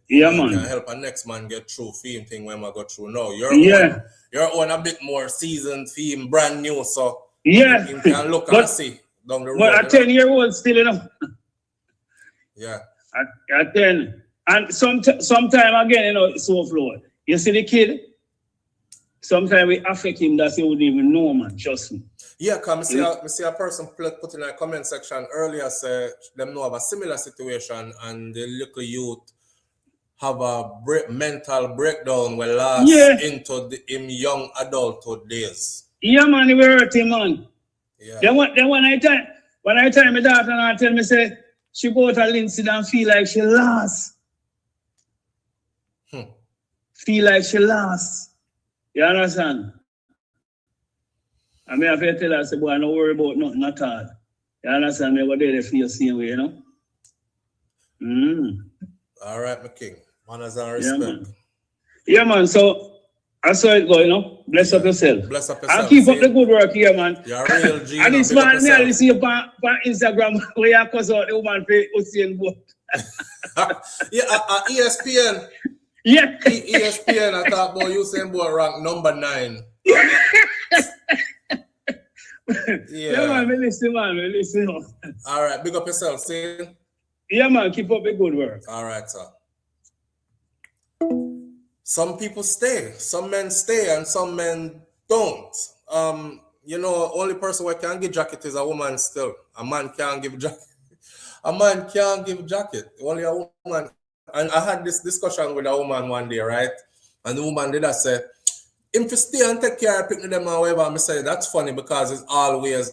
Can help a next man get through theme thing when I go through. No, you're on a bit more seasoned theme, brand new, so you can look and see down the road.
But a 10-year-old still, you know.
Yeah.
At 10. And sometime again, you know, it's so flawed. You see the kid, sometimes we affect him that he wouldn't even know, man. Trust me.
Yeah, because I see a person put in a comment section earlier say them know of a similar situation and the little youth have a mental breakdown will last into him young adulthood days.
Yeah, man, he will hurt him, man.
Yeah.
Then when I tell my daughter and I tell me say she go to Lindsay and feel like she lost. Feel like she lost. You understand? I mean, I have to tell her, I say, boy, don't worry about nothing at all. You understand me? What they feel the same way, you know?
All right, my king. Manners and respect.
Yeah, man. So I saw it go, you know. Bless up yourself.
Bless up yourself.
And keep up the good work here, man.
You're a real G.
And this man, I see you on Instagram where you cause out the woman for Usain Bolt.
Yeah, ESPN.
Yeah.
ESPN, I thought about Usain Bolt rank number 9.
Yeah, man, listen.
All right, big up yourself, see?
Yeah, man, keep up the good work.
All right, sir. Some people stay, some men stay, and some men don't. You know, only person who can give jacket is a woman still. A man can't give jacket. A man can't give jacket. Only a woman. And I had this discussion with a woman one day, right? And the woman did say, if you stay and take care of picking them and whatever, I say that's funny because it's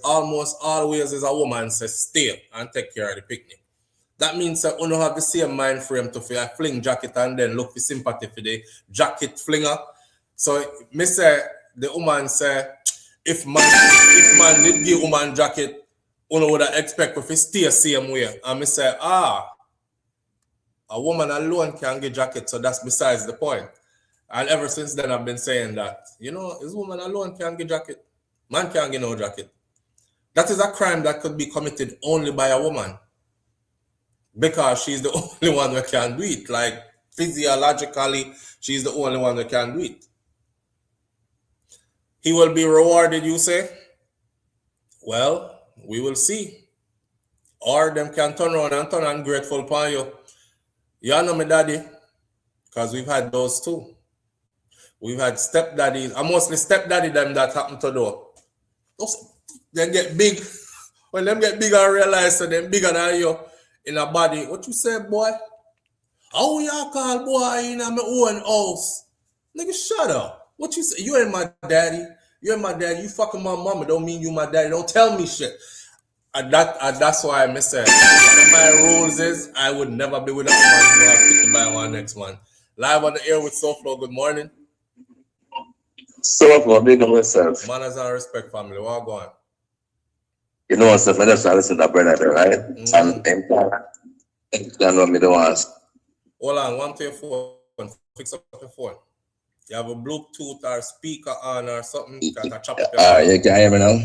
almost always is a woman says stay and take care of the picnic. That means that you don't have the same mind frame to feel fling jacket and then look for sympathy for the jacket flinger. So me say the woman say if man did give woman jacket, you would expect if he stay same way. And me say, a woman alone can get jacket, so that's besides the point. And ever since then I've been saying that, you know, this woman alone can get jacket. Man can't get no jacket. That is a crime that could be committed only by a woman. Because she's the only one that can do it. Like, physiologically, she's the only one that can do it. He will be rewarded, you say? Well, we will see. Or them can turn around and turn ungrateful upon you. You know me, daddy, because we've had those too. We've had stepdaddies, and mostly stepdaddy them that happen to do. They get big. When them get big, I realize that them bigger than you. In a body, what you say, boy? How y'all call boy in my own house? Nigga, shut up. What you say? You ain't my daddy. You ain't my daddy. You fucking my mama. Don't mean you my daddy. Don't tell me shit. That's why I say one of my rules is I would never be with a woman who has picked by one next one. Live on the air with SoFlo. Good morning.
SoFlo, big up yourself.
Manners and respect, family. What going?
You know what, I just listen to that brother, right? And you know me, don't ask.
Hold on, one to your phone. Fix up your phone. You have a Bluetooth or speaker on or something? You can chop up your
you can hear me now?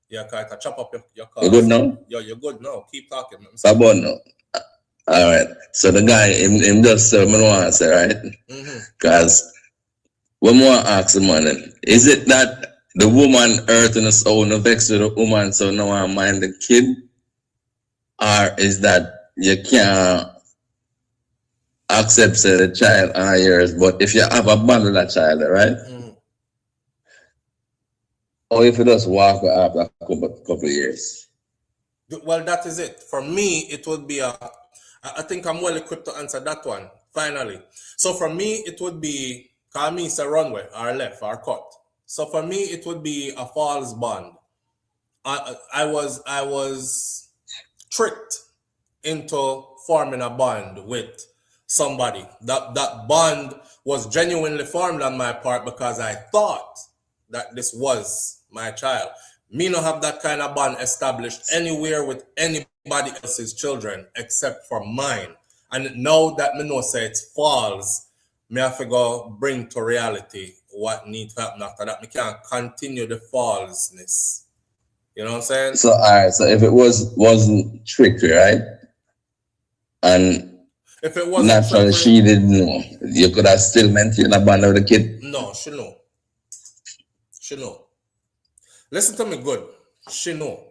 Yeah, can chop up your car.
You good now?
Yeah, you're good now. Keep talking.
Sabon now. All right. So the guy, him just said, I don't want to say, right? Because when I ask the man, is it that the woman hurting the soul and vex with the woman, so now I mind the kid? Or is that you can't accept say, the child are yours, but if you have abandoned that child, right? Or if you just walk after a couple of years?
Well, that is it. For me, it would be I think I'm well equipped to answer that one, finally. So for me, it would be, call me, it's a runway, or left, or cut. So for me, it would be a false bond. I was tricked into forming a bond with somebody. That bond was genuinely formed on my part because I thought that this was my child. Me not have that kind of bond established anywhere with anybody else's children except for mine. And now that me know say it's false, me have to go bring to reality what needs to happen after that. Me can't continue the falseness. You know what I'm saying?
So alright, so if it wasn't trickery, right? And
if it wasn't
naturally she didn't know, you could have still maintained a bond with the kid?
No, she know. She know. Listen to me good. She know.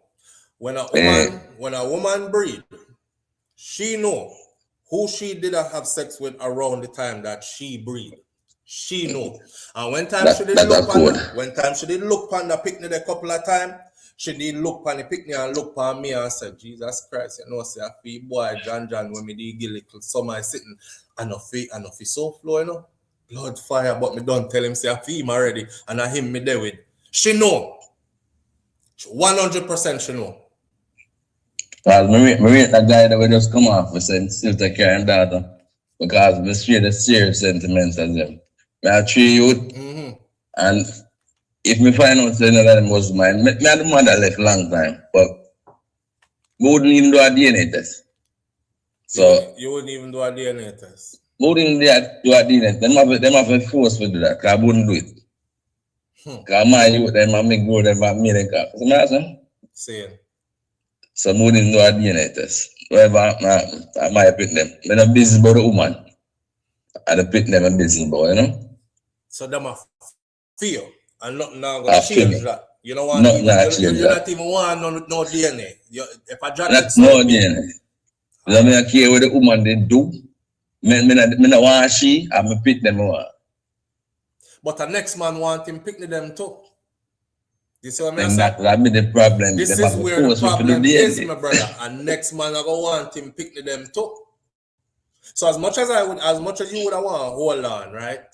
When a woman breed, she know who she did have sex with around the time that she breed. She know. And when she did look on the picnic a couple of times, she did look on the picnic and look on me and said, Jesus Christ, you know, say I feel boy John when me did get little summer sitting and I feel so flow, you know. Blood fire, but me don't tell him say I feel him already and I him me there with. She know. 100% she know.
Well, me rate that guy that will just come off and say still take care of daughter because we share the serious sentiments as them. Me have 3 youth and if me find out that none of them was mine, me had the mother left long time, but we wouldn't even do a DNA test. So
you wouldn't even do a DNA test?
We wouldn't do a DNA test. Them have a force to do that because I wouldn't do it. Because my youth, them, I make grow them, I make them car. So, I say,
Saying.
so more than no DNA test. Whatever, I might pick them. I'm not busy about the woman. I pick them a busy boy, you know?
So them a feel. And nothing now gonna change that. You know what?
Nothing
You're not even want no DNA. If I drop it,
no DNA. I don't care what the woman they do. Me not want she, I'm a pick them one.
But the next man want him pick them too. You see what I mean?
That be the problem.
This is where the problem is, my brother. And next man I go want him pick them too. So as much as you would have want, hold on, right?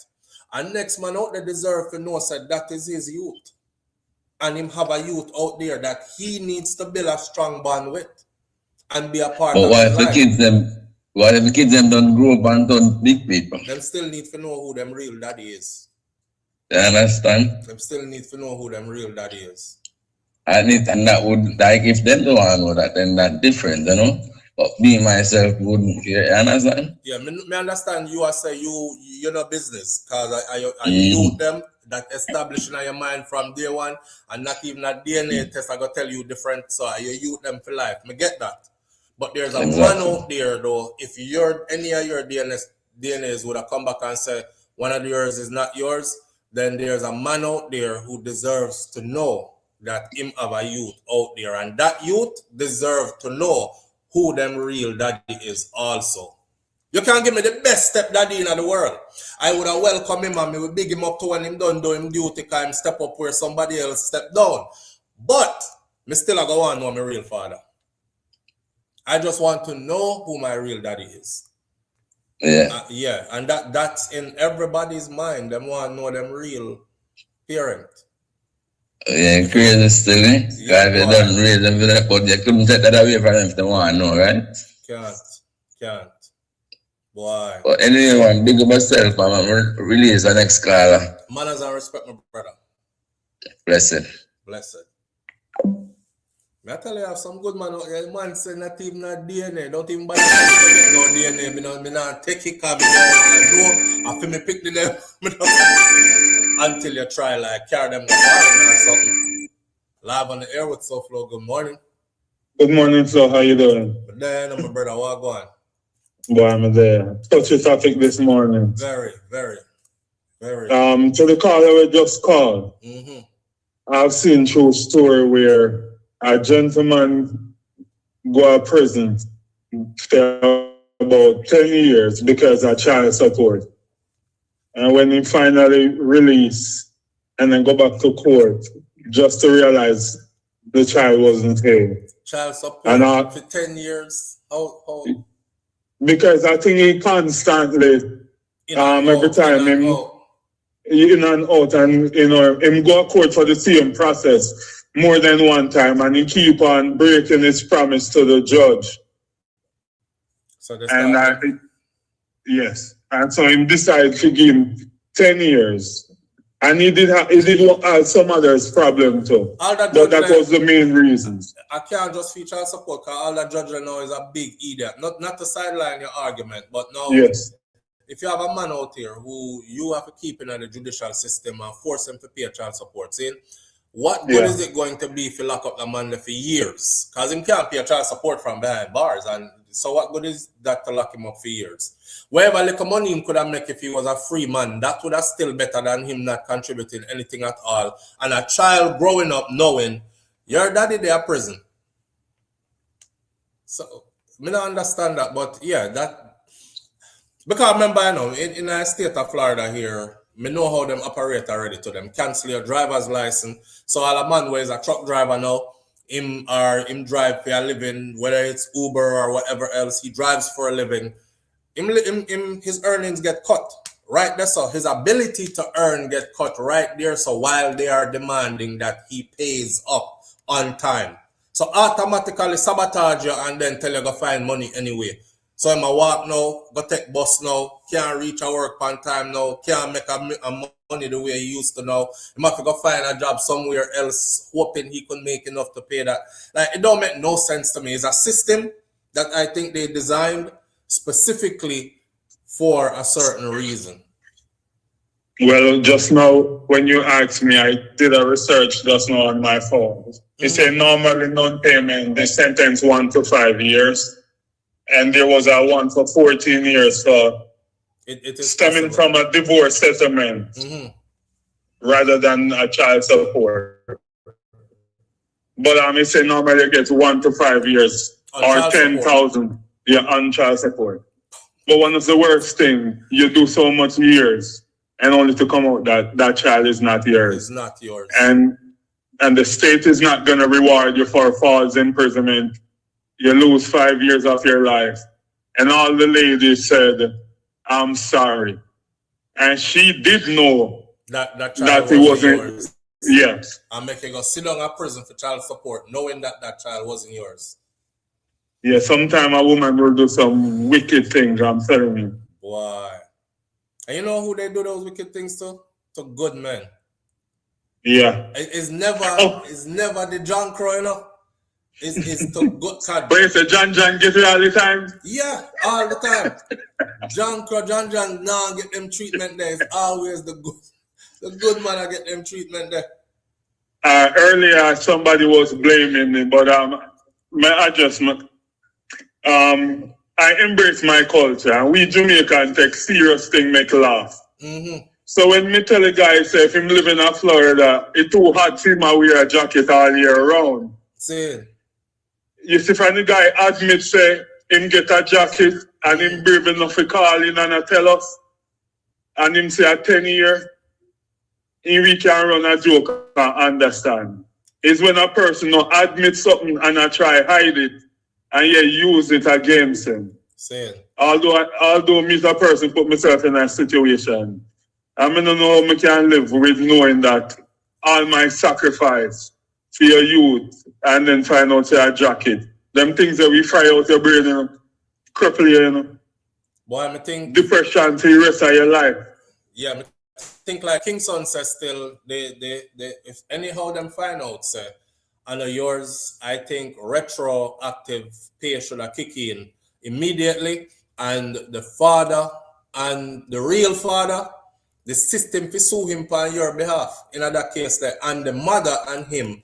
And next man out there deserve to know that that is his youth. And him have a youth out there that he needs to build a strong bond with and be a part of
his life. What if the kids them don't grow up and turn big people?
Them still need to know who them real daddy is.
You understand?
Them still need to know who them real daddy is.
And that would, like, if them don't want to know that, then that's different, you know? But me, myself, wouldn't care, you understand?
Yeah, me understand you are saying you're no business, because I you them that establishing in your mind from day one, and not even a DNA test I go tell you different, so you use them for life. Me get that. But there's a man out there though, if any of your DNAs would have come back and say one of yours is not yours, then there's a man out there who deserves to know that him have a youth out there, and that youth deserve to know who them real daddy is also. You can't give me the best step daddy in the world. I would have welcomed him and me would big him up to when him done do him duty, because him step up where somebody else step down. But me still I go on know my real father. I just want to know who my real daddy is.
Yeah.
Yeah, and that's in everybody's mind. Them want to know them real parent.
Yeah, crazy still, eh? Because if you don't raise them for that, but you couldn't take that away from them if they want to know, right?
Can't. Boy.
But anyway, big up myself, I'm release the next caller.
Manners and respect, my brother.
Blessed.
I tell you, I have some good man out here. Man say not even a DNA. Don't even buy no DNA. Me not take it because I feel me pick them until you try like carry them to foreign or something. Live on the air with SoFlo. Good morning.
Good morning, Flo. How you doing?
But then, my brother, what going?
Boy, I'm there. Touchy topic this morning.
Very.
To the caller we just called. I've seen through a story where a gentleman go to prison for about 10 years because of child support. And when he finally released and then go back to court, just to realize the child wasn't paid.
Child support for 10 years? How?
Because I think he constantly, every time him in and out, and him go to court for the same process more than one time, and he keep on breaking his promise to the judge.
So
yes, and so him decided to give him 10 years, and he did have some others problem too. But that was the main reason.
I can't just feature child support because all that judge now is a big idiot. Not to sideline your argument, but now if you have a man out here who you have to keep in the judicial system and force him to pay child support, see, what good is it going to be if you lock up the man for years? Because him can't pay child support from behind bars, and so what good is that to lock him up for years? Whatever little money him could have made if he was a free man, that would have still better than him not contributing anything at all. And a child growing up knowing your daddy there in prison. So I don't understand that, but yeah, that because remember, in the state of Florida here, I know how them operate already to them. Cancel your driver's license. So all a man who is a truck driver now, him drive for a living, whether it's Uber or whatever else, he drives for a living. His earnings get cut right there. So his ability to earn get cut right there. So while they are demanding that he pays up on time. So automatically sabotage you and then tell you go find money anyway. So I'm a walk now, go take bus now, can't reach a work on time now, can't make a money the way he used to now. He have to go find a job somewhere else, hoping he could make enough to pay that. Like, it don't make no sense to me. It's a system that I think they designed specifically for a certain reason.
Well, just now, when you asked me, I did a research just now on my phone. It said normally non-payment, they sentence 1 to 5 years. And there was a one for 14 years. So
it is
stemming
possible.
from a divorce settlement rather than a child support. But it say normally it gets 1 to 5 years
On
or
child
10,000 on child support. But one of the worst things, you do so much years and only to come out that child is not yours.
It's not yours.
And the state is not going to reward you for false imprisonment. You lose 5 years of your life. And all the ladies said, I'm sorry. And she did know
that
it wasn't yours. Yes.
And make you go sit down in prison for child support, knowing that child wasn't yours.
Yeah, sometimes a woman will do some wicked things, I'm telling you.
Why? And you know who they do those wicked things to? To good men.
Yeah.
It's never the John Crow, you know. It's to good card.
But you say John get it all the time?
Yeah, all the time. John now get them treatment there. It's always the good man I get them treatment there.
Earlier somebody was blaming me, but my adjustment. I embrace my culture, and we Jamaican take serious thing make laugh. So when me tell a guy say if him live in Florida, it's too hot for him to wear a jacket all year round.
See.
You see, when the guy admit say him get a jacket and him brave enough to call in and tell us, and him say a 10 year, we can run a joke and understand. It's when a person no admit something and I try hide it and use it against him.
See.
Although me as a person put myself in a situation, I don't know how I can live with knowing that all my sacrifice for your youth and then find out your jacket. Them things that we fry out your brain, you know, cripple you, you know.
Boy, I think
depression for the rest of your life.
Yeah, I think like Kingston says still they if anyhow them find out say and yours, I think retroactive pay should have kick in immediately, and the father and the real father, the system to sue him on your behalf in that case there, and the mother and him.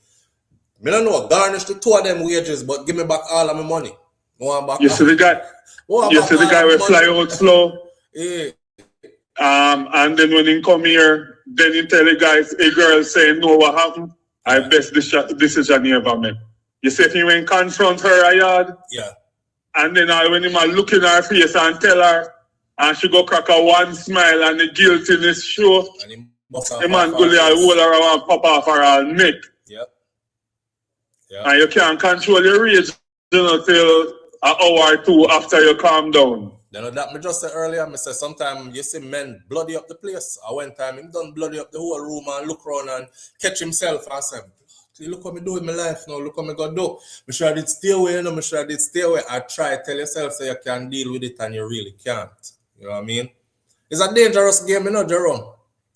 I don't know, garnish the two of them wages, but give me back all of my money.
You see the guy will fly out slow.
Yeah.
And then when he come here, then he tell the guys, a girl saying, no, what happened? I best decision he ever made. You see if he went confront her a yard.
Yeah.
And then when he man look in her face and tell her, and she go crack a one smile and the guiltiness show, the man go there hold her and pop off her neck.
Yep.
And you can't control your rage till an hour or two after you calm down.
You know that me just said earlier, I said sometimes you see men bloody up the place. I one time him done bloody up the whole room and look around and catch himself and say, look what me do in my life now, look what me gonna do. Me sure I did stay away, you know, me sure I did stay away. I try tell yourself so you can deal with it and you really can't. You know what I mean? It's a dangerous game, you know, Jerome.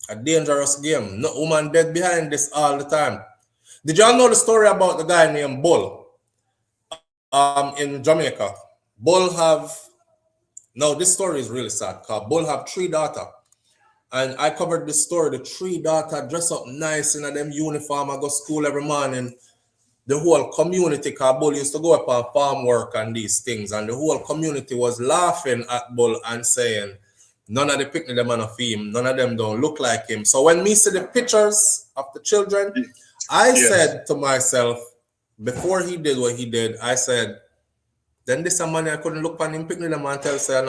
A dangerous game. No woman dead behind this all the time. Did y'all know the story about the guy named Bull? In Jamaica. Bull have now this story is really sad because Bull have 3 daughters. And I covered this story. The 3 daughters dress up nice in them uniform and go school every morning. The whole community, because Bull used to go up on farm work and these things. And the whole community was laughing at Bull and saying, none of the picnic them on a theme. None of them don't look like him. So when me see the pictures of the children, I said to myself, before he did what he did, I said, then this man I couldn't look on him, picnic them and tell say, and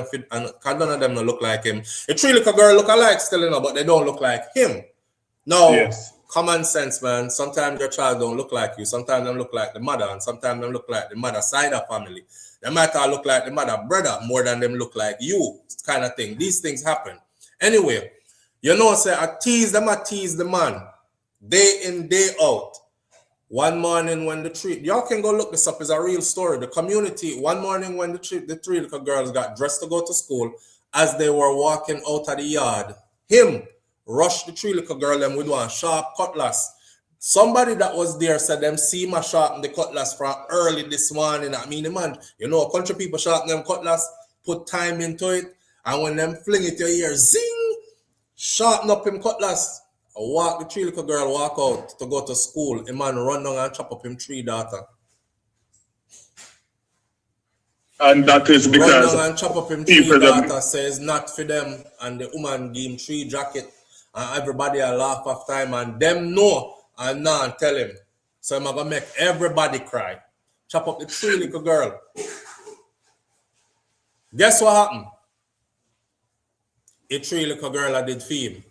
none of them don't look like him. A 3 little girl look alike still, you know, but they don't look like him. No, common sense, man. Sometimes your child don't look like you. Sometimes them look like the mother, and sometimes them look like the mother side of family. They might all look like the mother brother more than them look like you, kind of thing. These things happen. Anyway, you know, say I tease the man, day in, day out. One morning when y'all can go look this up, it's a real story. The community, one morning when the 3 little girls got dressed to go to school, as they were walking out of the yard, him rushed the 3 little girl them with one sharp cutlass. Somebody that was there said them see my sharpen the cutlass from early this morning. I mean, man, you know, country people sharpen them cutlass, put time into it, and when them fling it, you hear zing. sharpen up him cutlass. Walk the 3 little girl walk out to go to school. A man run down and chop up him 3 daughter.
And that is because
run down and chop up him 3 daughter says not for them, and the woman give him 3 jacket, and everybody a laugh after him, and them know and now tell him. So I'm gonna make everybody cry. Chop up the 3 little girl. Guess what happened? The 3 little girl I did for him.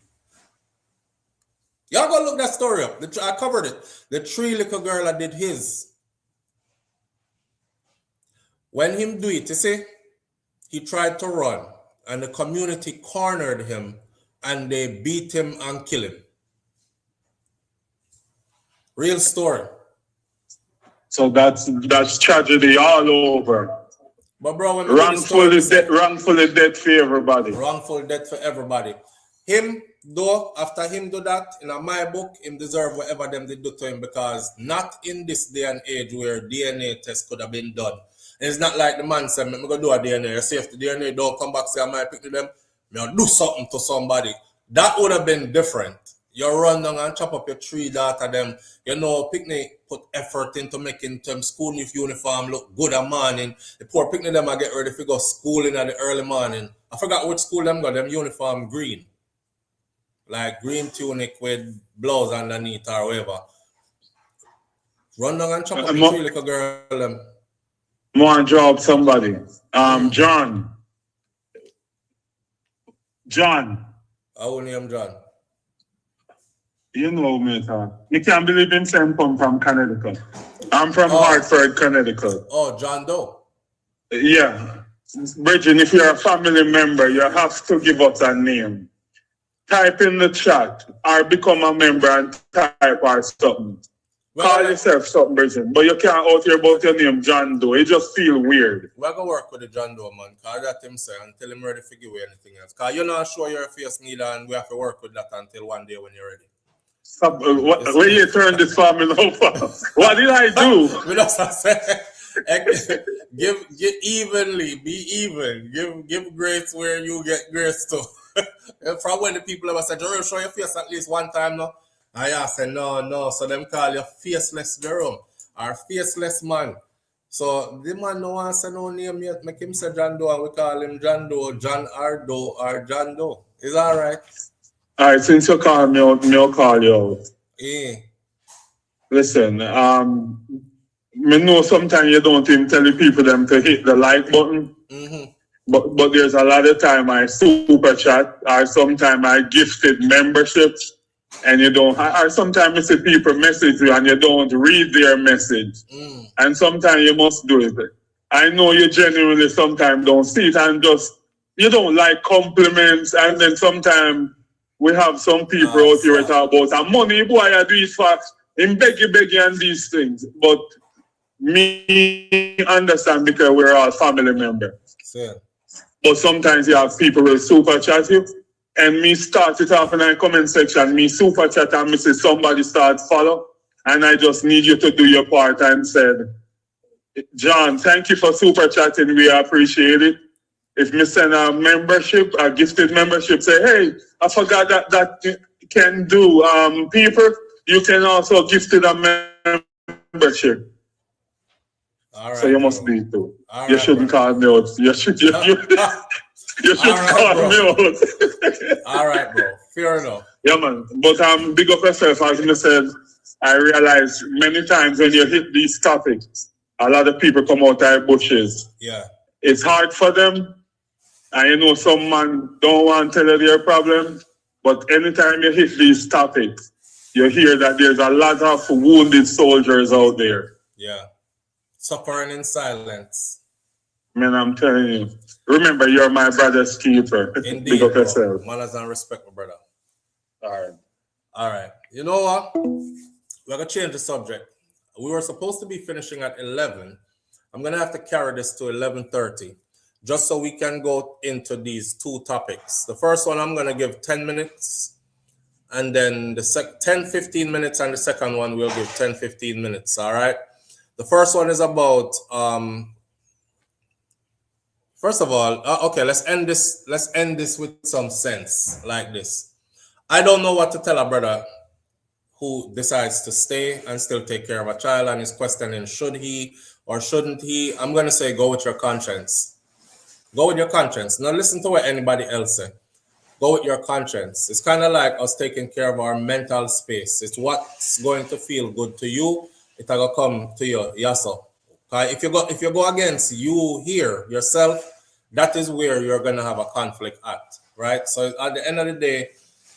Y'all go look that story up. I covered it. The 3 little girl I did his. When him do it, you see, he tried to run, and the community cornered him, and they beat him and killed him. Real story.
So that's tragedy all over.
But bro, when
wrongfully death for everybody.
Wrongful death for everybody. Him, though, after him do that, in my book, him deserve whatever them did do to him, because not in this day and age where DNA test could have been done. It's not like the man said, I'm going to do a DNA. See if the DNA don't come back, say I might pick them, I'll do something to somebody. That would have been different. You run down and chop up your 3 daughter them. You know, picnic put effort into making them school uniform look good at morning. The poor picnic them I get ready to go schooling at the early morning. I forgot which school them got them uniform green. Like green tunic with blouse underneath or whatever. Run down and chop up your 3 little girl them.
More job somebody. John.
I will name John.
You know me, sir. You can't believe him saying come from Connecticut. I'm from Hartford, Connecticut.
Oh, John Doe.
Yeah. Bridget, if you're a family member, you have to give us a name. Type in the chat or become a member and type or something. Well, call yourself something, Bridget, but you can't out here about your name, John Doe. It just feel weird.
We're going to work with the John Doe, man. Call that him say until him ready to give you anything else. Because you're not sure your face neither, and we have to work with that until one day when you're ready.
When you turn this family over, what did I do?
We just say, give evenly, be even. Give grace where you get grace too. From when the people ever say, Jerome, show your face at least one time now. I say, no. So them call you faceless Jerome or faceless man. So the man no one say no name yet. Make him say John Doe and we call him John Doe, John R. Doe or John Doe. Is that right?
All right, since you call me out, I'll call you out.
Yeah.
Listen, me know sometimes you don't even tell the people them to hit the like button.
Mm-hmm.
But there's a lot of time I super chat or sometimes I gifted memberships and you don't, or sometimes I see people message you and you don't read their message. And sometimes you must do it. I know you genuinely sometimes don't see it and just, you don't like compliments, and then sometimes we have some people out here talk about and money, boy, I do it for him beggy and these things. But me understand because we're all family members.
Yeah.
But sometimes you have people who super chat you, and me start it off in the comment section, me super chat and me say somebody start follow, and I just need you to do your part and said, John, thank you for super chatting, we appreciate it. If me send a membership, a gifted membership, say, hey, I forgot that can do. People, you can also gift it a membership.
All right,
so you must be too.
All
you
right,
shouldn't call me out. You should call me out.
All right, bro. Fair enough.
Yeah, man. But big up yourself. As you said, I realize many times when you hit these topics, a lot of people come out of bushes.
Yeah.
It's hard for them. And you know, some man don't want to tell you their problem. But anytime you hit these topics, you hear that there's a lot of wounded soldiers out there.
Yeah. Suffering in silence.
Man, I'm telling you. Remember, you're my brother's keeper.
Indeed,
big up yourself.
Manners and respect, my brother.
All right.
You know what? We're going to change the subject. We were supposed to be finishing at 11. I'm going to have to carry this to 11:30 just so we can go into these 2 topics. The first one, I'm going to give 10 minutes. And then the 10-15 minutes, and the second one we'll give 10-15 minutes. All right. The first one is about first of all, okay, let's end this with some sense like this. I don't know what to tell a brother who decides to stay and still take care of a child and is questioning should he or shouldn't he. I'm going to say go with your conscience. Go with your conscience. Not listen to what anybody else say. Go with your conscience. It's kind of like us taking care of our mental space. It's what's going to feel good to you. It'll come to you. Yes, sir. If you go against you here yourself, that is where you're going to have a conflict at, right? So at the end of the day,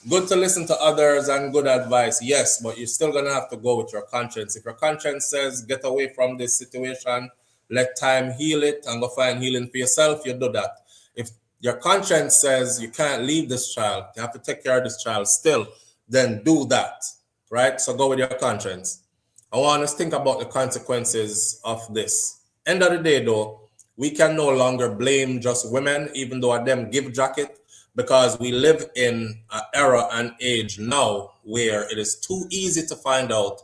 good to listen to others and good advice, yes, but you're still going to have to go with your conscience. If your conscience says get away from this situation, let time heal it and go find healing for yourself, you do that. If your conscience says you can't leave this child, you have to take care of this child still, then do that, right? So go with your conscience. I want us to think about the consequences of this. End of the day, though, we can no longer blame just women, even though them give jacket, because we live in an era and age now where it is too easy to find out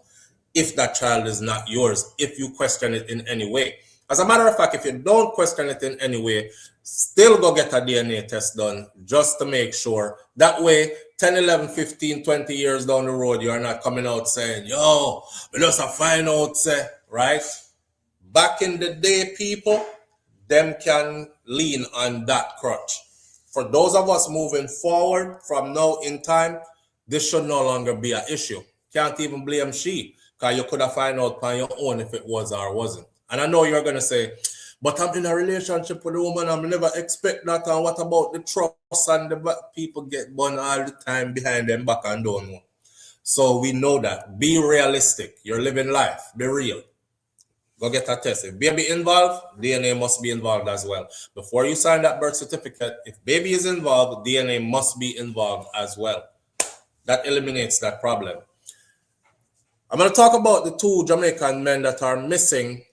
if that child is not yours, if you question it in any way. As a matter of fact, if you don't question it in any way, still go get a DNA test done just to make sure. That way, 10, 11, 15, 20 years down the road, you're not coming out saying, yo, we just find out, say, right? Back in the day, people, them can lean on that crutch. For those of us moving forward from now in time, this should no longer be an issue. Can't even blame she, because you could have found out on your own if it was or wasn't. And I know you're going to say, but I'm in a relationship with a woman, I'm never expect that, and what about the trust and the back? People get burned all the time behind them back and don't know. So we know that. Be realistic. You're living life. Be real. Go get a test. If baby involved, DNA must be involved as well. Before you sign that birth certificate, if baby is involved, DNA must be involved as well. That eliminates that problem. I'm going to talk about the 2 Jamaican men that are missing,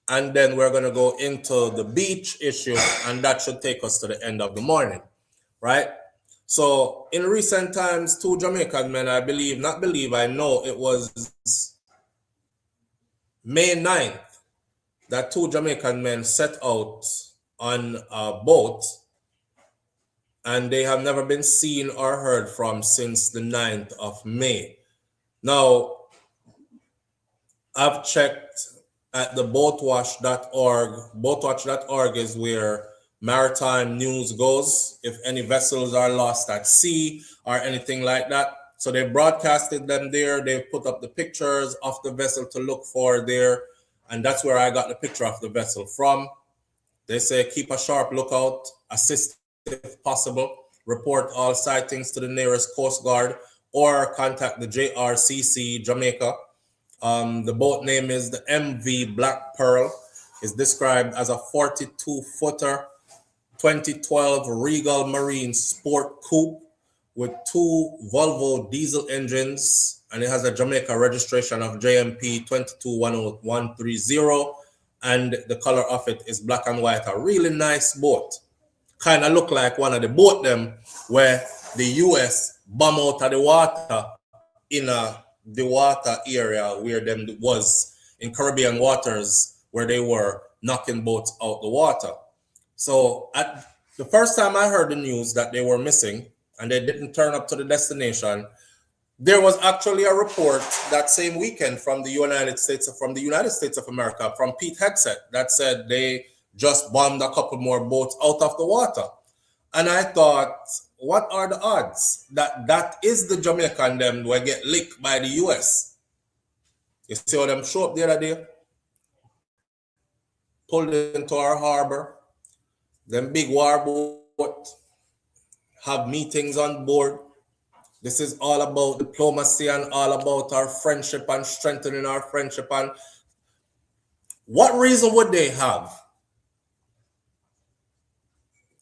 and then we're going to go into the beach issue, and that should take us to the end of the morning, right? So in recent times, 2 Jamaican men, I know it was May 9th, that 2 Jamaican men set out on a boat, and they have never been seen or heard from since the 9th of May. Now, I've checked at the boatwatch.org. Boatwatch.org is where maritime news goes, if any vessels are lost at sea or anything like that. So they broadcasted them there. They put up the pictures of the vessel to look for there. And that's where I got the picture of the vessel from. They say keep a sharp lookout, assist if possible, report all sightings to the nearest Coast Guard, or contact the JRCC Jamaica. The boat name is the MV Black Pearl. It's described as a 42-footer 2012 Regal Marine Sport Coupe with 2 Volvo diesel engines, and it has a Jamaica registration of JMP 2210130, and the color of it is black and white. A really nice boat. Kind of look like one of the boat them where the US bomb out of the water in the water area where them was in Caribbean waters, where they were knocking boats out the water. So at the first time I heard the news that they were missing and they didn't turn up to the destination, there was actually a report that same weekend from the United States of America, from Pete Hegseth, that said they just bombed a couple more boats out of the water. And I thought, what are the odds that that is the Jamaican them will get licked by the US? You see how them show up the other day? Pulled into our harbor, them big war boat, have meetings on board. This is all about diplomacy and all about our friendship and strengthening our friendship. And what reason would they have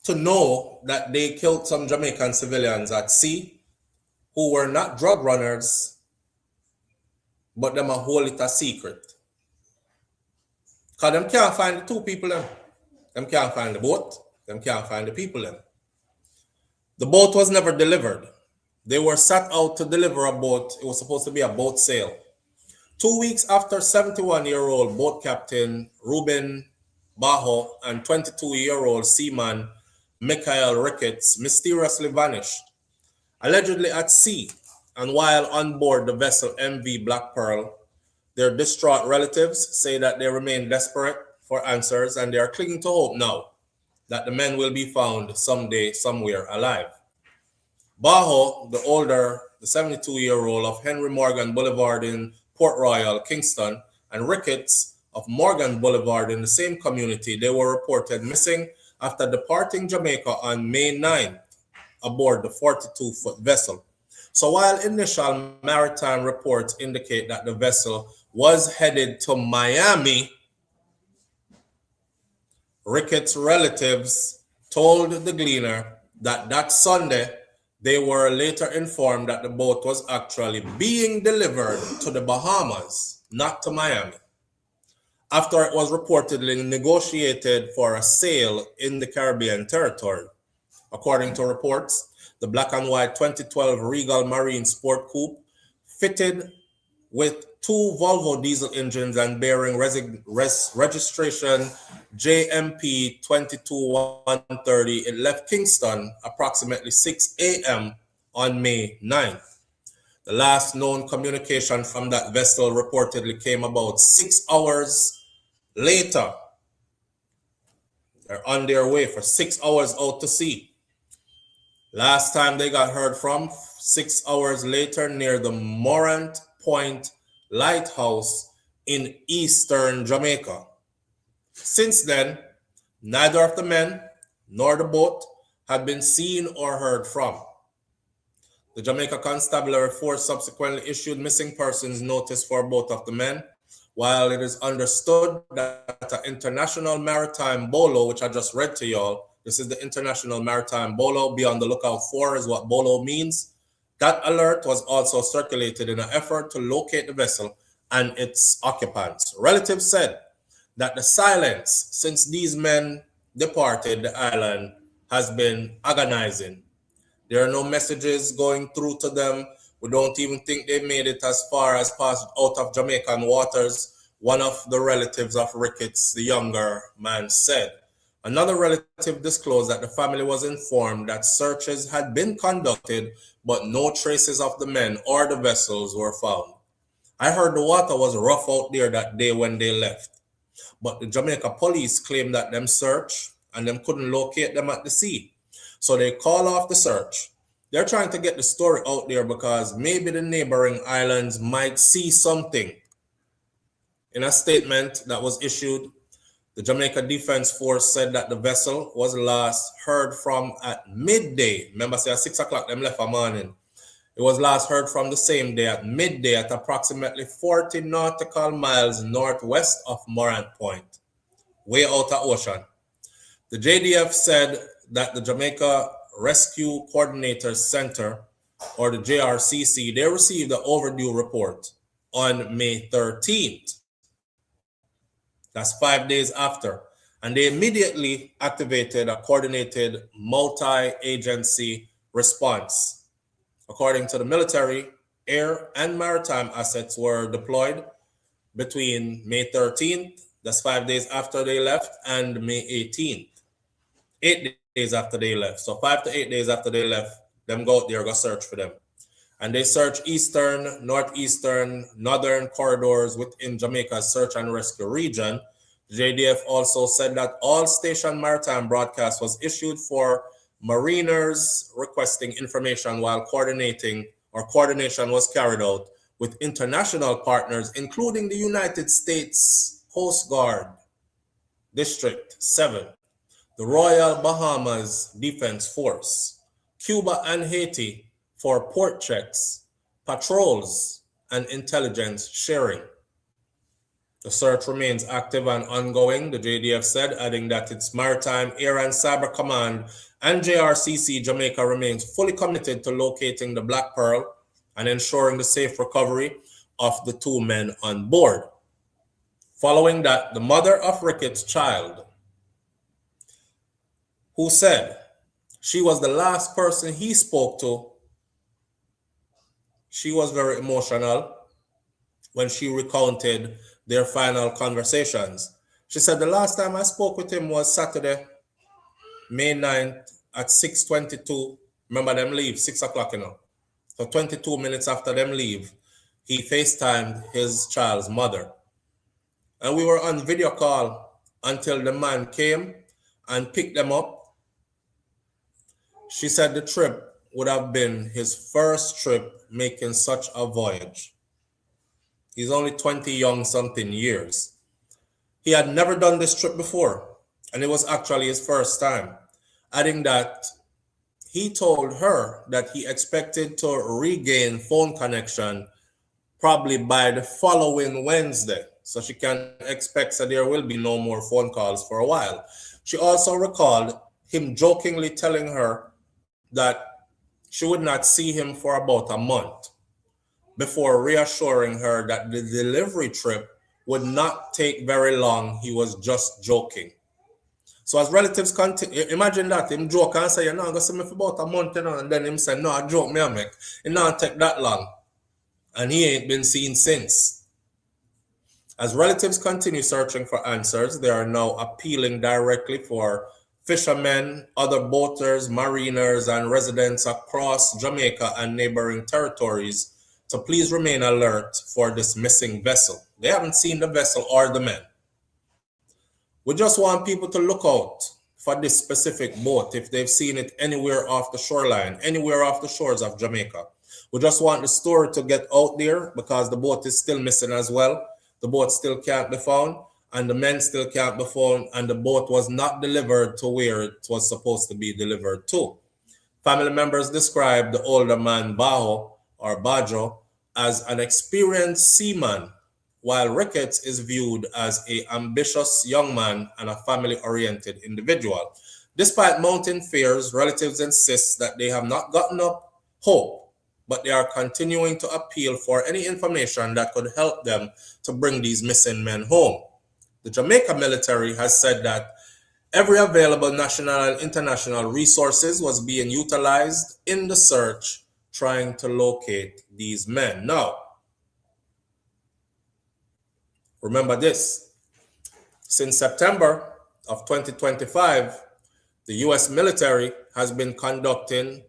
to know that they killed some Jamaican civilians at sea who were not drug runners, but them a hold it a secret? Because them can't find the 2 people them. Them can't find the boat. Them can't find the people them. The boat was never delivered. They were set out to deliver a boat. It was supposed to be a boat sale. 2 weeks after 71-year-old boat captain Ruben Bajo and 22-year-old seaman Michael Ricketts mysteriously vanished. allegedly at sea, and while on board the vessel MV Black Pearl, their distraught relatives say that they remain desperate for answers and they are clinging to hope now that the men will be found someday, somewhere alive. Bajo, the 72-year-old of Henry Morgan Boulevard in Port Royal, Kingston, and Ricketts of Morgan Boulevard in the same community, they were reported missing after departing Jamaica on May 9th aboard the 42-foot vessel. So while initial maritime reports indicate that the vessel was headed to Miami, Ricketts' relatives told the Gleaner that Sunday they were later informed that the boat was actually being delivered to the Bahamas, not to Miami, after it was reportedly negotiated for a sale in the Caribbean territory. According to reports, the black and white 2012 Regal Marine Sport Coupe, fitted with two Volvo diesel engines and bearing registration JMP 22130, it left Kingston approximately 6 a.m. on May 9th. The last known communication from that vessel reportedly came about 6 hours later. They're on their way for 6 hours out to sea. Last time they got heard from, 6 hours later, near the Morant Point Lighthouse in eastern Jamaica. Since then, neither of the men nor the boat had been seen or heard from. The Jamaica Constabulary Force subsequently issued missing persons notice for both of the men, while it is understood that an international maritime bolo, which I just read to y'all, this is the International Maritime Bolo, be on the lookout for is what bolo means. That alert was also circulated in an effort to locate the vessel and its occupants. Relatives said that the silence since these men departed the island has been agonizing. There are no messages going through to them. We don't even think they made it as far as past out of Jamaican waters, one of the relatives of Ricketts, the younger man, said. Another relative disclosed that the family was informed that searches had been conducted, but no traces of the men or the vessels were found. I heard the water was rough out there that day when they left, but the Jamaica police claimed that them searched and them couldn't locate them at the sea. So they call off the search. They're trying to get the story out there because maybe the neighboring islands might see something. In a statement that was issued, the Jamaica Defense Force said that the vessel was last heard from at midday. Remember, say at 6 o'clock, them left a morning. It was last heard from the same day at midday at approximately 40 nautical miles northwest of Morant Point, way out of ocean. The JDF said that the Jamaica Rescue Coordinator Center, or the JRCC, they received the overdue report on May 13th. That's 5 days after. And they immediately activated a coordinated multi-agency response. According to the military, air and maritime assets were deployed between May 13th, that's 5 days after they left, and May 18th, 8 days after they left. So 5 to 8 days after they left, them go out there, go search for them. And they search eastern, northeastern, northern corridors within Jamaica's search and rescue region. JDF also said that all station maritime broadcast was issued for mariners requesting information, while coordination was carried out with international partners, including the United States Coast Guard, District 7, the Royal Bahamas Defense Force, Cuba and Haiti, for port checks, patrols, and intelligence sharing. The search remains active and ongoing, the JDF said, adding that its Maritime, Air and Cyber Command and JRCC Jamaica remains fully committed to locating the Black Pearl and ensuring the safe recovery of the two men on board. Following that, the mother of Ricketts' child, who said she was the last person he spoke to, she was very emotional when she recounted their final conversations. She said, the last time I spoke with him was Saturday, May 9th at 6:22 Remember them leave 6 o'clock, you know. So 22 minutes after them leave, he FaceTimed his child's mother. And we were on video call until the man came and picked them up. She said the trip would have been his first trip making such a voyage. He's only 20 young something years. He had never done this trip before, and it was actually his first time. Adding that he told her that he expected to regain phone connection probably by the following Wednesday. So she can expect that there will be no more phone calls for a while. She also recalled him jokingly telling her that she would not see him for about a month, before reassuring her that the delivery trip would not take very long. He was just joking. So as relatives continue, imagine that, him joke and say, you're not going to see me for about a month, you know, and then him say, no, I joke me I make. It not take that long. And he ain't been seen since. As relatives continue searching for answers, they are now appealing directly for fishermen, other boaters, mariners, and residents across Jamaica and neighboring territories to please remain alert for this missing vessel. They haven't seen the vessel or the men. We just want people to look out for this specific boat if they've seen it anywhere off the shoreline, anywhere off the shores of Jamaica. We just want the story to get out there because the boat is still missing as well. The boat still can't be found, and the men still can't be found, and the boat was not delivered to where it was supposed to be delivered to. Family members described the older man Bajo as an experienced seaman, while Ricketts is viewed as an ambitious young man and a family-oriented individual. Despite mounting fears, relatives insist that they have not gotten up hope, but they are continuing to appeal for any information that could help them to bring these missing men home. The Jamaica military has said that every available national and international resources was being utilized in the search, trying to locate these men. Now, remember this, since September of 2025, the US military has been conducting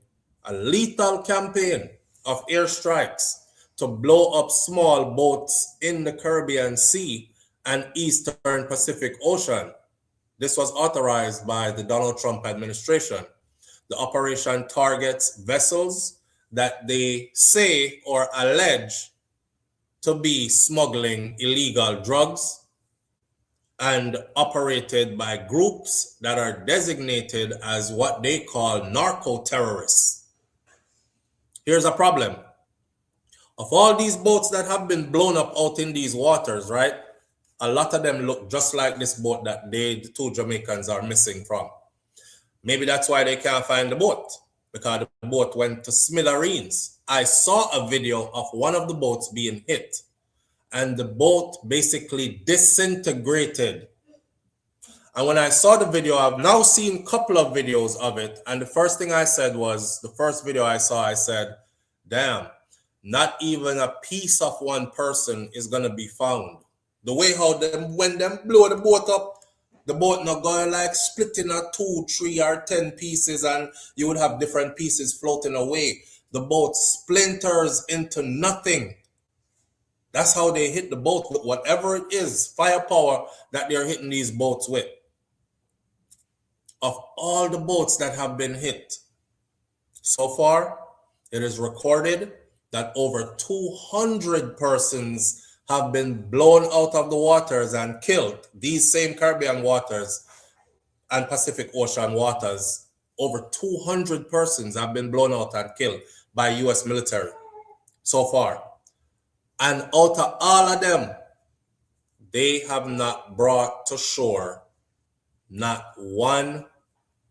a lethal campaign of airstrikes to blow up small boats in the Caribbean Sea and Eastern Pacific Ocean. This was authorized by the Donald Trump administration. The operation targets vessels that they say or allege to be smuggling illegal drugs and operated by groups that are designated as what they call narco-terrorists. Here's a problem. Of all these boats that have been blown up out in these waters, right? A lot of them look just like this boat that the two Jamaicans are missing from. Maybe that's why they can't find the boat, because the boat went to smithereens. I saw a video of one of the boats being hit, and the boat basically disintegrated. And when I saw the video, I've now seen a couple of videos of it. And the first thing I said was, the first video I saw, I said, damn, not even a piece of one person is going to be found. The way how them, when them blow the boat up, the boat not going like split in 2, 3, or 10 pieces, and you would have different pieces floating away. The boat splinters into nothing. That's how they hit the boat with whatever it is, firepower that they're hitting these boats with. Of all the boats that have been hit, so far, it is recorded that over 200 persons have been blown out of the waters and killed. These same Caribbean waters and Pacific Ocean waters, over 200 persons have been blown out and killed by US military so far. And out of all of them, they have not brought to shore not one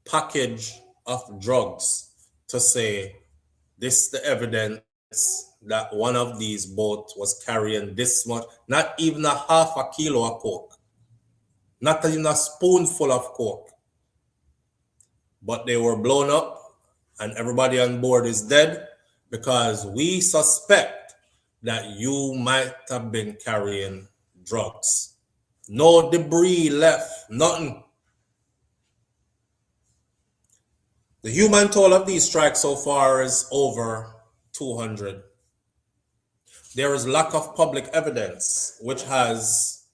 package of drugs to say this is the evidence that one of these boats was carrying this much, not even a half a kilo of coke, not even a spoonful of coke. But they were blown up and everybody on board is dead because we suspect that you might have been carrying drugs. No debris left, nothing. The human toll of these strikes so far is over 200. There is lack of public evidence, which has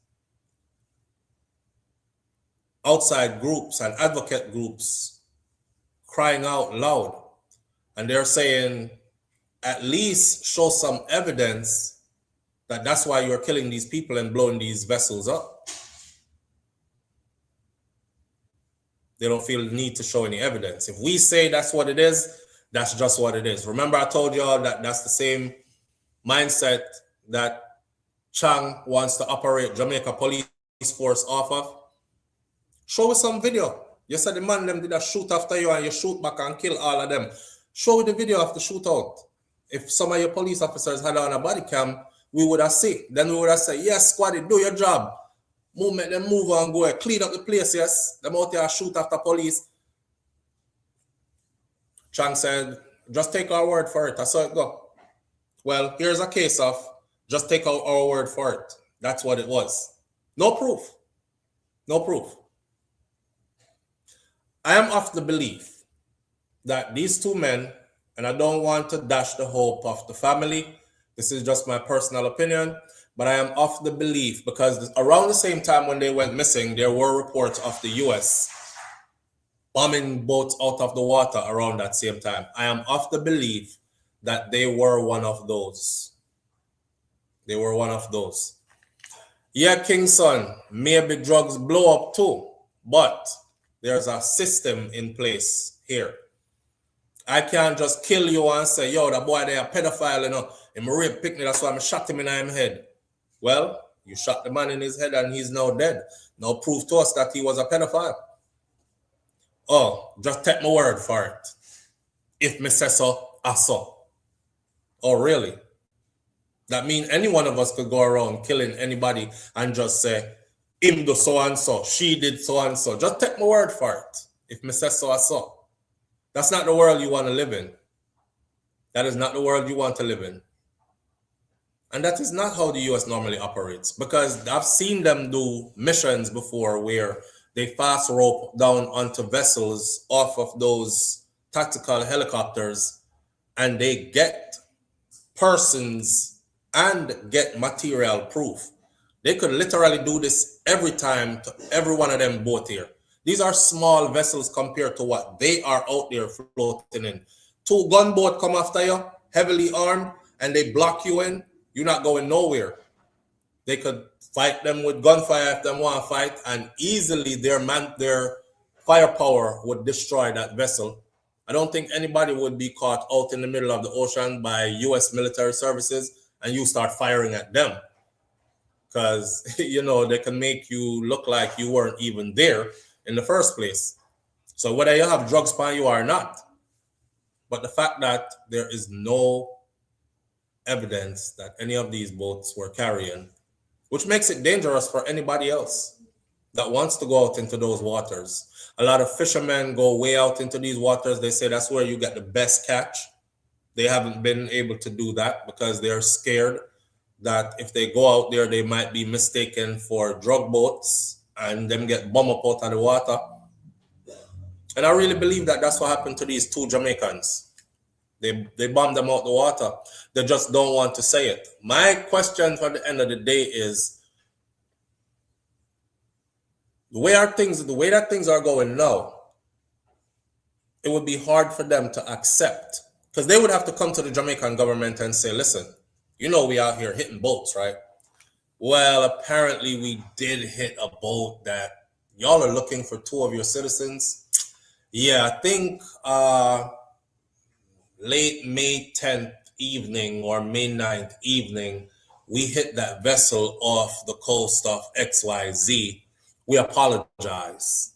outside groups and advocate groups crying out loud. And they're saying, at least show some evidence that that's why you're killing these people and blowing these vessels up. They don't feel the need to show any evidence. If we say that's what it is, that's just what it is. Remember, I told y'all that that's the same mindset that Chang wants to operate Jamaica police force off of. Show us some video. You said the man them did a shoot after you and you shoot back and kill all of them. Show the video of the shootout. If some of your police officers had on a body cam, we would have seen. Then we would have said, yes, squaddy, do your job. Make them move and go. Clean up the place, yes. Them out there shoot after police. Chang said, just take our word for it. That's how it go. Well, here's a case of just take our word for it. That's what it was. No proof. No proof. I am of the belief that these two men, and I don't want to dash the hope of the family, this is just my personal opinion, but I am of the belief because around the same time when they went missing, there were reports of the US bombing boats out of the water around that same time. I am of the belief that they were one of those. They were one of those. Yeah, Kingson, maybe drugs blow up too, but there's a system in place here. I can't just kill you and say, yo, that boy there a pedophile, you know, him rape picnic, that's why I shot him in his head. Well, you shot the man in his head and he's now dead. No proof to us that he was a pedophile. Oh, just take my word for it. If me say so, I saw. Oh, really? That means any one of us could go around killing anybody and just say, him do so and so, she did so and so. Just take my word for it. If me say so, I saw. That's not the world you want to live in. That is not the world you want to live in. And that is not how the US normally operates, because I've seen them do missions before where they fast rope down onto vessels off of those tactical helicopters and they get persons and get material proof. They could literally do this every time to every one of them boat here. These are small vessels compared to what they are out there floating in. 2 gunboats come after you, heavily armed, and they block you in. You're not going nowhere. They could fight them with gunfire if they want to fight, and easily their firepower would destroy that vessel. I don't think anybody would be caught out in the middle of the ocean by US military services and you start firing at them. Because, you know, they can make you look like you weren't even there in the first place. So whether you have drugs on you or not, but the fact that there is no evidence that any of these boats were carrying, which makes it dangerous for anybody else that wants to go out into those waters. A lot of fishermen go way out into these waters. They say that's where you get the best catch. They haven't been able to do that because they're scared that if they go out there, they might be mistaken for drug boats and them get bombed up out of the water. And I really believe that that's what happened to these 2 Jamaicans. They bombed them out the water. They just don't want to say it. My question for the end of the day is, the way that things are going now, it would be hard for them to accept, because they would have to come to the Jamaican government and say, listen, you know we out here hitting boats, right? Well, apparently we did hit a boat that y'all are looking for 2 of your citizens. Yeah, I think late May 10th evening or May 9th evening, we hit that vessel off the coast of XYZ. We apologize.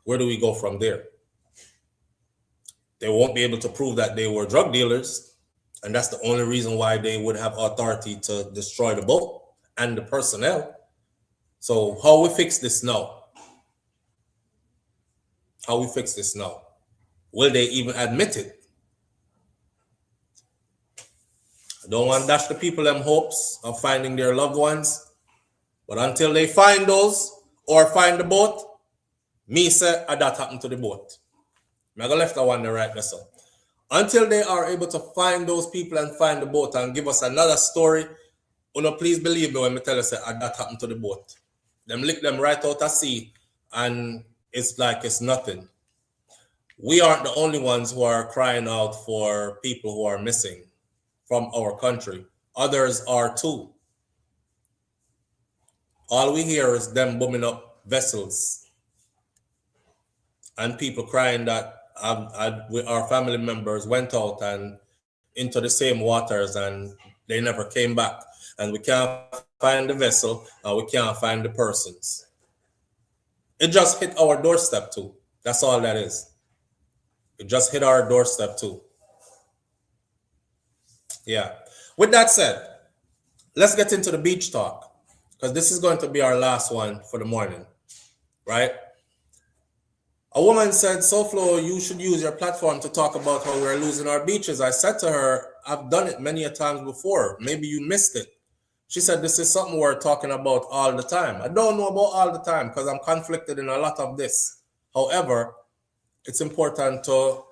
Where do we go from there? They won't be able to prove that they were drug dealers, and that's the only reason why they would have authority to destroy the boat and the personnel. So how we fix this now? How we fix this now? Will they even admit it? I don't want to dash the people them hopes of finding their loved ones, but until they find those or find the boat, Me say that happened to the boat. I'm gonna left that one the right there. Until they are able to find those people and find the boat and give us another story, please believe me when I tell you say that happened to the boat. Them lick them right out at sea and it's like it's nothing. We aren't the only ones who are crying out for people who are missing from our country. Others are too. All we hear is them booming up vessels and people crying that our family members went out and into the same waters and they never came back. And we can't find the vessel and we can't find the persons. It just hit our doorstep too. That's all that is. It just hit our doorstep too. Yeah. With that said, let's get into the beach talk because this is going to be our last one for the morning, right? A woman said, SoFlo, you should use your platform to talk about how we're losing our beaches. I said to her, I've done it many a times before. Maybe you missed it. She said, this is something we're talking about all the time. I don't know about all the time because I'm conflicted in a lot of this. However, it's important to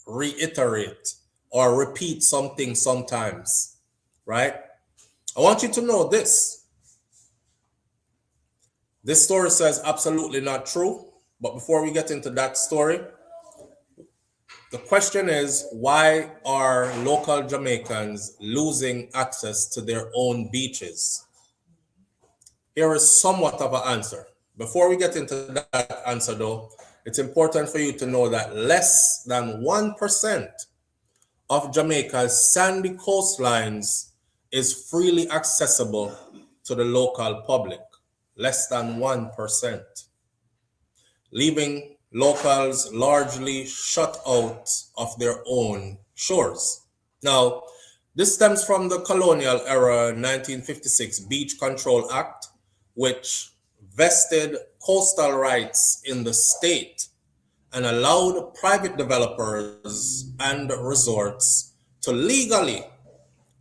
reiterate or repeat something sometimes, right? I want you to know this. This story says absolutely not true. But before we get into that story, the question is, why are local Jamaicans losing access to their own beaches? Here is somewhat of an answer. Before we get into that answer though, it's important for you to know that less than 1% of Jamaica's sandy coastlines is freely accessible to the local public. Less than 1%. Leaving locals largely shut out of their own shores. Now, this stems from the colonial era 1956 Beach Control Act, which vested coastal rights in the state and allowed private developers and resorts to legally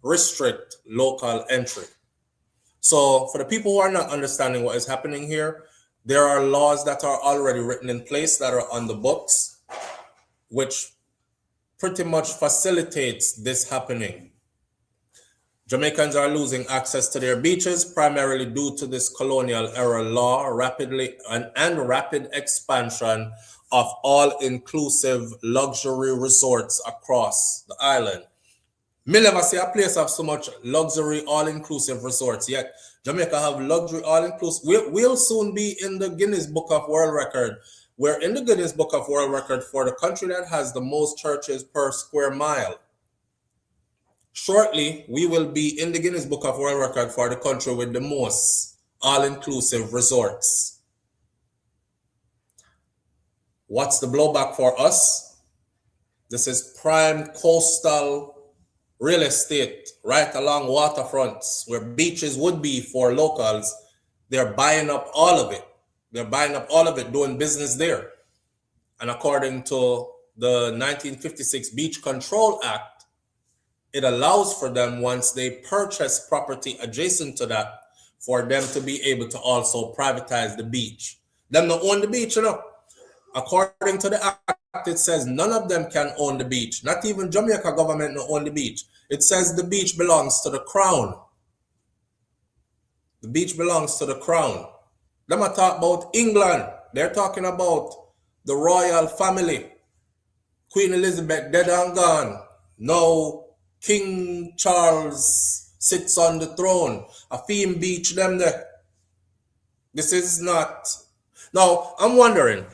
restrict local entry. So for the people who are not understanding what is happening here, there are laws that are already written in place that are on the books, which pretty much facilitates this happening. Jamaicans are losing access to their beaches primarily due to this colonial era law and rapid expansion of all-inclusive luxury resorts across the island. Me never see a place have so much luxury all-inclusive resorts yet. Jamaica have luxury all-inclusive. We'll soon be in the Guinness Book of World Record. We're in the Guinness Book of World Record for the country that has the most churches per square mile. Shortly, we will be in the Guinness Book of World Record for the country with the most all-inclusive resorts. What's the blowback for us? This is prime coastal real estate right along waterfronts where beaches would be for locals. They're buying up all of it. They're buying up all of it, doing business there. And according to the 1956 Beach Control Act, it allows for them, once they purchase property adjacent to that, for them to be able to also privatize the beach. Them not own the beach, you know. According to the act, it says none of them can own the beach. Not even Jamaica government no own the beach. It says the beach belongs to the crown. The beach belongs to the crown. Them are talking about England. They're talking about the royal family. Queen Elizabeth dead and gone. Now King Charles sits on the throne. A theme beach them there. This is not. Now I'm wondering,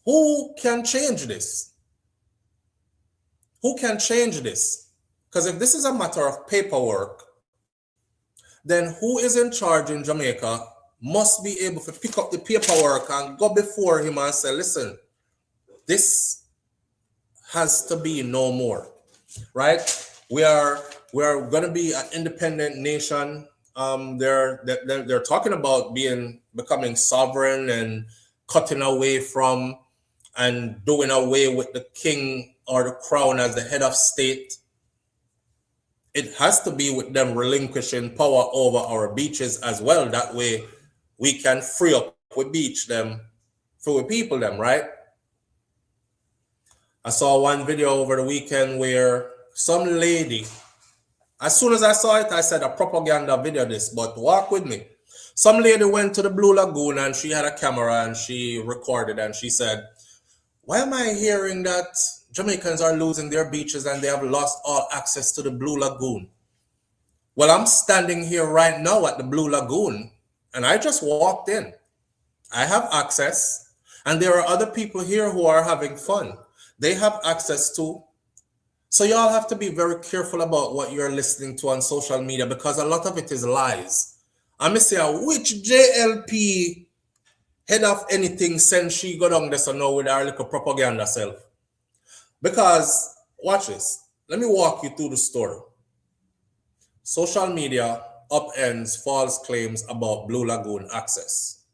who can change this? Who can change this? Because if this is a matter of paperwork, then who is in charge in Jamaica must be able to pick up the paperwork and go before him and say, listen, this has to be no more, right? We're going to be an independent nation. They're talking about becoming sovereign and cutting away from and doing away with the king or the crown as the head of state. It has to be with them relinquishing power over our beaches as well. That way we can free up we beach them for we people them, right? I saw one video over the weekend where some lady, as soon as I saw it, I said a propaganda video this, but walk with me. Some lady went to the Blue Lagoon and she had a camera and she recorded and she said, why am I hearing that Jamaicans are losing their beaches and they have lost all access to the Blue Lagoon? Well, I'm standing here right now at the Blue Lagoon and I just walked in. I have access and there are other people here who are having fun. They have access too. So y'all have to be very careful about what you're listening to on social media because a lot of it is lies. I'm going to say, which JLP head of anything since she go down there so now with our little propaganda self? Because, watch this. Let me walk you through the story. Social media upends false claims about Blue Lagoon access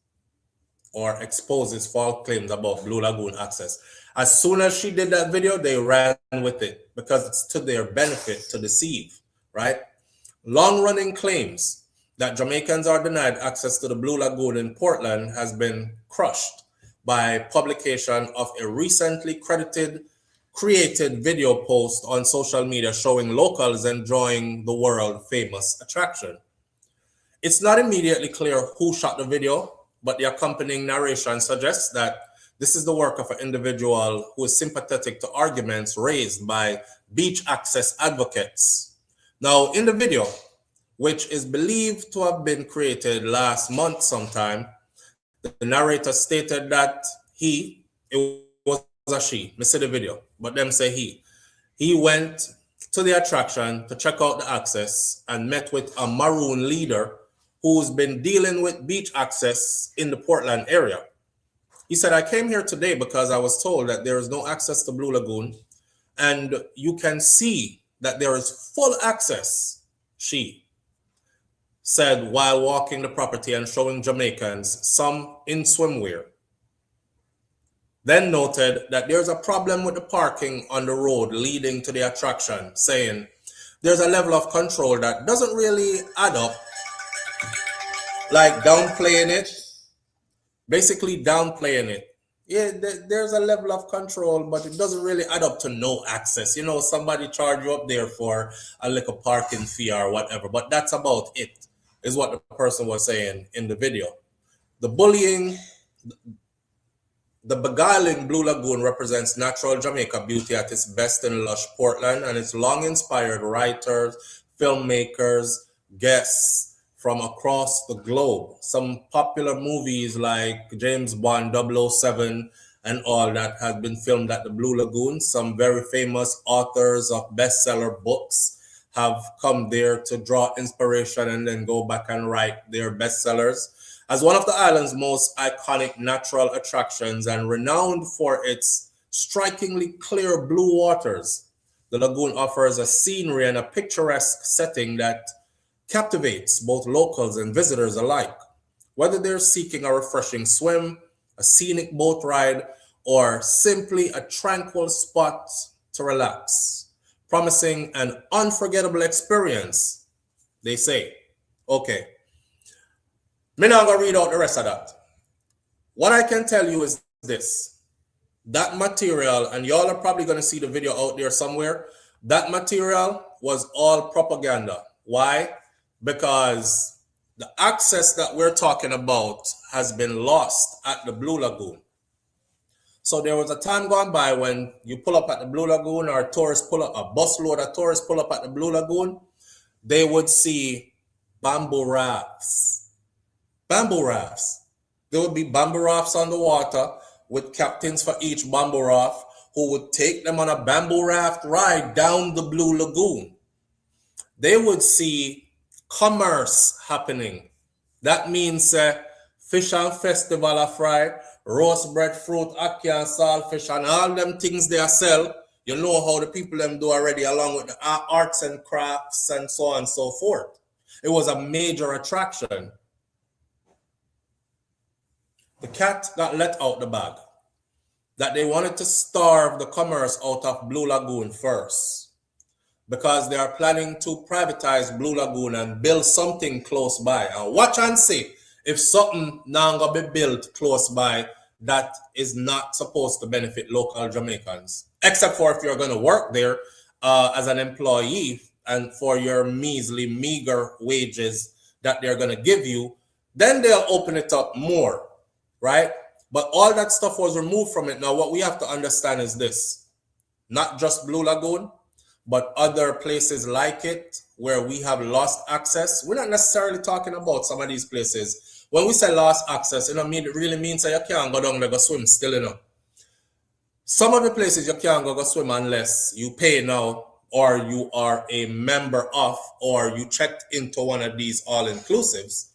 or exposes false claims about Blue Lagoon access. As soon as she did that video, they ran with it because it's to their benefit to deceive, right? Long-running claims that Jamaicans are denied access to the Blue Lagoon in Portland has been crushed by publication of a recently created video post on social media showing locals enjoying the world-famous attraction. It's not immediately clear who shot the video, but the accompanying narration suggests that this is the work of an individual who is sympathetic to arguments raised by beach access advocates. Now, in the video, which is believed to have been created last month sometime, the narrator stated that it was a she, I see the video, but them say he went to the attraction to check out the access and met with a maroon leader who's been dealing with beach access in the Portland area. He said, I came here today because I was told that there is no access to Blue Lagoon and you can see that there is full access, she said while walking the property and showing Jamaicans, some in swimwear. Then noted that there's a problem with the parking on the road leading to the attraction, saying there's a level of control that doesn't really add up, like downplaying it. Basically downplaying it. Yeah, there's a level of control, but it doesn't really add up to no access. You know, somebody charge you up there for a little parking fee or whatever, but that's about it, is what the person was saying in the video. The beguiling Blue Lagoon represents natural Jamaica beauty at its best in lush Portland, and it's long inspired writers, filmmakers, guests from across the globe. Some popular movies like James Bond 007 and all that have been filmed at the Blue Lagoon. Some very famous authors of bestseller books have come there to draw inspiration and then go back and write their bestsellers. As one of the island's most iconic natural attractions and renowned for its strikingly clear blue waters, the lagoon offers a scenery and a picturesque setting that captivates both locals and visitors alike, whether they're seeking a refreshing swim, a scenic boat ride, or simply a tranquil spot to relax, promising an unforgettable experience, they say. Okay, me not gonna read out the rest of that. What I can tell you is this: that material, and y'all are probably gonna see the video out there somewhere, that material was all propaganda. Why? Because the access that we're talking about has been lost at the Blue Lagoon. So there was a time gone by when you pull up at the Blue Lagoon or tourists pull up, a busload of tourists pull up at the Blue Lagoon, they would see bamboo rafts. Bamboo rafts. There would be bamboo rafts on the water with captains for each bamboo raft who would take them on a bamboo raft ride down the Blue Lagoon. They would see commerce happening. That means fish and festival are fried, roast breadfruit, ackee and saltfish, and all them things they sell. You know how the people them do already, along with the arts and crafts and so on and so forth. It was a major attraction. The cat got let out the bag. That they wanted to starve the commerce out of Blue Lagoon first, because they are planning to privatize Blue Lagoon and build something close by. And watch and see, If something now gonna be built close by that is not supposed to benefit local Jamaicans, except for if you're gonna work there as an employee and for your meager wages that they're gonna give you, then they'll open it up more, right? But all that stuff was removed from it. Now, what we have to understand is this: not just Blue Lagoon, but other places like it where we have lost access. We're not necessarily talking about some of these places. When we say lost access, it really means that you can't go down there go swim still, you know. Some of the places you can't go swim unless you pay now, or you are a member of, or you checked into one of these all-inclusives.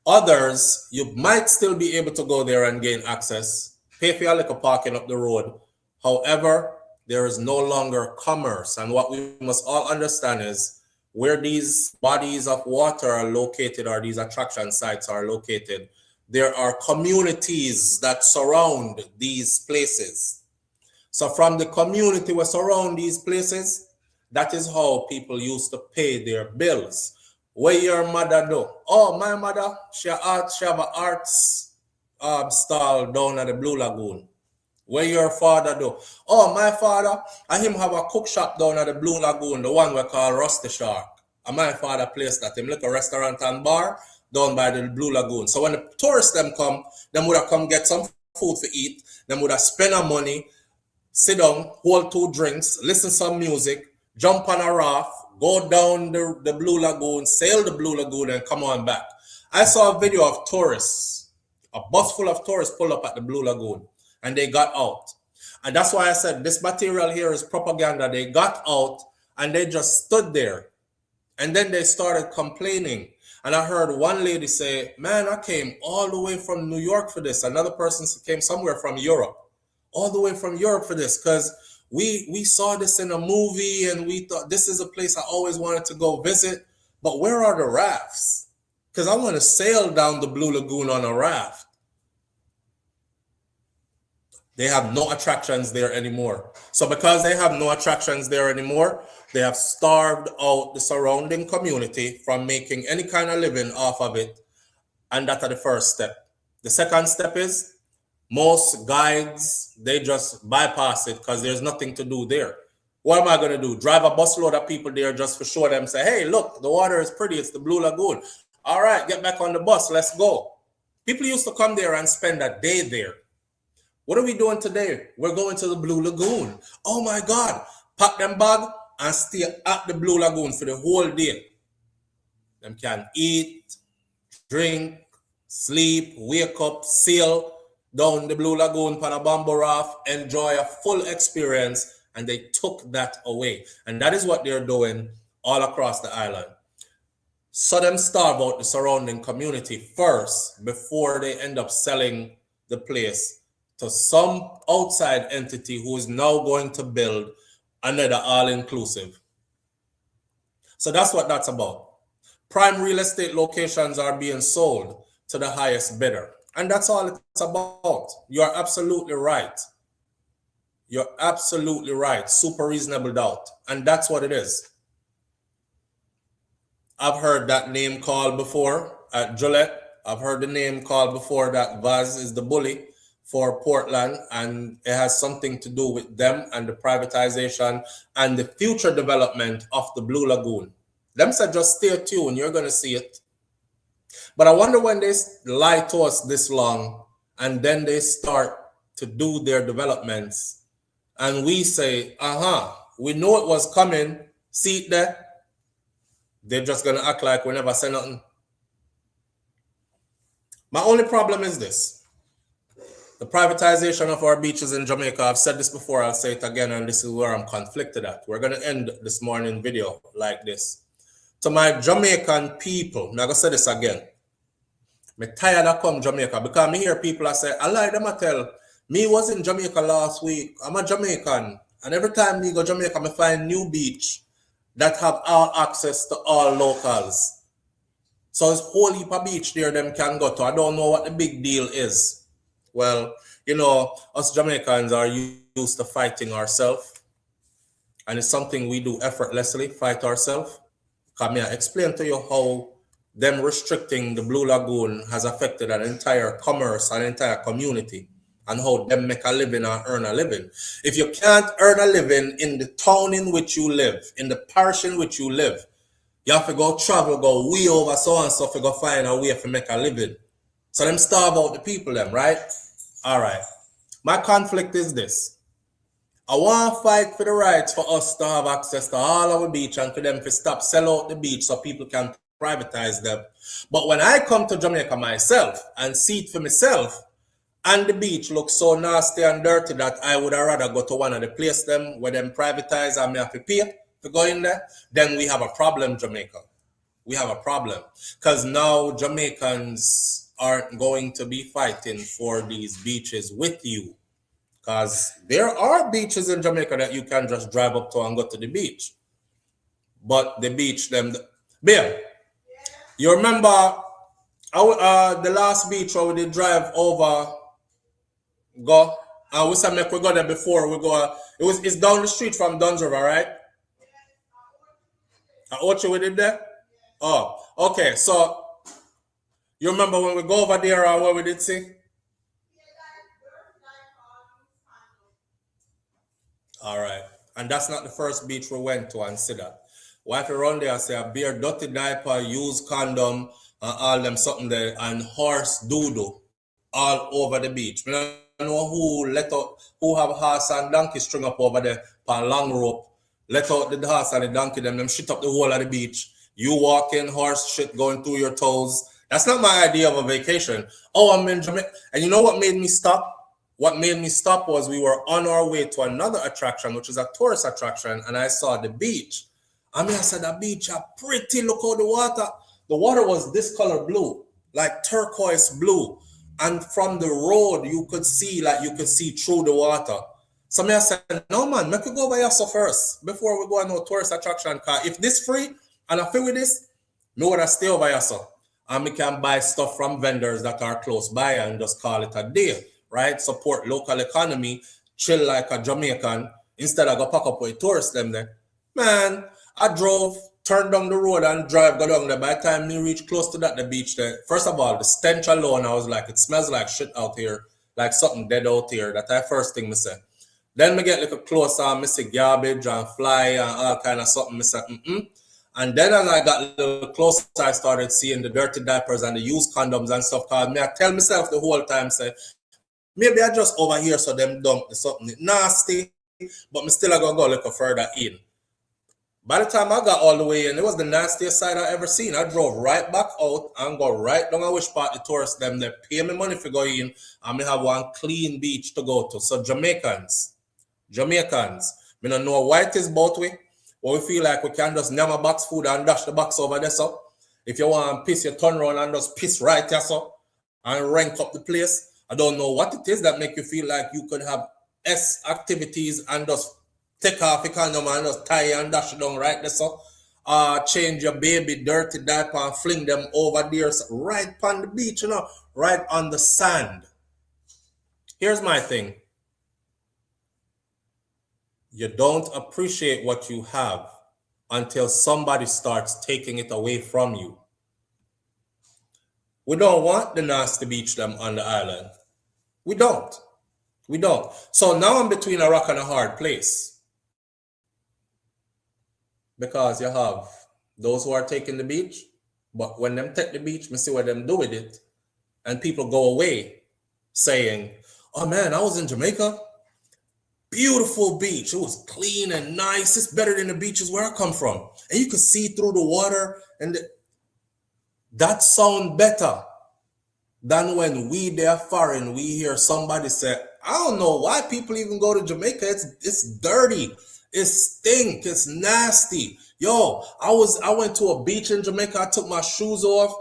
Others, you might still be able to go there and gain access, pay for your little parking up the road. However, there is no longer commerce. And what we must all understand is where these bodies of water are located, or these attraction sites are located, there are communities that surround these places. So from the community that surround these places, that is how people used to pay their bills. Where your mother do? Oh, my mother, she have an arts stall down at the Blue Lagoon. Where your father do? Oh, my father, I him have a cook shop down at the Blue Lagoon, the one we call Rusty Shark. And my father placed that him little restaurant and bar down by the Blue Lagoon. So when the tourists them come, them would have come get some food to eat. Them would have spend our money, sit down, hold 2 drinks, listen some music, jump on a raft, go down the Blue Lagoon, sail the Blue Lagoon, and come on back. I saw a video of tourists, a bus full of tourists pulled up at the Blue Lagoon, and they got out. And that's why I said this material here is propaganda. They got out, and they just stood there. And then they started complaining. And I heard one lady say, man, I came all the way from New York for this. Another person came somewhere from Europe, all the way from Europe for this, because we saw this in a movie and we thought this is a place I always wanted to go visit. But where are the rafts? Because I want to sail down the Blue Lagoon on a raft. They have no attractions there anymore. So because they have no attractions there anymore, they have starved out the surrounding community from making any kind of living off of it. And that's the first step. The second step is most guides, they just bypass it because there's nothing to do there. What am I going to do? Drive a busload of people there just for show them, say, hey, look, the water is pretty. It's the Blue Lagoon. All right, get back on the bus. Let's go. People used to come there and spend a day there. What are we doing today? We're going to the Blue Lagoon. Oh my God. Pack them bag and stay at the Blue Lagoon for the whole day. Them can eat, drink, sleep, wake up, sail down the Blue Lagoon on a bamboo raft, enjoy a full experience, and they took that away. And that is what they're doing all across the island. So them starve out the surrounding community first before they end up selling the place to some outside entity who is now going to build another all-inclusive. So that's what that's about. Prime real estate locations are being sold to the highest bidder. And that's all it's about. You're absolutely right. You're absolutely right. Super reasonable doubt. And that's what it is. I've heard that name called before at Gillette. I've heard the name called before that Vaz is the bully for Portland, and it has something to do with them and the privatization and the future development of the Blue Lagoon. Them said just stay tuned, you're going to see it. But I wonder when they lie to us this long and then they start to do their developments and we say, we know it was coming, see it there. They're just going to act like we never said nothing. My only problem is this. The privatization of our beaches in Jamaica, I've said this before, I'll say it again, and this is where I'm conflicted at. We're going to end this morning video like this. To my Jamaican people, now I'm going to say this again. I'm tired of come Jamaica because I hear people I say, I like them, I tell, me was in Jamaica last week, I'm a Jamaican, and every time we go Jamaica, I find new beach that have all access to all locals. So it's whole heap of beach there them can go to. I don't know what the big deal is. Well, you know, us Jamaicans are used to fighting ourselves. And it's something we do effortlessly, fight ourselves. Come here, explain to you how them restricting the Blue Lagoon has affected an entire commerce, an entire community, and how them make a living and earn a living. If you can't earn a living in the town in which you live, in the parish in which you live, you have to go travel, go way over so and so to go find a way to make a living. So them starve out the people them, right? All right. My conflict is this. I want to fight for the rights for us to have access to all our beach and for them to stop sell out the beach so people can privatize them. But when I come to Jamaica myself and see it for myself, and the beach looks so nasty and dirty that I would rather go to one of the places them where them privatize and me have to pay to go in there, then we have a problem, Jamaica. We have a problem. Because now Jamaicans aren't going to be fighting for these beaches with you. Because there are beaches in Jamaica that you can just drive up to and go to the beach. But the beach, Bill, you remember the last beach where we did drive over, we said we go there before we go. It's down the street from Duns River, right? What we did there? Oh, okay. So you remember when we go over there and what we did see? All right. And that's not the first beach we went to and see that. We have to run there and say a bare dirty diaper, used condom, and all them something there, and horse doodle all over the beach. I don't know who have horse and donkey string up over there on a long rope. Let out the horse and the donkey, them shit up the whole of the beach. You walking, horse shit going through your toes. That's not my idea of a vacation. Oh, I'm in Jamaica. And you know what made me stop? What made me stop was we were on our way to another attraction, which is a tourist attraction, and I saw the beach. I said, the beach are pretty. Look how the water was this color blue, like turquoise blue. And from the road, you could see through the water. So I said, no man, make we go by yourself first before we go on no tourist attraction. Cause if this free and I feel with this, me would have stay over yourself. And we can buy stuff from vendors that are close by and just call it a day, right? Support local economy, chill like a Jamaican, instead of go pack up with tourists them there. Man, I drove, turned down the road and go down there. By the time we reached close to the beach there, first of all, the stench alone, I was like, it smells like shit out here, like something dead out here. That's the first thing I said. Then me get a little closer and I see garbage and fly and all kind of something. I said, And then as I got a little closer, I started seeing the dirty diapers and the used condoms and stuff. Cause me, I tell myself the whole time, say, maybe I just over here so them dump something nasty, but me still I go a little further in. By the time I got all the way in, it was the nastiest sight I ever seen. I drove right back out and go right down a wish part the tourists them they pay me money for go in and me have one clean beach to go to. So Jamaicans, me don't know why it is about we. But we feel like we can just name a box food and dash the box over there, so. If you want to piss, you turn around and just piss right there, so. And rank up the place. I don't know what it is that make you feel like you could have S activities and just take off your condom and just tie and dash it down right there, so. Change your baby dirty diaper and fling them over there, so right on the beach, right on the sand. Here's my thing. You don't appreciate what you have until somebody starts taking it away from you. We don't want the nasty beach them on the island. We don't. So now I'm between a rock and a hard place. Because you have those who are taking the beach, but when them take the beach, me see what them do with it. And people go away saying, oh man, I was in Jamaica. Beautiful beach. It was clean and nice. It's better than the beaches where I come from. And you could see through the water. And that sound better than when we there foreign, we hear somebody say, I don't know why people even go to Jamaica. It's dirty. It stink. It's nasty. Yo, I went to a beach in Jamaica. I took my shoes off.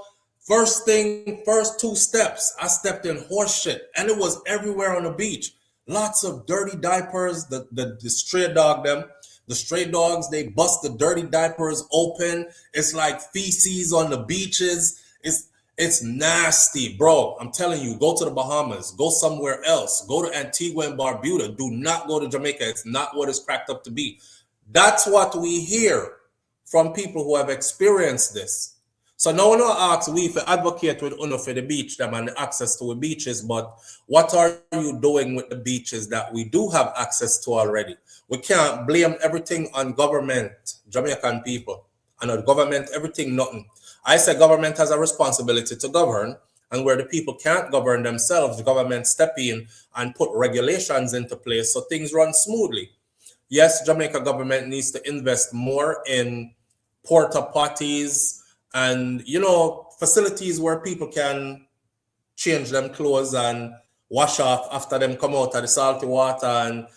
First 2 steps, I stepped in horse shit. And it was everywhere on the beach. Lots of dirty diapers, the stray dog them. The stray dogs, they bust the dirty diapers open. It's like feces on the beaches. It's nasty, bro. I'm telling you, go to the Bahamas. Go somewhere else. Go to Antigua and Barbuda. Do not go to Jamaica. It's not what it's cracked up to be. That's what we hear from people who have experienced this. So now we don't ask we for advocate with UNO for the beach them and the access to the beaches, but what are you doing with the beaches that we do have access to already? We can't blame everything on government, Jamaican people, and on government, everything, nothing. I say government has a responsibility to govern, and where the people can't govern themselves, the government step in and put regulations into place so things run smoothly. Yes, Jamaica government needs to invest more in porta potties and, you know, facilities where people can change them clothes and wash off after them come out of the salty water and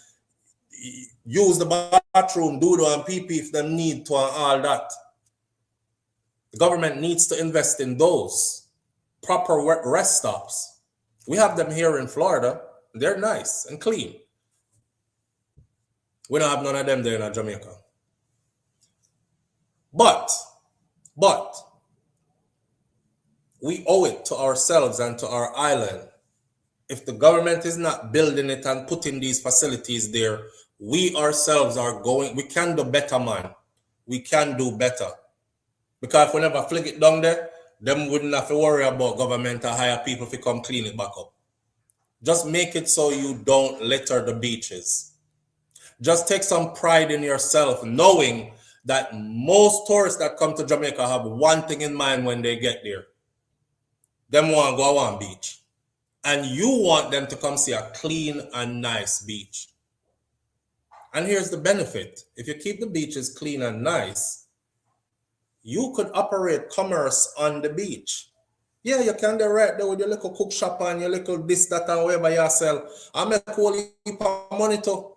use the bathroom, doodle and pee-pee if them need to and all that. The government needs to invest in those proper rest stops. We have them here in Florida. They're nice and clean. We don't have none of them there in Jamaica. But we owe it to ourselves and to our island. If the government is not building it and putting these facilities there, we ourselves we can do better, man. We can do better. Because if we never fling it down there, them wouldn't have to worry about government or hire people to come clean it back up. Just make it so you don't litter the beaches. Just take some pride in yourself, knowing that most tourists that come to Jamaica have one thing in mind when they get there. Them want to go on beach. And you want them to come see a clean and nice beach. And here's the benefit. If you keep the beaches clean and nice, you could operate commerce on the beach. Yeah, you can do right there with your little cook shop and your little this, that, and whatever you sell. I make a whole heap of money too.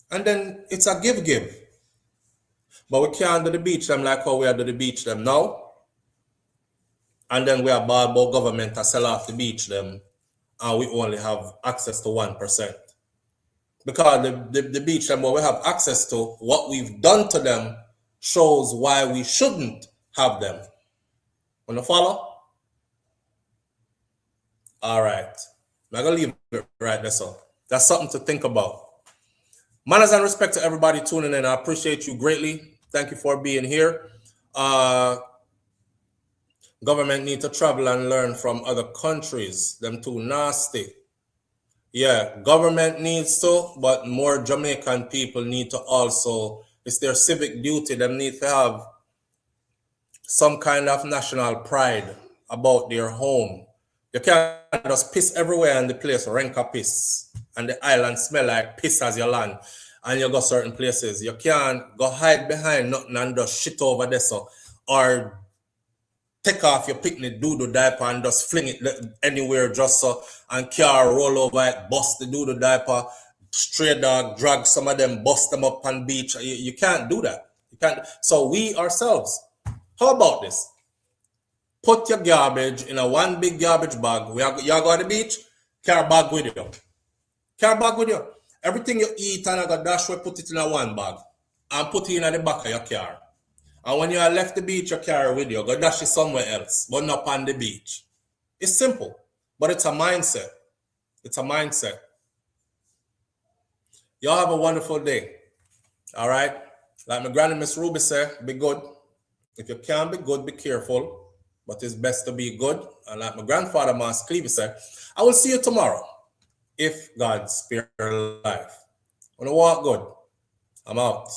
And then it's a give. But we can't do the beach them like how we are do the beach them now. And then we are bad about government to sell off the beach them. And we only have access to 1%. Because the beach them what we have access to, what we've done to them shows why we shouldn't have them. Wanna follow? All right. I'm gonna leave it right there, so that's something to think about. Manners and respect to everybody tuning in. I appreciate you greatly. Thank you for being here. Government need to travel and learn from other countries. Them too nasty. Yeah, government needs to, but more Jamaican people need to also, it's their civic duty. Them need to have some kind of national pride about their home. You can't just piss everywhere and the place rank a piss. And the island smell like piss as your land. And you go certain places. You can't go hide behind nothing and just shit over there. So, or take off your picnic doodle diaper and just fling it anywhere just so, and car roll over it, bust the doodle diaper, stray dog, drag some of them, bust them up on beach. You can't do that. You can't. So we ourselves, how about this? Put your garbage in a one big garbage bag. You go to the beach, carry bag with you. Carry bag with you. Everything you eat and I got dash, we put it in a one bag and put it in the back of your car. And when you are left the beach, you carry with you. Go dash it somewhere else, but not on the beach. It's simple, but it's a mindset. It's a mindset. Y'all have a wonderful day. All right? Like my granny Miss Ruby said, be good. If you can't be good, be careful. But it's best to be good. And like my grandfather, Mas Cleavy said, I will see you tomorrow if God spare life. Wanna walk good? I'm out.